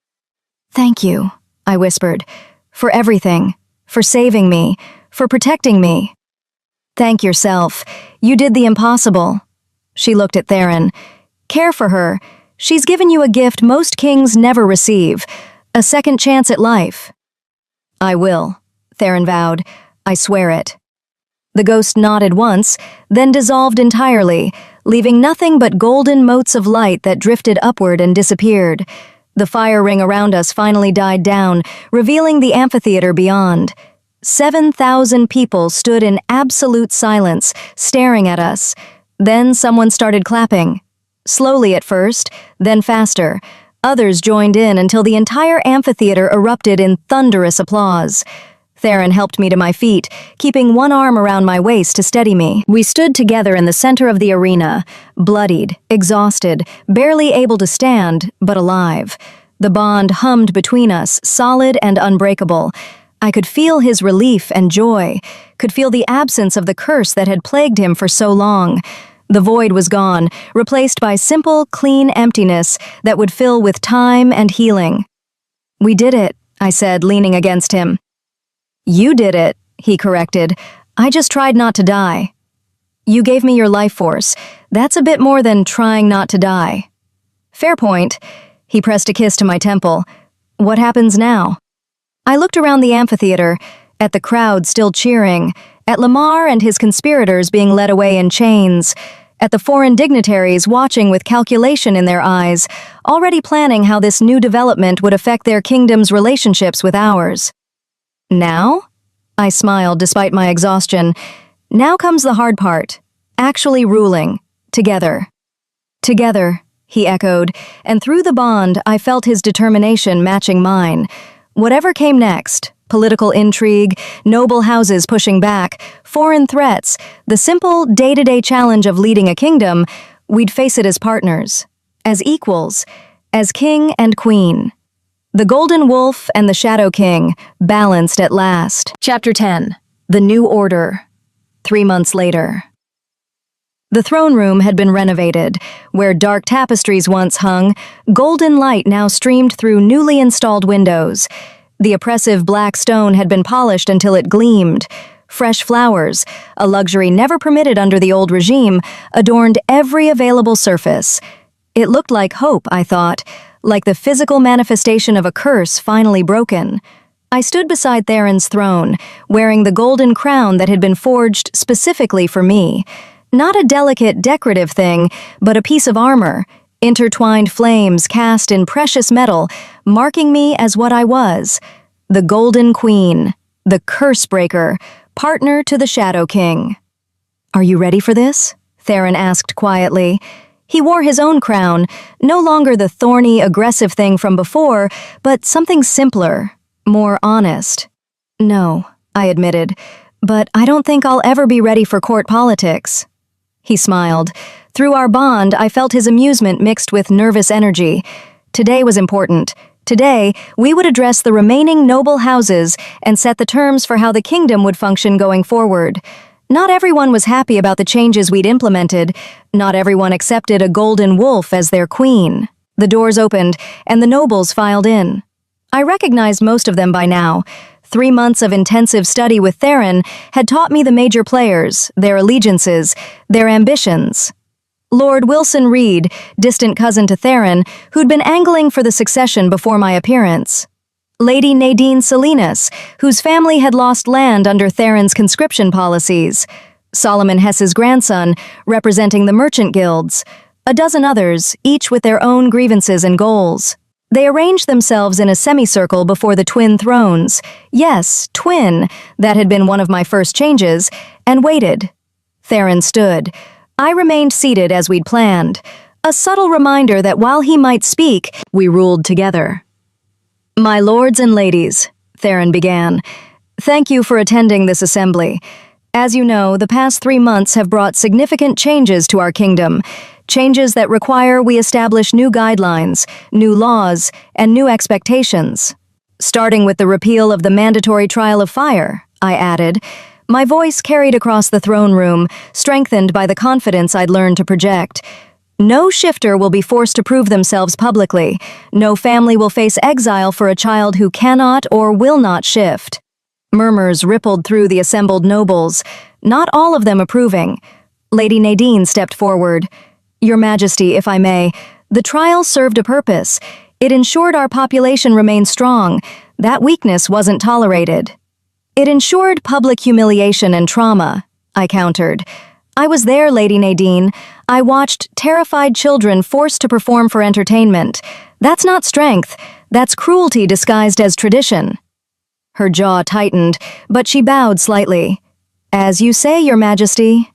Thank you, I whispered, for everything, for saving me, for protecting me. Thank yourself. You did the impossible. She looked at Theron. Care for her. She's given you a gift most kings never receive, a second chance at life. I will, Theron vowed. I swear it. The ghost nodded once, then dissolved entirely, leaving nothing but golden motes of light that drifted upward and disappeared. The fire ring around us finally died down, revealing the amphitheater beyond. 7,000 people stood in absolute silence, staring at us. Then someone started clapping. Slowly at first, then faster. Others joined in until the entire amphitheater erupted in thunderous applause. Theron helped me to my feet, keeping one arm around my waist to steady me. We stood together in the center of the arena, bloodied, exhausted, barely able to stand, but alive. The bond hummed between us, solid and unbreakable. I could feel his relief and joy, could feel the absence of the curse that had plagued him for so long. The void was gone, replaced by simple, clean emptiness that would fill with time and healing. We did it, I said, leaning against him. You did it, he corrected. I just tried not to die. You gave me your life force. That's a bit more than trying not to die. Fair point. He pressed a kiss to my temple. What happens now? I looked around the amphitheater, at the crowd still cheering, at Lamar and his conspirators being led away in chains, at the foreign dignitaries watching with calculation in their eyes, already planning how this new development would affect their kingdom's relationships with ours. Now? I smiled despite my exhaustion. Now comes the hard part. Actually ruling. Together. Together, he echoed, and through the bond I felt his determination matching mine. Whatever came next, political intrigue, noble houses pushing back, foreign threats, the simple day-to-day challenge of leading a kingdom, we'd face it as partners, as equals, as king and queen. The Golden Wolf and the Shadow King, balanced at last. Chapter 10. The New Order. 3 months later. The throne room had been renovated. Where dark tapestries once hung, golden light now streamed through newly installed windows. The oppressive black stone had been polished until it gleamed. Fresh flowers, a luxury never permitted under the old regime, adorned every available surface. It looked like hope, I thought, like the physical manifestation of a curse finally broken. I stood beside Theron's throne, wearing the golden crown that had been forged specifically for me. Not a delicate, decorative thing, but a piece of armor, intertwined flames cast in precious metal, marking me as what I was, the Golden Queen, the Curse Breaker, partner to the Shadow King. "Are you ready for this?" Theron asked quietly. He wore his own crown, no longer the thorny, aggressive thing from before, but something simpler, more honest. "No," I admitted, "but I don't think I'll ever be ready for court politics." He smiled. Through our bond, I felt his amusement mixed with nervous energy. Today was important. Today, we would address the remaining noble houses and set the terms for how the kingdom would function going forward. Not everyone was happy about the changes we'd implemented. Not everyone accepted a golden wolf as their queen. The doors opened, and the nobles filed in. I recognized most of them by now. 3 months of intensive study with Theron had taught me the major players, their allegiances, their ambitions. Lord Wilson Reed, distant cousin to Theron, who'd been angling for the succession before my appearance. Lady Nadine Salinas, whose family had lost land under Theron's conscription policies. Solomon Hess's grandson, representing the merchant guilds. A dozen others, each with their own grievances and goals. They arranged themselves in a semicircle before the twin thrones. Yes, twin, that had been one of my first changes, and waited. Theron stood. I remained seated as we'd planned. A subtle reminder that while he might speak, we ruled together. "My lords and ladies," Theron began, "thank you for attending this assembly. As you know, the past 3 months have brought significant changes to our kingdom. Changes that require we establish new guidelines, new laws, and new expectations. Starting with the repeal of the mandatory trial of fire," I added. My voice carried across the throne room, strengthened by the confidence I'd learned to project. No shifter will be forced to prove themselves publicly. No family will face exile for a child who cannot or will not shift. Murmurs rippled through the assembled nobles, not all of them approving. Lady Nadine stepped forward. "Your Majesty, if I may, the trial served a purpose. It ensured our population remained strong. That weakness wasn't tolerated." "It ensured public humiliation and trauma," I countered. "I was there, Lady Nadine. I watched terrified children forced to perform for entertainment. That's not strength. That's cruelty disguised as tradition." Her jaw tightened, but she bowed slightly. "As you say, Your Majesty."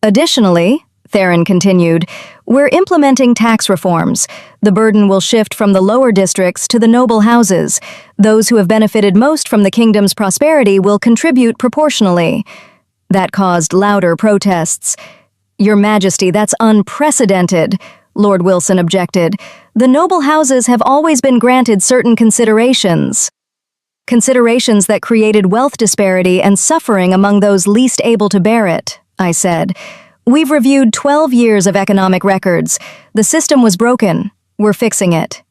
"Additionally," Theron continued, "we're implementing tax reforms. The burden will shift from the lower districts to the noble houses. Those who have benefited most from the kingdom's prosperity will contribute proportionally." That caused louder protests. "Your Majesty, that's unprecedented," Lord Wilson objected. "The noble houses have always been granted certain considerations. Considerations that created wealth disparity and suffering among those least able to bear it," I said. "We've reviewed 12 years of economic records. The system was broken. We're fixing it."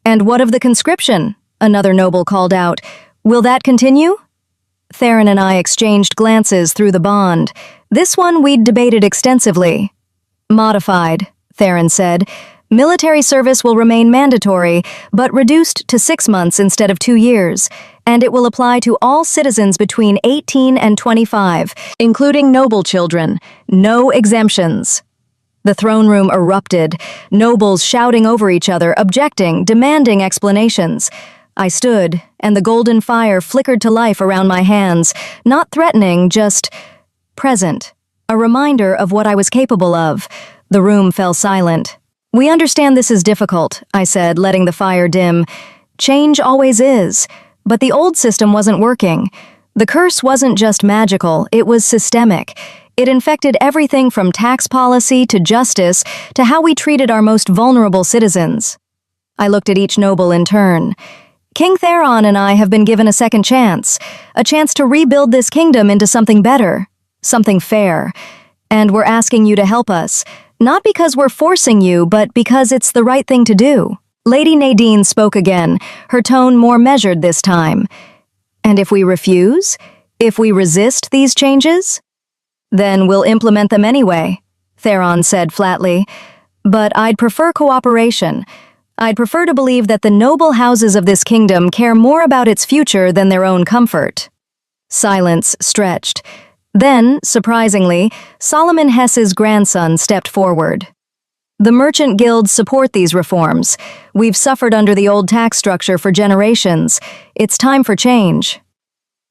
"And what of the conscription?" another noble called out. "Will that continue?" Theron and I exchanged glances through the bond. This one we'd debated extensively. "Modified," Theron said. "Military service will remain mandatory, but reduced to 6 months instead of 2 years, and it will apply to all citizens between 18 and 25, including noble children. No exemptions." The throne room erupted, nobles shouting over each other, objecting, demanding explanations. I stood, and the golden fire flickered to life around my hands, not threatening, just present, a reminder of what I was capable of. The room fell silent. "We understand this is difficult," I said, letting the fire dim. "Change always is. But the old system wasn't working. The curse wasn't just magical, it was systemic. It infected everything from tax policy to justice to how we treated our most vulnerable citizens. I looked at each noble in turn. King Theron and I have been given a second chance, a chance to rebuild this kingdom into something better, something fair. And we're asking you to help us, not because we're forcing you, but because it's the right thing to do. Lady Nadine spoke again, her tone more measured this time. And if we refuse? If we resist these changes? Then we'll implement them anyway, Theron said flatly. But I'd prefer cooperation. I'd prefer to believe that the noble houses of this kingdom care more about its future than their own comfort. Silence stretched. Then, surprisingly, Solomon Hess's grandson stepped forward. The merchant guilds support these reforms. We've suffered under the old tax structure for generations. It's time for change.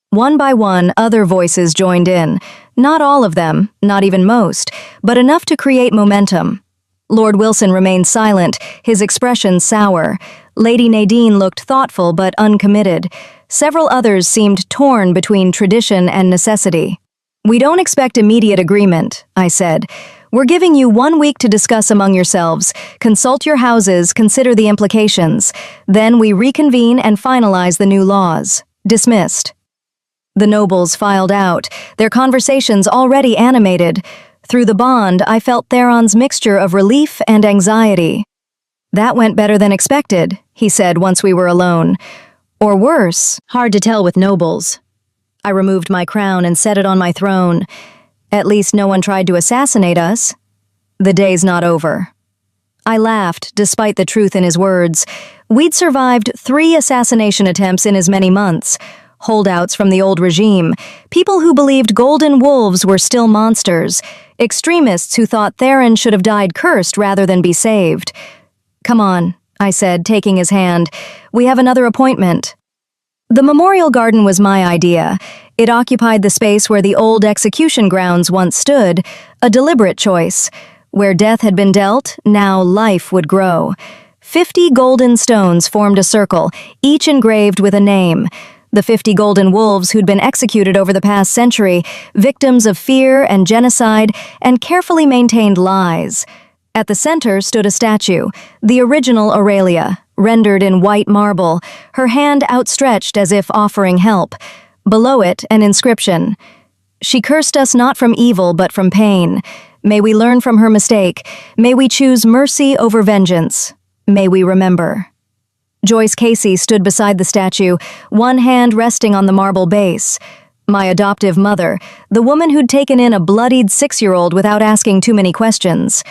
One by one, other voices joined in. Not all of them, not even most, but enough to create momentum. Lord Wilson remained silent, his expression sour. Lady Nadine looked thoughtful but uncommitted. Several others seemed torn between tradition and necessity. We don't expect immediate agreement, I said. We're giving you 1 week to discuss among yourselves, consult your houses, consider the implications. Then we reconvene and finalize the new laws. Dismissed. The nobles filed out, their conversations already animated. Through the bond, I felt Theron's mixture of relief and anxiety. That went better than expected, he said once we were alone. Or worse, hard to tell with nobles. I removed my crown and set it on my throne. At least no one tried to assassinate us. The day's not over. I laughed, despite the truth in his words. We'd survived 3 assassination attempts in as many months. Holdouts from the old regime, people who believed golden wolves were still monsters, extremists who thought Theron should have died cursed rather than be saved. Come on, I said, taking his hand. We have another appointment. The memorial garden was my idea. It occupied the space where the old execution grounds once stood, a deliberate choice. Where death had been dealt, now life would grow. 50 golden stones formed a circle, each engraved with a name. The 50 golden wolves who'd been executed over the past century, victims of fear and genocide and carefully maintained lies. At the center stood a statue, the original Aurelia, rendered in white marble, her hand outstretched as if offering help. Below it, an inscription. She cursed us not from evil but from pain. May we learn from her mistake. May we choose mercy over vengeance. May we remember. Joyce Casey stood beside the statue, one hand resting on the marble base. My adoptive mother, the woman who'd taken in a bloodied 6-year-old without asking too many questions.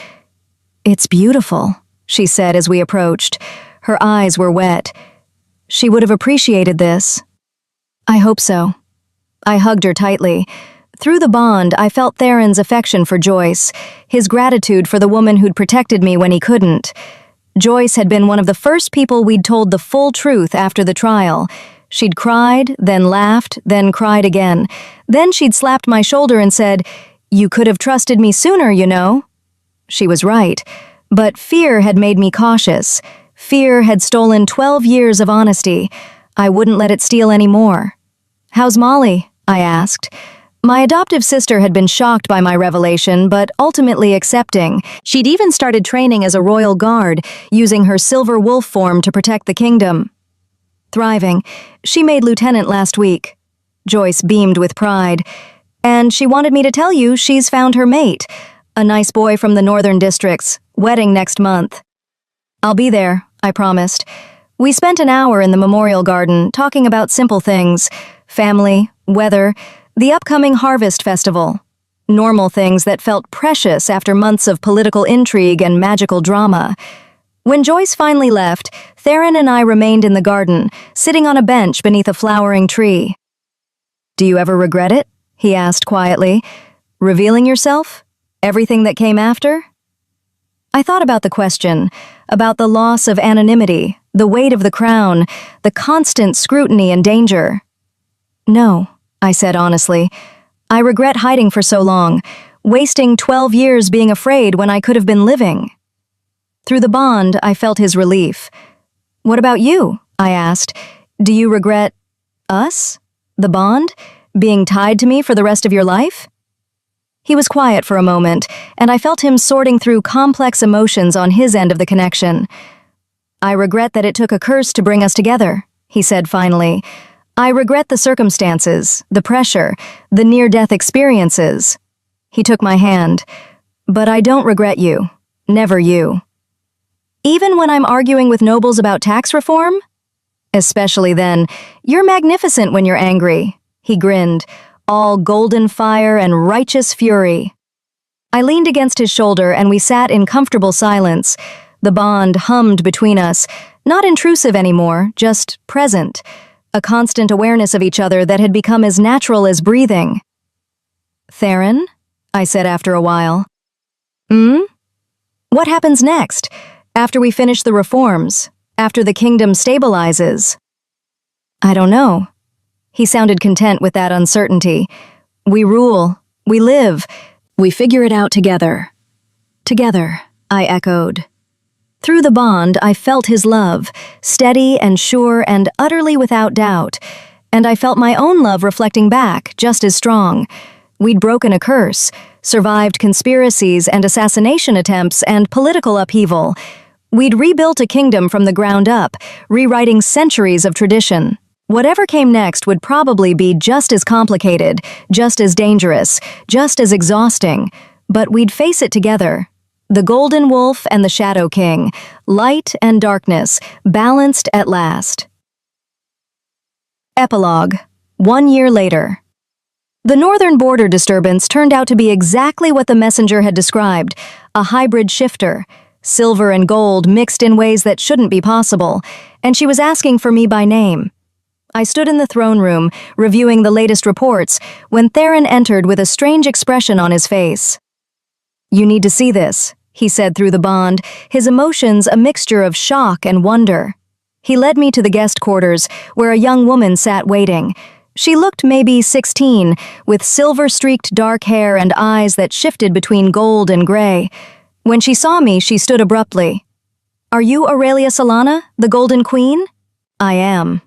It's beautiful, she said as we approached. Her eyes were wet. She would have appreciated this. I hope so. I hugged her tightly. Through the bond, I felt Theron's affection for Joyce, his gratitude for the woman who'd protected me when he couldn't. Joyce had been one of the first people we'd told the full truth after the trial. She'd cried, then laughed, then cried again. Then she'd slapped my shoulder and said, "You could have trusted me sooner, you know." She was right, but fear had made me cautious. Fear had stolen 12 years of honesty. I wouldn't let it steal any more. "How's Molly?" I asked. My adoptive sister had been shocked by my revelation, but ultimately accepting. She'd even started training as a royal guard, using her silver wolf form to protect the kingdom. Thriving. She made lieutenant last week. Joyce beamed with pride. And she wanted me to tell you she's found her mate, a nice boy from the northern districts, wedding next month. I'll be there, I promised. We spent an hour in the memorial garden talking about simple things, family, weather, the upcoming harvest festival. Normal things that felt precious after months of political intrigue and magical drama. When Joyce finally left, Theron and I remained in the garden, sitting on a bench beneath a flowering tree. "Do you ever regret it?" he asked quietly. "Revealing yourself? Everything that came after?" I thought about the question, about the loss of anonymity, the weight of the crown, the constant scrutiny and danger. "No," I said honestly. "I regret hiding for so long, wasting 12 years being afraid when I could have been living." Through the bond, I felt his relief. "What about you?" I asked. "Do you regret Us? The bond? Being tied to me for the rest of your life? He was quiet for a moment, and I felt him sorting through complex emotions on his end of the connection. I regret that it took a curse to bring us together, he said finally. I regret the circumstances, the pressure, the near-death experiences. He took my hand. But I don't regret you. Never you. Even when I'm arguing with nobles about tax reform? Especially then. You're magnificent when you're angry. He grinned, all golden fire and righteous fury. I leaned against his shoulder and we sat in comfortable silence. The bond hummed between us, not intrusive anymore, just present. A constant awareness of each other that had become as natural as breathing. Theron? I said after a while. What happens next? After we finish the reforms? After the kingdom stabilizes? I don't know. He sounded content with that uncertainty. We rule. We live. We figure it out together. Together, I echoed. Through the bond, I felt his love, steady and sure and utterly without doubt, and I felt my own love reflecting back, just as strong. We'd broken a curse, survived conspiracies and assassination attempts and political upheaval. We'd rebuilt a kingdom from the ground up, rewriting centuries of tradition. Whatever came next would probably be just as complicated, just as dangerous, just as exhausting, but we'd face it together. The Golden Wolf and the Shadow King, light and darkness, balanced at last. Epilogue. 1 year later. The northern border disturbance turned out to be exactly what the messenger had described, a hybrid shifter, silver and gold mixed in ways that shouldn't be possible, and she was asking for me by name. I stood in the throne room, reviewing the latest reports, when Theron entered with a strange expression on his face. You need to see this, he said through the bond, his emotions a mixture of shock and wonder. He led me to the guest quarters, where a young woman sat waiting. She looked maybe 16, with silver-streaked dark hair and eyes that shifted between gold and gray. When she saw me, she stood abruptly. Are you Aurelia Solana, the Golden Queen? I am.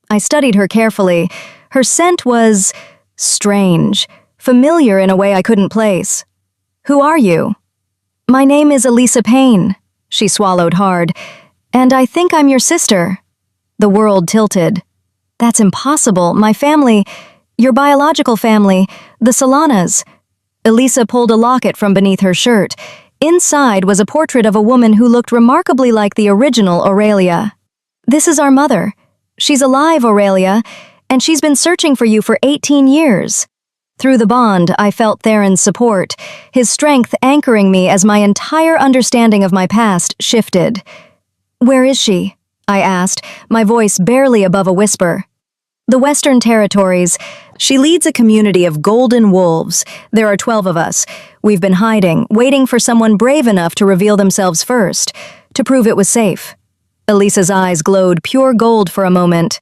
I studied her carefully. Her scent was strange, familiar in a way I couldn't place. Who are you? My name is Elisa Payne, she swallowed hard, and I think I'm your sister. The world tilted. That's impossible. My family, your biological family, the Solanas. Elisa pulled a locket from beneath her shirt. Inside was a portrait of a woman who looked remarkably like the original Aurelia. This is our mother. She's alive, Aurelia, and she's been searching for you for 18 years. Through the bond, I felt Theron's support, his strength anchoring me as my entire understanding of my past shifted. Where is she? I asked, my voice barely above a whisper. The Western Territories. She leads a community of golden wolves. There are 12 of us. We've been hiding, waiting for someone brave enough to reveal themselves first, to prove it was safe. Elisa's eyes glowed pure gold for a moment.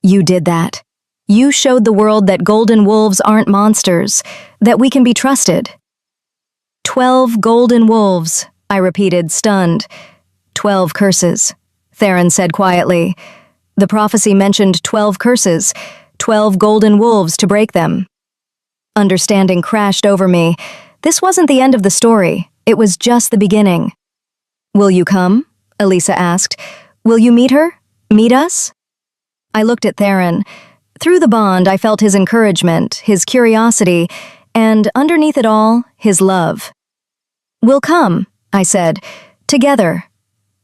You did that. You showed the world that golden wolves aren't monsters, that we can be trusted. 12 golden wolves, I repeated, stunned. 12 curses, Theron said quietly. The prophecy mentioned 12 curses, 12 golden wolves to break them. Understanding crashed over me. This wasn't the end of the story. It was just the beginning. Will you come? Elisa asked. Will you meet her? Meet us? I looked at Theron. Through the bond, I felt his encouragement, his curiosity, and underneath it all, his love. We'll come, I said, together.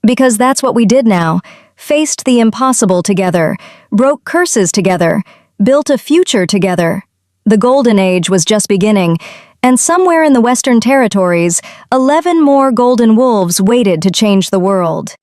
Because that's what we did now, faced the impossible together, broke curses together, built a future together. The Golden Age was just beginning, and somewhere in the Western Territories, 11 more golden wolves waited to change the world.